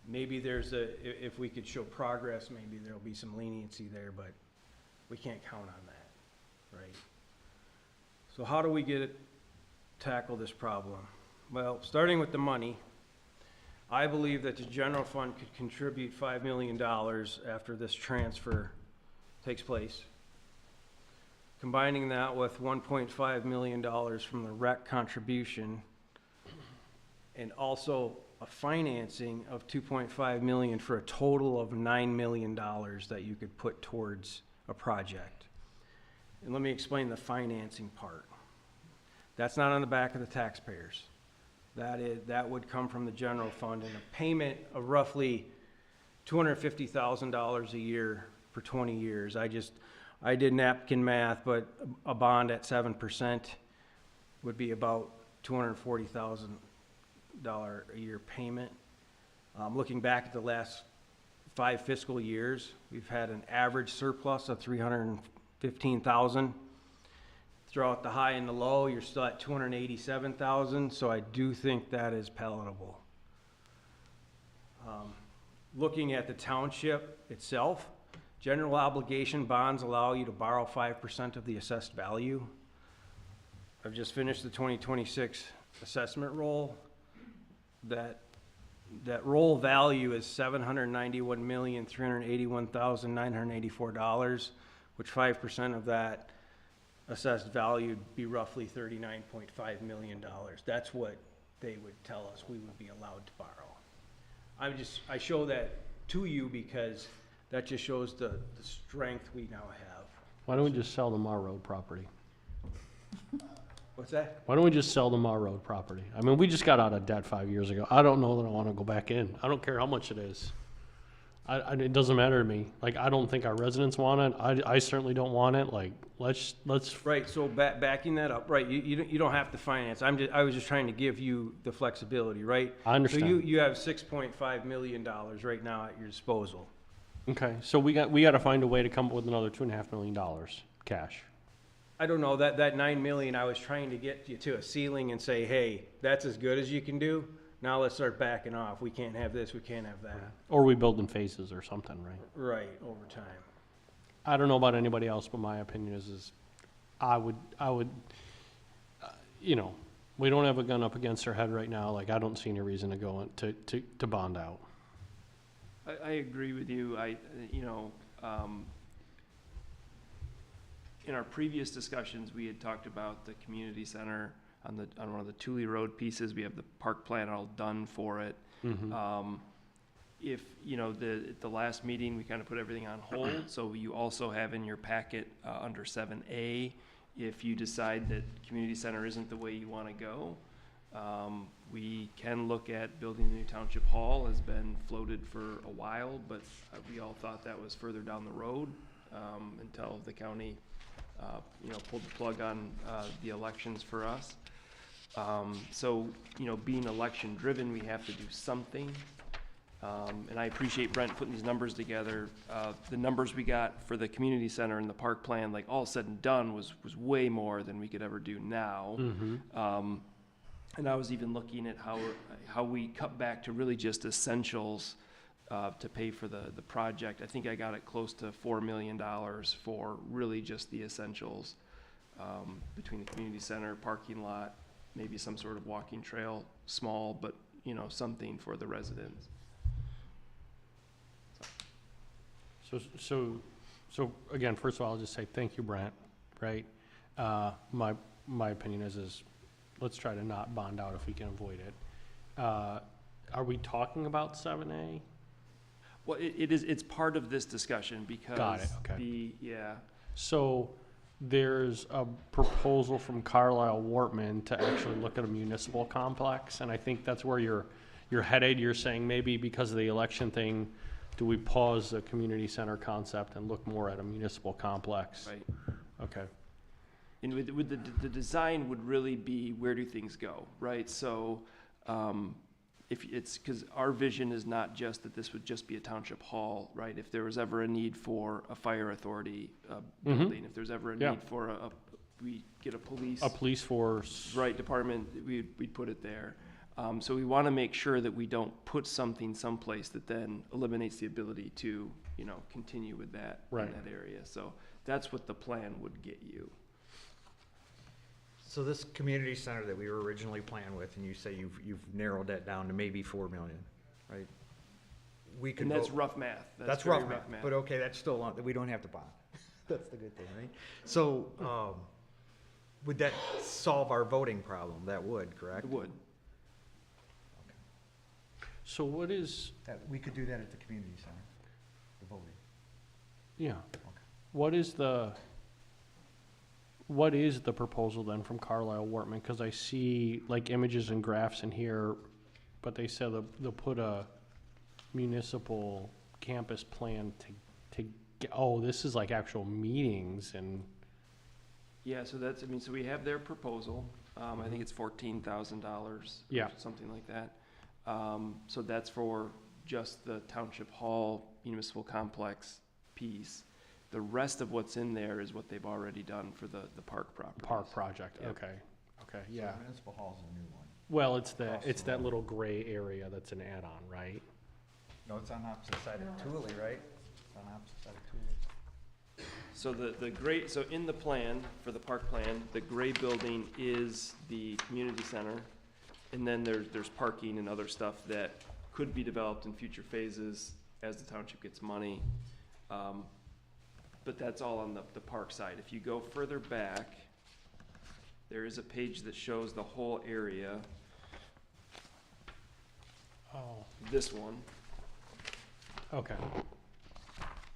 Maybe if we could show progress, maybe there'll be some leniency there, but we can't count on that, right? So how do we tackle this problem? Well, starting with the money, I believe that the general fund could contribute $5 million after this transfer takes place. Combining that with $1.5 million from the rec contribution, and also a financing of 2.5 million for a total of $9 million that you could put towards a project. And let me explain the financing part. That's not on the back of the taxpayers. That would come from the general fund, and a payment of roughly $250,000 a year for 20 years. I did napkin math, but a bond at 7% would be about $240,000 a year payment. Looking back at the last 5 fiscal years, we've had an average surplus of $315,000. Throw out the high and the low, you're still at $287,000, so I do think that is palatable. Looking at the township itself, general obligation bonds allow you to borrow 5% of the assessed value. I've just finished the 2026 assessment roll. That roll value is $791,381,984, which 5% of that assessed value would be roughly $39.5 million. That's what they would tell us we would be allowed to borrow. I show that to you because that just shows the strength we now have. Why don't we just sell the Mar Road property? What's that? Why don't we just sell the Mar Road property? I mean, we just got out of debt 5 years ago. I don't know that I want to go back in. I don't care how much it is. It doesn't matter to me. Like, I don't think our residents want it. I certainly don't want it. Like, let's. Right, so backing that up, right, you don't have to finance. I was just trying to give you the flexibility, right? I understand. So you have $6.5 million right now at your disposal. Okay, so we got to find a way to come up with another $2.5 million cash. I don't know, that $9 million, I was trying to get you to a ceiling and say, hey, that's as good as you can do. Now let's start backing off. We can't have this, we can't have that. Or we build in phases or something, right? Right, over time. I don't know about anybody else, but my opinion is I would, you know, we don't have a gun up against our head right now. Like, I don't see any reason to go to bond out. I agree with you. In our previous discussions, we had talked about the community center on one of the Thule Road pieces. We have the park plan all done for it. Mm-hmm. If, at the last meeting, we kind of put everything on hold, so you also have in your packet under 7A, if you decide that community center isn't the way you want to go, we can look at building the new township hall. Has been floated for a while, but we all thought that was further down the road until the county pulled the plug on the elections for us. So, being election driven, we have to do something. And I appreciate Brent putting these numbers together. The numbers we got for the community center and the park plan, like all said and done, was way more than we could ever do now. Mm-hmm. And I was even looking at how we cut back to really just essentials to pay for the project. I think I got it close to $4 million for really just the essentials between the community center, parking lot, maybe some sort of walking trail, small, but something for the residents. So again, first of all, I'll just say thank you, Brent, right? My opinion is let's try to not bond out if we can avoid it. Are we talking about 7A? Well, it's part of this discussion because Got it, okay. yeah. So there's a proposal from Carlisle Wortman to actually look at a municipal complex, and I think that's where you're headed. You're saying maybe because of the election thing, do we pause the community center concept and look more at a municipal complex? Right. Okay. And with the design would really be, where do things go, right? So if it's, because our vision is not just that this would just be a township hall, right? If there was ever a need for a fire authority building, if there's ever a need for we get a police force, right, department, we'd put it there. So we want to make sure that we don't put something someplace that then eliminates the ability to, continue with that in that area. So that's what the plan would get you. So this community center that we were originally planning with, and you say you've narrowed that down to maybe 4 million, right? We could. And that's rough math. That's rough math. But okay, that's still on. We don't have to bond. That's the good thing, right? So would that solve our voting problem? That would, correct? It would. So what is, That, we could do that at the community center, the voting. yeah, Okay. what is the proposal then from Carlisle Wortman? Because I see like images and graphs in here, but they said they'll put a municipal campus plan to get, oh, this is like actual meetings and. Yeah, so that's, I mean, so we have their proposal, I think it's $14,000. Yeah. Or something like that. So that's for just the Township Hall municipal complex piece. The rest of what's in there is what they've already done for the park properties. Park project, Yep. okay, So yeah. Municipal Hall's a new one. Well, Across the that road. little gray area that's an add-on, right? No, it's on opposite side of Thule, right? It's on opposite side of Thule. So the gray, so in the plan, for the park plan, the gray building is the community center. And then there's parking and other stuff that could be developed in future phases as the township gets money. But that's all on the park side. If you go further back, there is a page that shows the whole area. Oh. This one. Okay.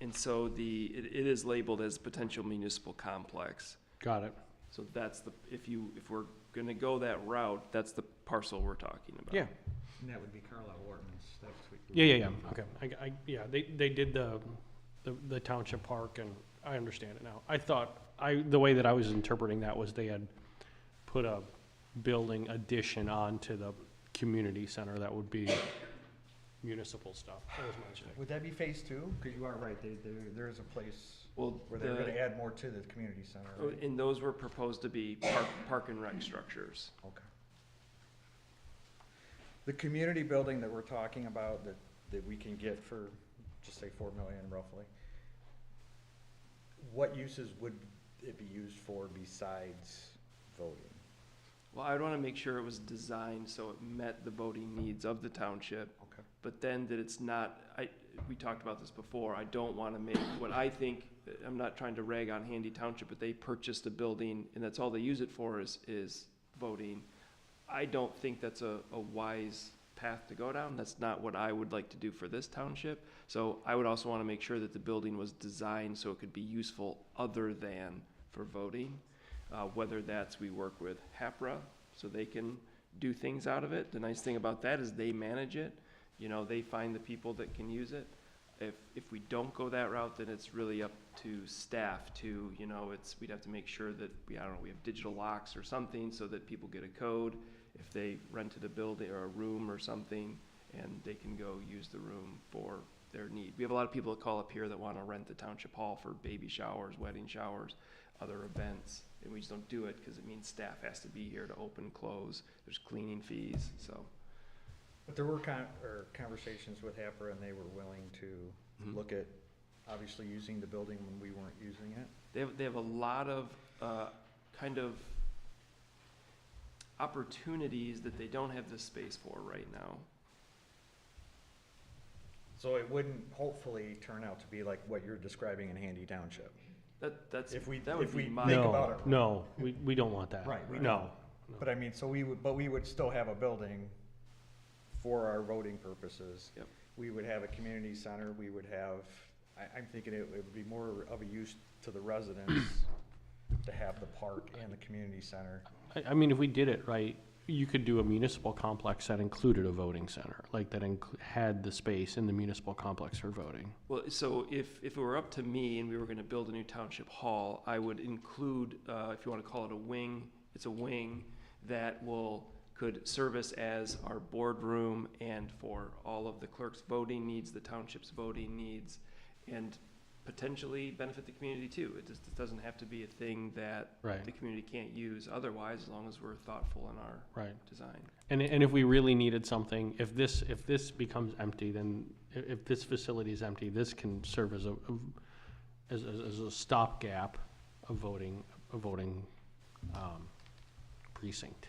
And so it is labeled as potential municipal complex. Got it. So that's if we're gonna go that route, that's the parcel we're talking about. Yeah. And that would be Carlisle Wharton's, that's what. Yeah. Okay. Yeah, they did the township park, and I understand it now. I thought, the way that I was interpreting that was they had put a building addition onto the community center that would be municipal stuff. That was my mistake. Would that be phase two? Because you are right, there is a place Well, where they're gonna add more to the community center, right? and those were proposed to be park and rec structures. Okay. The community building that we're talking about, that we can get for, just say 4 million roughly, what uses would it be used for besides voting? Well, I'd want to make sure it was designed so it met the voting needs of the township. Okay. But then that it's not, we talked about this before, I don't want to make what I think, I'm not trying to rag on Handy Township, but they purchased a building and that's all they use it for is voting. I don't think that's a wise path to go down. That's not what I would like to do for this township. So I would also want to make sure that the building was designed so it could be useful other than for voting. Whether that's we work with HAPRA so they can do things out of it. The nice thing about that is they manage it. You know, they find the people that can use it. If we don't go that route, then it's really up to staff to, you know, we'd have to make sure that we have digital locks or something so that people get a code if they rented a building or a room or something, and they can go use the room for their need. We have a lot of people that call up here that want to rent the township hall for baby showers, wedding showers, other events, and we just don't do it because it means staff has to be here to open, close, there's cleaning fees, so. But there were conversations with HAPRA, and they were willing to look at, obviously, using the building when we weren't using it. They have a lot of kind of opportunities that they don't have the space for right now. So it wouldn't hopefully turn out to be like what you're describing in Handy Township. That would be my. No, we don't want that. Right, we No. don't. But I mean, so we would still have a building for our voting purposes. Yep. We would have a community center, we would have, I'm thinking it would be more of a use to the residents to have the park and the community center. I mean, if we did it right, you could do a municipal complex that included a voting center, like that had the space in the municipal complex for voting. Well, so if it were up to me and we were gonna build a new township hall, I would include, if you wanna call it a wing, it's a wing that could service as our boardroom and for all of the clerk's voting needs, the township's voting needs, and potentially benefit the community too. It doesn't have to be a thing that the community can't use otherwise, as long as we're thoughtful in our design. And if we really needed something, if this becomes empty, then if this facility is empty, this can serve as a stopgap of voting precinct.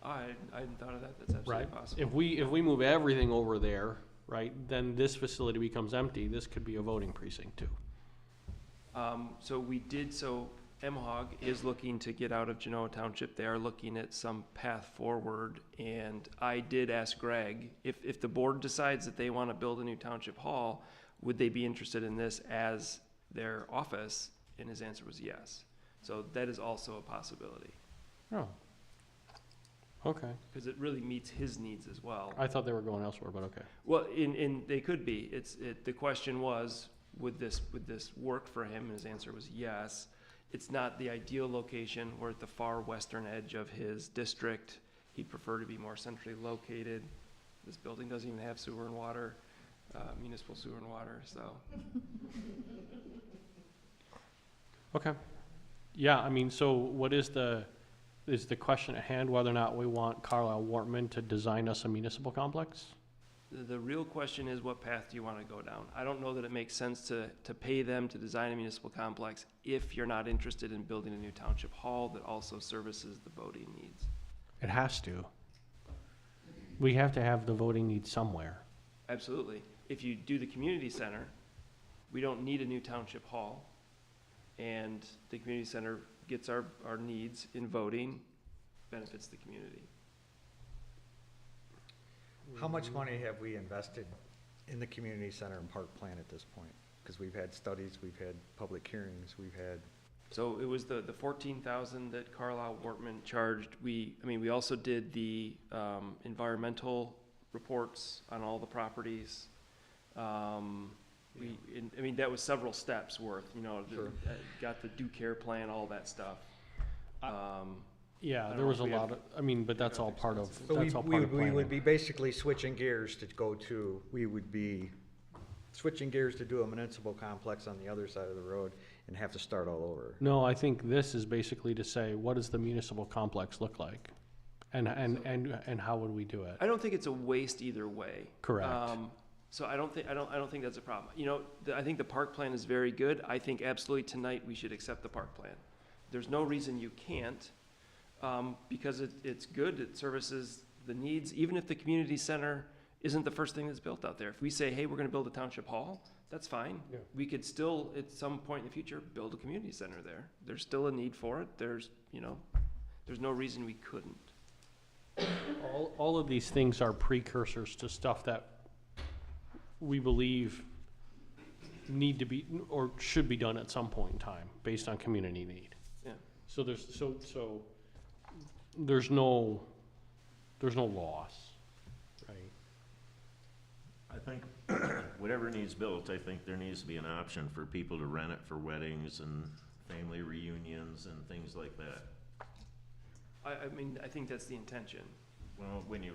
I hadn't thought of that. That's absolutely possible. If we move everything over there, right, then this facility becomes empty. This could be a voting precinct too. So MHOG is looking to get out of Genoa Township. They are looking at some path forward, and I did ask Greg, if the board decides that they want to build a new township hall, would they be interested in this as their office? And his answer was yes. So that is also a possibility, Oh. Okay. because it really meets his needs as well. I thought they were going elsewhere, but okay. Well, they could be. The question was, would this work for him? And his answer was yes. It's not the ideal location. We're at the far western edge of his district. He'd prefer to be more centrally located. This building doesn't even have sewer and water, municipal sewer and water, so. Okay. Yeah, I mean, so what is the question at hand, whether or not we want Carlisle Wortman to design us a municipal complex? The real question is, what path do you want to go down? I don't know that it makes sense to pay them to design a municipal complex if you're not interested in building a new township hall that also services the voting needs. It has to. We have to have the voting needs somewhere. Absolutely. If you do the community center, we don't need a new township hall. And the community center gets our needs in voting, benefits the community. How much money have we invested in the community center and park plan at this point? Because we've had studies, we've had public hearings, we've had. So it was the 14,000 that Carlisle Wortman charged. We also did the environmental reports on all the properties. That was several steps worth, Sure. Got the do care plan, all that stuff. Yeah, I there don't was know a if we lot have- of, I mean, but that's all part of, So that's all part of we would planning. be basically switching gears to go to, we would be switching gears to do a municipal complex on the other side of the road and have to start all over. No, I think this is basically to say, what does the municipal complex look like? And how would we do it? I don't think it's a waste either way. Correct. So I don't think that's a problem. I think the park plan is very good. I think absolutely tonight we should accept the park plan. There's no reason you can't, because it's good. It services the needs. Even if the community center isn't the first thing that's built out there. If we say, hey, we're going to build a township hall, that's fine. Yeah. We could still, at some point in the future, build a community center there. There's still a need for it. There's no reason we couldn't. All of these things are precursors to stuff that we believe need to be, or should be done at some point in time, based on community need. Yeah. So there's no loss, right? I think whatever needs built, I think there needs to be an option for people to rent it for weddings and family reunions and things like that. I think that's the intention. Well, when you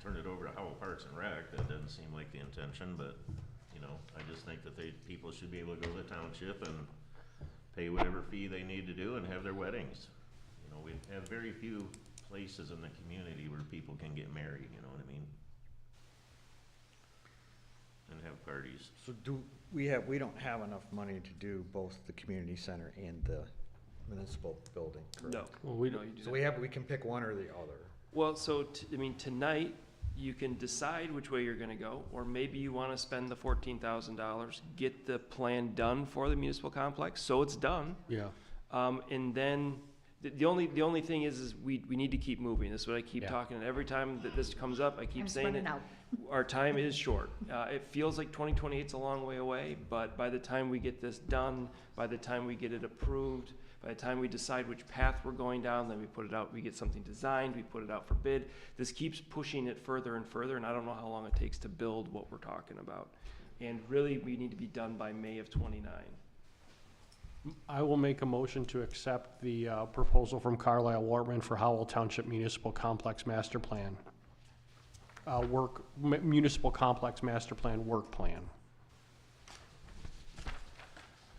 turn it over to Howell Parks and Rec, that doesn't seem like the intention, but, I just think that people should be able to go to the township and pay whatever fee they need to do and have their weddings. We have very few places in the community where people can get married, you know what I mean? And have parties. So we don't have enough money to do both the community center and the municipal building, correct? No. Well, No, you do So not. we can pick one or the other. Well, so, tonight, you can decide which way you're gonna go, or maybe you wanna spend the $14,000, get the plan done for the municipal complex, so it's done. Yeah. And then, the only thing is we need to keep moving. This is what I keep Yeah. talking, and every time that this comes up, I keep I'm saying it. running out. Our time is short. It feels like 2028's a long way away, but by the time we get this done, by the time we get it approved, by the time we decide which path we're going down, then we put it out, we get something designed, we put it out for bid. This keeps pushing it further and further, and I don't know how long it takes to build what we're talking about. And really, we need to be done by May of '29. I will make a motion to accept the proposal from Carlisle Wortman for Howell Township Municipal Complex Master Plan. Municipal Complex Master Plan Work Plan.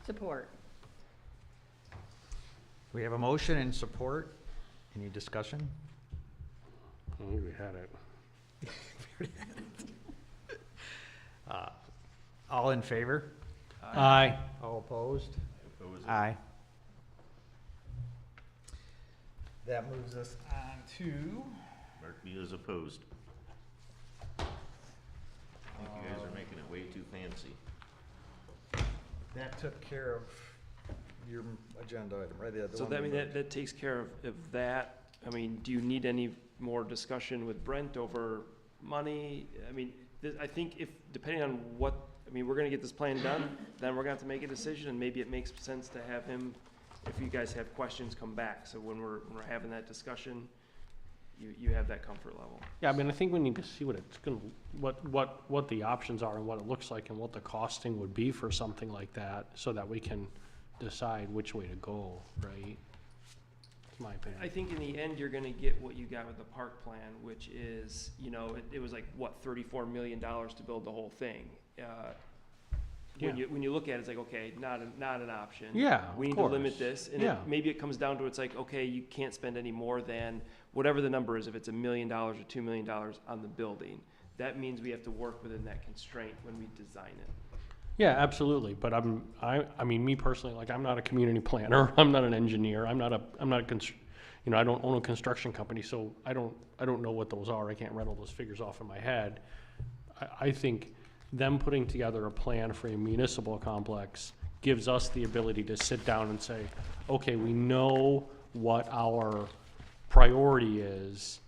Support. We have a motion and support. Any discussion? I think we had it. All in favor? Aye. All opposed? Oppose it. Aye. That moves us on to. Mark me as opposed. I think you guys are making it way too fancy. That took care of your agenda item, right? The So one that, I mean, we- that takes care of that. I mean, do you need any more discussion with Brent over money? I mean, I think if, depending on what, I mean, we're gonna get this plan done, then we're gonna have to make a decision, and maybe it makes sense to have him, if you guys have questions, come back. So when we're having that discussion, you have that comfort level. Yeah, I mean, I think we need to see what it's gonna, what the options are and what it looks like and what the costing would be for something like that, so that we can decide which way to go, right? That's my opinion. I think in the end, you're gonna get what you got with the park plan, which is, you know, it was like, what, $34 million to build the whole thing. Yeah. When you look at it, it's like, okay, not an option. Yeah, We of need to limit course. this, and Yeah. maybe it comes down to, it's like, okay, you can't spend any more than whatever the number is, if it's $1 million or $2 million on the building. That means we have to work within that constraint when we design it. Yeah, absolutely, but I mean, me personally, like, I'm not a community planner, I'm not an engineer, I'm not a you know, I don't own a construction company, so I don't know what those are, I can't rattle those figures off in my head. I think them putting together a plan for a municipal complex gives us the ability to sit down and say, okay, we know what our priority is.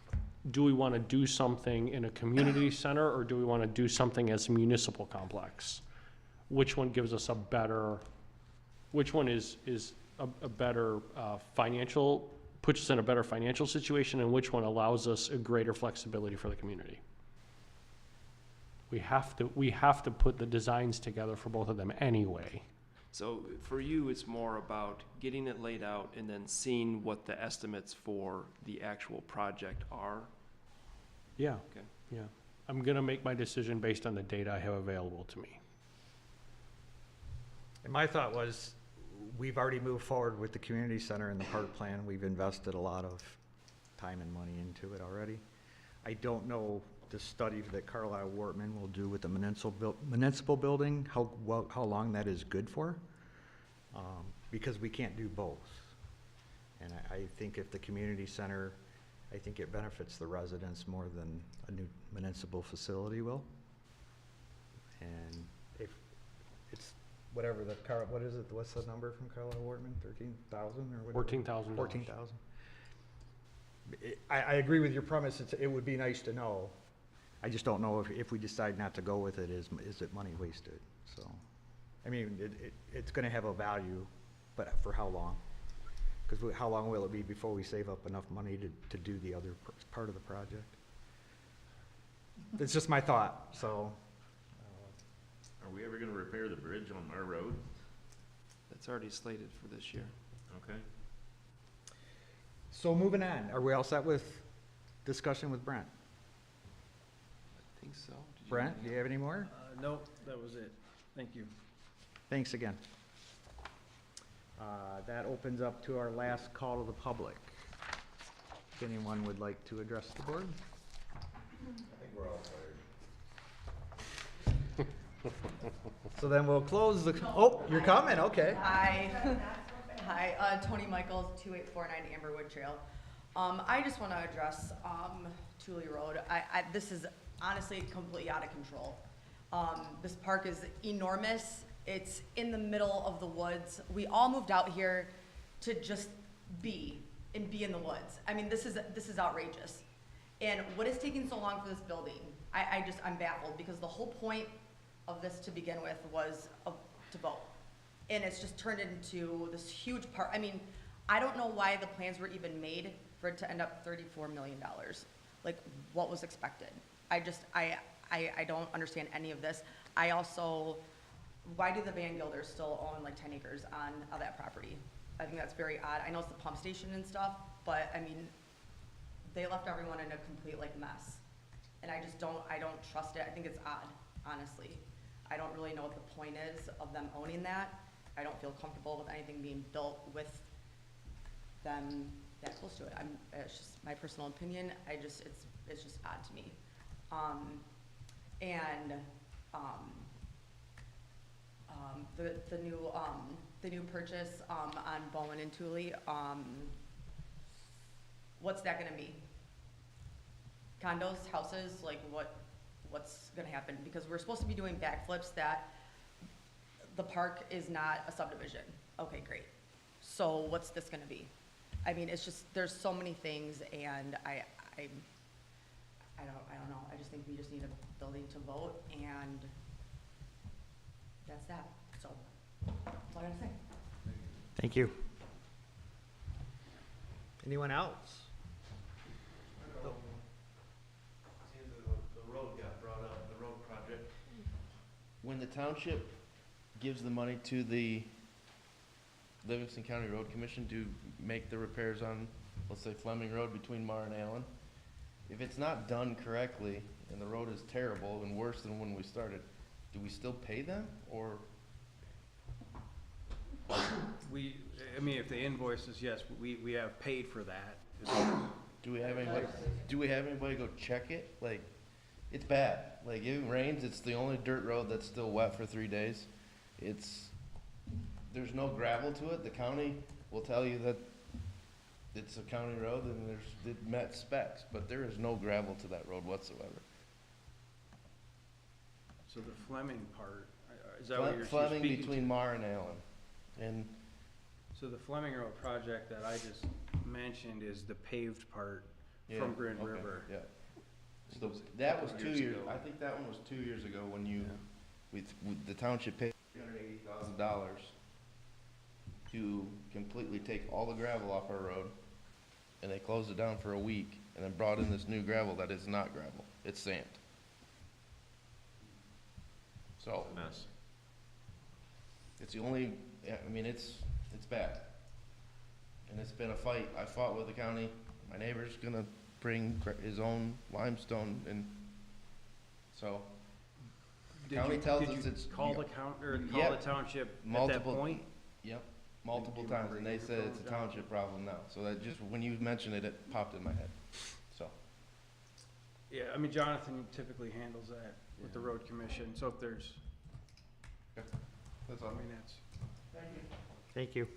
Do we want to do something in a community center, or do we want to do something as a municipal complex? Which one gives us a better, which one is a better financial, puts us in a better financial situation, and which one allows us a greater flexibility for the community? We have to put the designs together for both of them anyway. So for you, it's more about getting it laid out and then seeing what the estimates for the actual project are. Yeah. Okay. Yeah. I'm gonna make my decision based on the data I have available to me. And my thought was, we've already moved forward with the community center and the park plan. We've invested a lot of time and money into it already. I don't know the study that Carlisle Wortman will do with the municipal building, how long that is good for, because we can't do both. And I think if the community center, I think it benefits the residents more than a new municipal facility will. And if it's whatever what is it, what's the number from Carlisle Wortman, 13,000 or whatever? $14,000. 14,000. I agree with your premise, it would be nice to know. I just don't know if we decide not to go with it, is it money wasted? So, I mean, it's gonna have a value, but for how long? Because how long will it be before we save up enough money to do the other part of the project? It's just my thought, so. Are we ever gonna repair the bridge on our road? That's already slated for this year. Okay. So moving on, are we all set with discussion with Brent? I think so. Did you Brent, have do you have any more? Nope, that was it. Thank you. Thanks again. That opens up to our last call to the public. If anyone would like to address the board? I think we're all tired. So then we'll close the, oh, you're coming, okay. Hi. Hi, Tony Michaels, 2849 Amberwood Trail. I just want to address Thule Road. This is honestly completely out of control. This park is enormous. It's in the middle of the woods. We all moved out here to just be in the woods. I mean, this is outrageous. And what is taking so long for this building? I'm baffled, because the whole point of this to begin with was to vote. And it's just turned into this huge part. I mean, I don't know why the plans were even made for it to end up $34 million. Like, what was expected? I don't understand any of this. I also, why do the Van Gilders still own like 10 acres on that property? I think that's very odd. I know it's the pump station and stuff, but I mean, they left everyone in a complete like mess. And I don't trust it. I think it's odd, honestly. I don't really know what the point is of them owning that. I don't feel comfortable with anything being built with them that close to it. It's just my personal opinion. It's just odd to me. The new purchase on Bowen and Thule, what's that gonna be? Condos, houses, like what's gonna happen? Because we're supposed to be doing backflips, that the park is not a subdivision. Okay, great. So what's this gonna be? I mean, it's just, there's so many things, and I don't know, I just think we just need a building to vote, and that's that, so, that's all I gotta say. Thank you. Anyone else? The road got brought up, the road project. When the township gives the money to the Livingston County Road Commission to make the repairs on, let's say Fleming Road between Mar and Allen, if it's not done correctly and the road is terrible and worse than when we started, do we still pay them, or? I mean, if they invoice us, yes, we have paid for that. Do we have anybody go check it? Like, it's bad. Like, if it rains, it's the only dirt road that's still wet for 3 days. There's no gravel to it. The county will tell you that it's a county road and it met specs, but there is no gravel to that road whatsoever. So the Fleming part, is that what you're Fleming speaking between to? Mar and Allen. And So the Fleming Road project that I just mentioned is the paved part from Grand okay, River. Yeah. So that was 2 years years, ago. I think that one was 2 years ago when the township paid $380,000 to completely take all the gravel off our road, and they closed it down for a week, and then brought in this new gravel that is not gravel, it's sand. So, Mess. it's the only, I mean, it's bad. And it's been a fight. I fought with the county. My neighbor's gonna bring his own limestone, and so. County tells us it's. Call the Yeah. township at that Multiple- point? Yep, multiple Do you times, remember and they you said were it's a going down? township problem now. So that just, when you mentioned it, it popped in my head, so. Yeah, I mean, Jonathan typically handles that with the road commission, so if there's, That's I all. mean, that's. Thank you.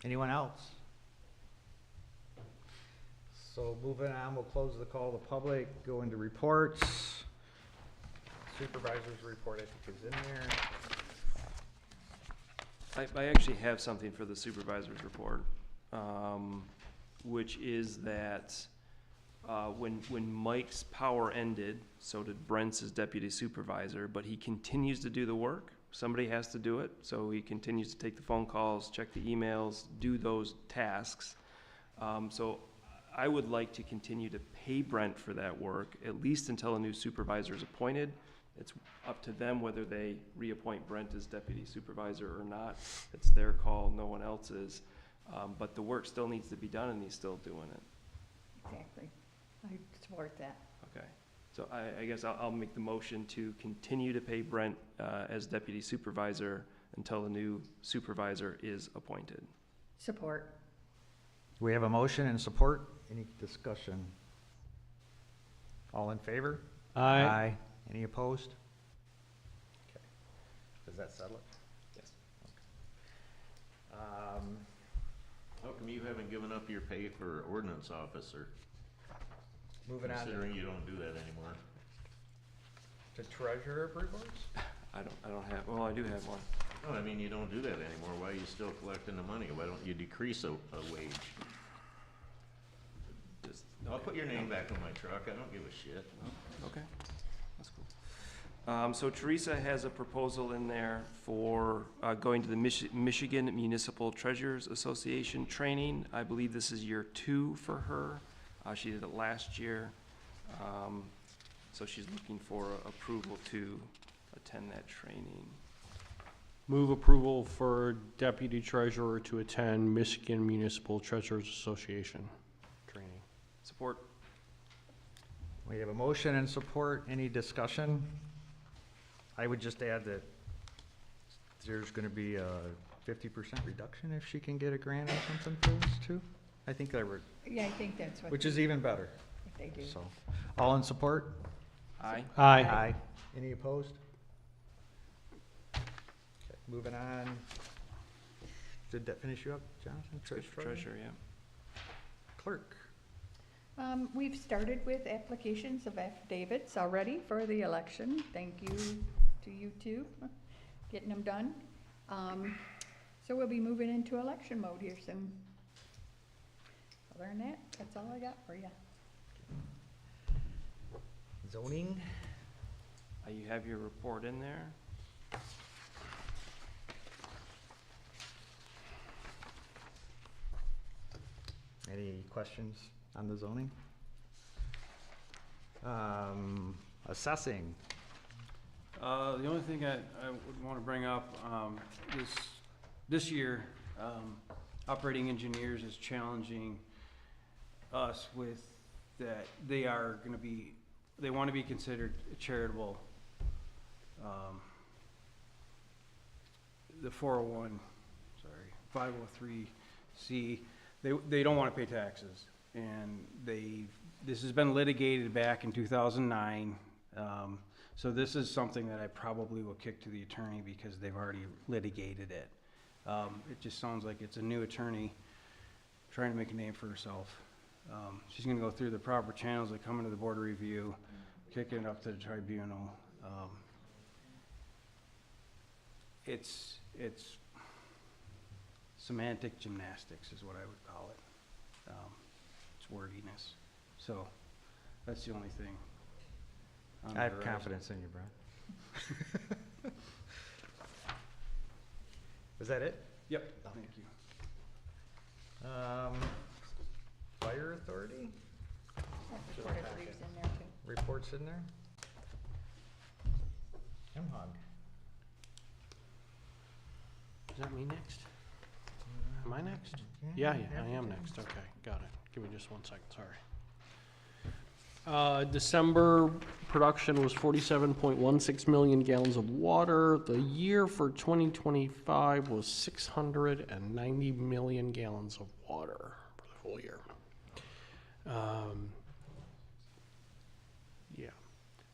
Anyone else? So moving on, we'll close the call to the public, go into reports. Supervisor's report, I think, is in there. I actually have something for the supervisor's report, which is that when Mike's power ended, so did Brent's as deputy supervisor, but he continues to do the work. Somebody has to do it, so he continues to take the phone calls, check the emails, do those tasks. So I would like to continue to pay Brent for that work, at least until a new supervisor is appointed. It's up to them whether they reappoint Brent as deputy supervisor or not. It's their call, no one else's. But the work still needs to be done, and he's still doing it. Exactly. I support that. Okay, so I guess I'll make the motion to continue to pay Brent as deputy supervisor until a new supervisor is appointed. Support. We have a motion and support. Any discussion? All in favor? Aye. Any opposed? Okay. Does that settle it? Yes. How come you haven't given up your pay for ordinance officer, Moving on considering you don't do that anymore? to treasurer reports? I don't have, well, I do have one. No, I mean, you don't do that anymore. Why are you still collecting the money? Why don't you decrease a wage? Just, I'll okay. put your name back on my truck. I don't give a shit. Okay, that's cool. So Teresa has a proposal in there for going to the Michigan Municipal Treasurers Association training. I believe this is year 2 for her. She did it last year. So she's looking for approval to attend that training. Move approval for deputy treasurer to attend Michigan Municipal Treasurers Association training. Support. We have a motion and support. Any discussion? I would just add that there's gonna be a 50% reduction if she can get a grant or something for this too. I think that would, Yeah, I think that's what. which is even better. What they do. So, all in support? Aye. Aye. Any opposed? Okay, moving on. Did that finish you up, Jonathan? Treasurer, yeah. Clerk. We've started with applications of affidavits already for the election. Thank you to you two, getting them done. So we'll be moving into election mode here soon. Other than that, that's all I got for you. Zoning? You have your report in there. Any questions on the zoning? Assessing. The only thing I would want to bring up, this year, operating engineers is challenging us with that they want to be considered charitable. The 503C, they don't want to pay taxes. And this has been litigated back in 2009. So this is something that I probably will kick to the attorney because they've already litigated it. It just sounds like it's a new attorney trying to make a name for herself. She's gonna go through the proper channels that come into the board of review, kick it up to the tribunal. It's semantic gymnastics is what I would call it. It's wordiness. So that's the only thing. I have confidence in you, Brad. Is that it? Yep, thank you. Fire authority? Report, I believe, is in there too. Reports in there? MHOG. Is that me next? Am I next? Yeah, I am next. Okay, got it. Give me just 1 second, sorry. December production was 47.16 million gallons of water. The year for 2025 was 690 million gallons of water for the full year. Yeah.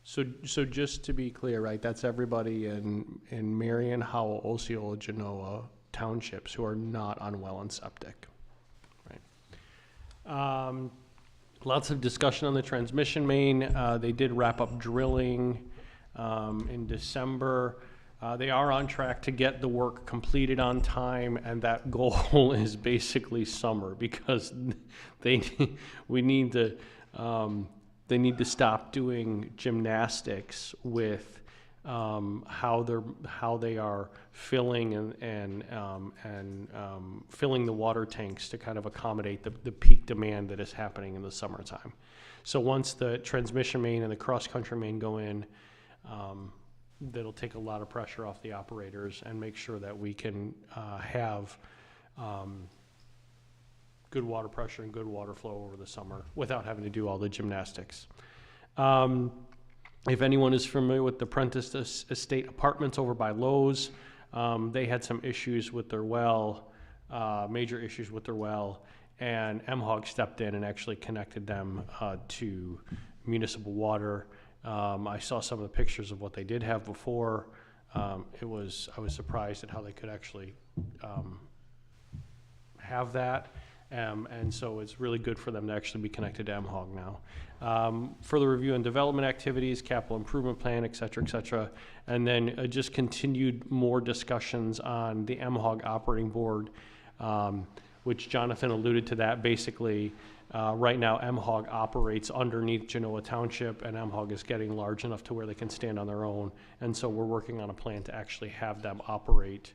So just to be clear, right, that's everybody in Marion, Howell, Osceola, Genoa townships who are not on well and septic, right? Lots of discussion on the transmission main. They did wrap up drilling in December. They are on track to get the work completed on time, and that goal is basically summer because they need to stop doing gymnastics with how they are filling and filling the water tanks to kind of accommodate the peak demand that is happening in the summertime. So once the transmission main and the cross-country main go in, that'll take a lot of pressure off the operators and make sure that we can have good water pressure and good water flow over the summer without having to do all the gymnastics. If anyone is familiar with the Prentice Estate Apartments over by Lowe's, they had some issues with their well, major issues with their well, and MHOG stepped in and actually connected them to municipal water. I saw some of the pictures of what they did have before. I was surprised at how they could actually have that. And so it's really good for them to actually be connected to MHOG now. Further review and development activities, capital improvement plan, et cetera, and then just continued more discussions on the MHOG operating board, which Jonathan alluded to that. Basically, right now MHOG operates underneath Genoa Township, and MHOG is getting large enough to where they can stand on their own, and so we're working on a plan to actually have them operate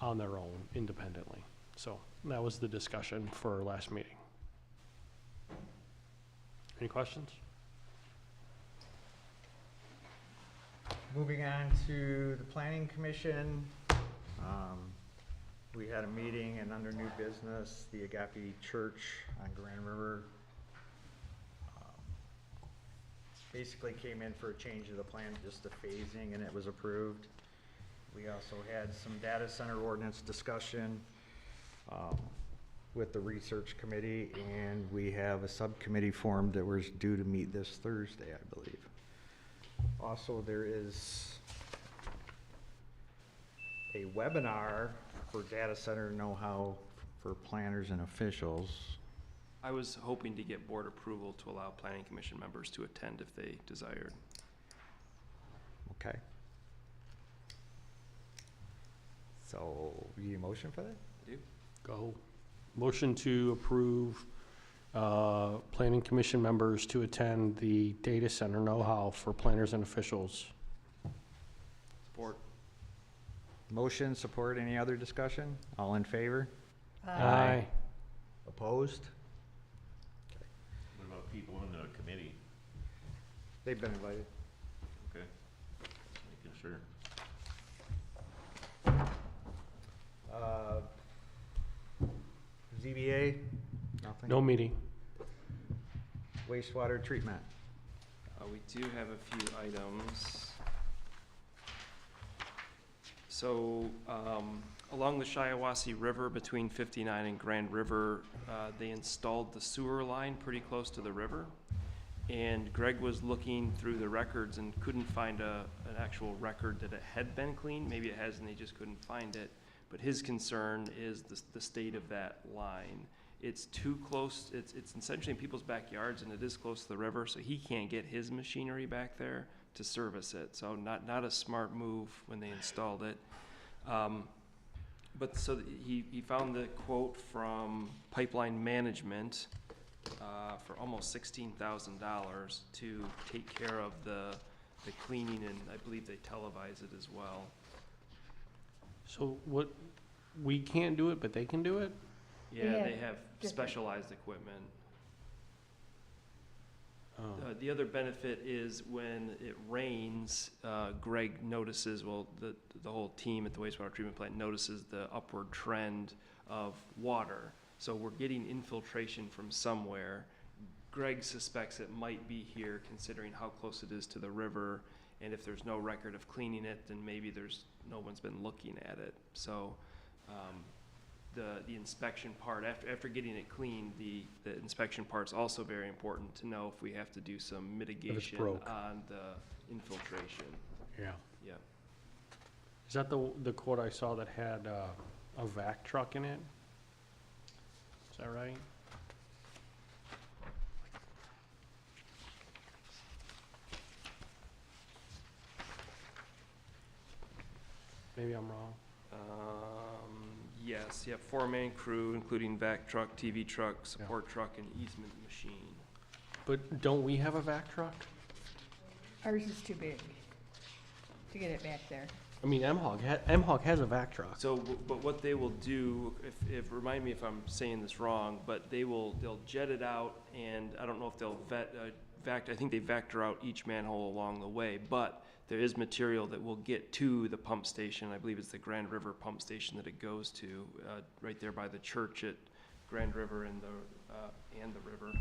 on their own independently. So that was the discussion for our last meeting. Any questions? Moving on to the planning commission. We had a meeting and under new business, the Agape Church on Grand River basically came in for a change of the plan, just a phasing, and it was approved. We also had some data center ordinance discussion with the research committee, and we have a subcommittee formed that was due to meet this Thursday, I believe. Also, there is a webinar for data center know-how for planners and officials. I was hoping to get board approval to allow planning commission members to attend if they desired. Okay. So, you need a motion for that? Go. Motion to approve planning commission members to attend the data center know-how for planners and officials. Support. Motion, support, any other discussion? All in favor? Aye. Opposed? What about people in the committee? They've been invited. Okay, just making sure. ZBA? Nothing? No meeting. Wastewater treatment? We do have a few items. So, along the Shiawassee River between 59 and Grand River, they installed the sewer line pretty close to the river. And Greg was looking through the records and couldn't find an actual record that it had been cleaned. Maybe it has and they just couldn't find it. But his concern is the state of that line. It's too close, it's essentially in people's backyards and it is close to the river, so he can't get his machinery back there to service it. So not a smart move when they installed it. But so he found the quote from Pipeline Management for almost $16,000 to take care of the cleaning, and I believe they televise it as well. So what, we can't do it, but they can do it? Yeah, Yeah, they have different. specialized equipment. Oh. The other benefit is when it rains, Greg notices, well, the whole team at the wastewater treatment plant notices the upward trend of water. So we're getting infiltration from somewhere. Greg suspects it might be here, considering how close it is to the river. And if there's no record of cleaning it, then maybe no one's been looking at it. So the inspection part, after getting it cleaned, the inspection part's also very important to know if we have to do some mitigation broke. on the infiltration. Yeah. Yeah. Is that the quote I saw that had a vac truck in it? Is that right? Maybe I'm wrong. Yes, yeah, 4-man crew, including vac truck, TV truck, support truck, and easement machine. But don't we have a vac truck? Ours is too big to get it back there. I mean, M-Hog has a vac truck. So, but what they will do, remind me if I'm saying this wrong, but they'll jet it out, and I don't know if they'll I think they vector out each manhole along the way, but there is material that will get to the pump station. I believe it's the Grand River pump station that it goes to, right there by the church at Grand River and the river.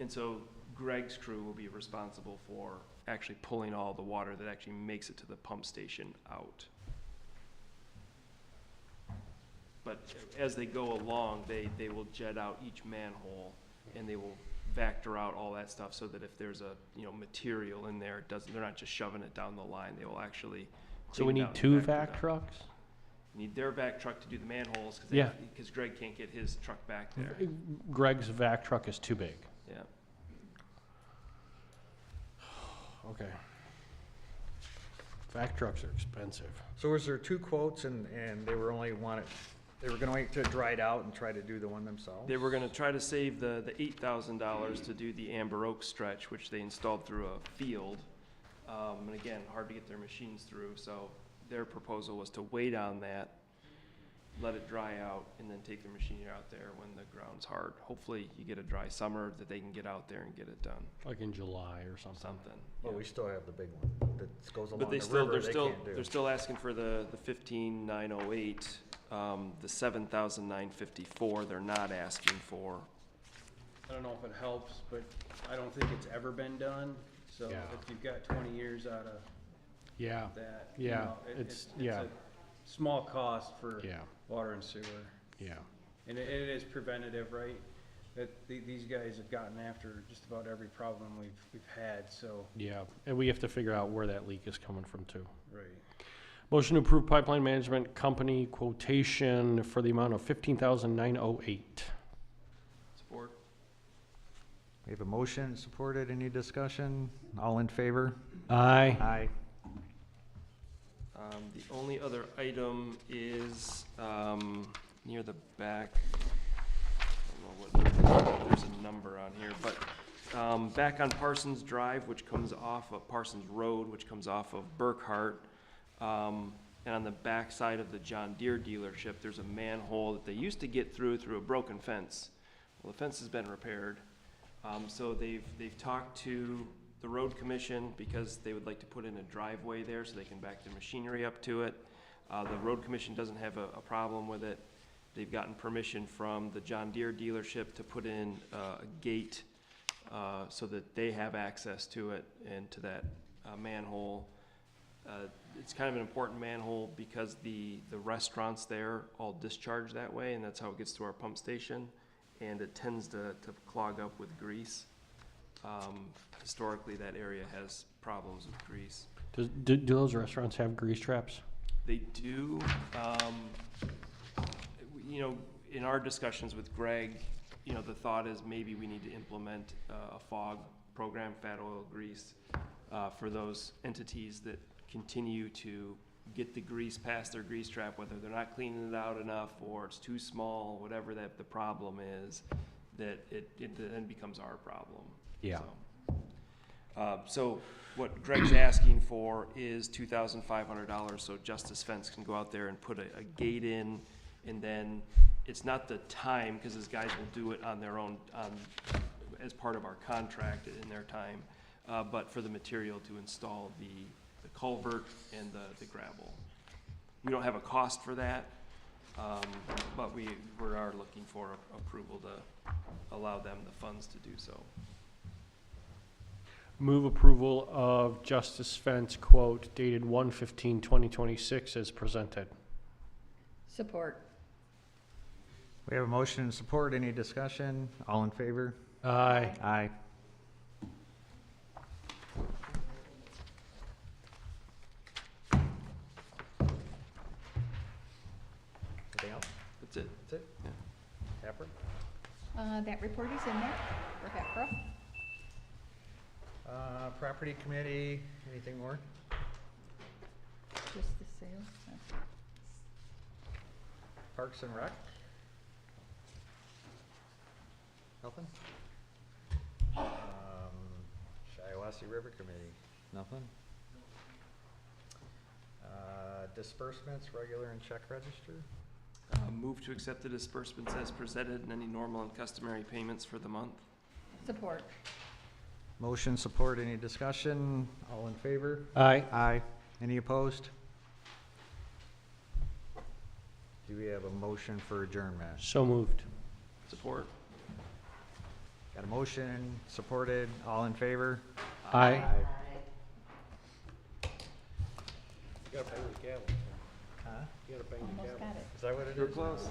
And so Greg's crew will be responsible for actually pulling all the water that actually makes it to the pump station out. But as they go along, they will jet out each manhole, and they will vector out all that stuff so that if there's a material in there, they're not just shoving it down the line. They will actually So we clean it need out and two vector it vac out. trucks? Need their vac truck to do the manholes Yeah. because Greg can't get his truck back there. Greg's vac truck is too big. Yeah. Okay. Vac trucks are expensive. So was there two quotes and they were gonna wait till it dried out and try to do the one themselves? They were gonna try to save the $8,000 to do the Amber Oak stretch, which they installed through a field. And again, hard to get their machines through, so their proposal was to wait on that, let it dry out, and then take their machine out there when the ground's hard. Hopefully you get a dry summer that they can get out there and get it done. Like in July or something. Well, we still have the big one that goes along But the river, they can't do. they're still asking for the 15,908, the 7,954 they're not asking for. I don't know if it helps, but I don't think it's ever been done, so Yeah. if you've got 20 years out of Yeah. that, Yeah, it's yeah. a small cost for Yeah. water and sewer. Yeah. And it is preventative, right? That these guys have gotten after just about every problem we've had, so. Yeah, and we have to figure out where that leak is coming from too. Right. Motion to approve pipeline management company quotation for the amount of $15,908. Support. We have a motion, supported, any discussion? All in favor? Aye. Aye. The only other item is near the back. I don't know what, there's a number on here, but back on Parsons Drive, which comes off of Parsons Road, which comes off of Burkhart, and on the back side of the John Deere dealership, there's a manhole that they used to get through a broken fence. Well, the fence has been repaired, so they've talked to the road commission because they would like to put in a driveway there so they can back their machinery up to it. The road commission doesn't have a problem with it. They've gotten permission from the John Deere dealership to put in a gate so that they have access to it and to that manhole. It's kind of an important manhole because the restaurants there all discharge that way, and that's how it gets to our pump station, and it tends to clog up with grease. Historically, that area has problems with grease. Do those restaurants have grease traps? They do. You know, in our discussions with Greg, you know, the thought is maybe we need to implement a FOG program, fat, oil, grease, for those entities that continue to get the grease past their grease trap, whether they're not cleaning it out enough or it's too small, whatever that the problem is, that it then becomes our problem. Yeah. So what Greg's asking for is $2,500 so Justice Fence can go out there and put a gate in, and then it's not the time, because his guys will do it on their own, as part of our contract in their time, but for the material to install the culvert and the gravel. We don't have a cost for that, but we are looking for approval to allow them the funds to do so. Move approval of Justice Fence quote dated 1/15/2026 as presented. Support. We have a motion and support. Any discussion? All in favor? Aye. Aye. Anything else? That's it. That's it? Yeah. Happer? That report is in there for HEPRA. Property committee, anything more? Just the sales. Parks and Rec? Nothing? Shiawassee River Committee, nothing? Disbursements, regular and check register? Move to accept the disbursements as presented and any normal and customary payments for the month. Support. Motion, support, any discussion? All in favor? Aye. Aye. Any opposed? Do we have a motion for adjournment? So moved. Support. Got a motion, supported, all in favor? Aye. You gotta bang the gavel. Huh? You gotta bang the Almost gavel. got it. Is that what it is? You're close.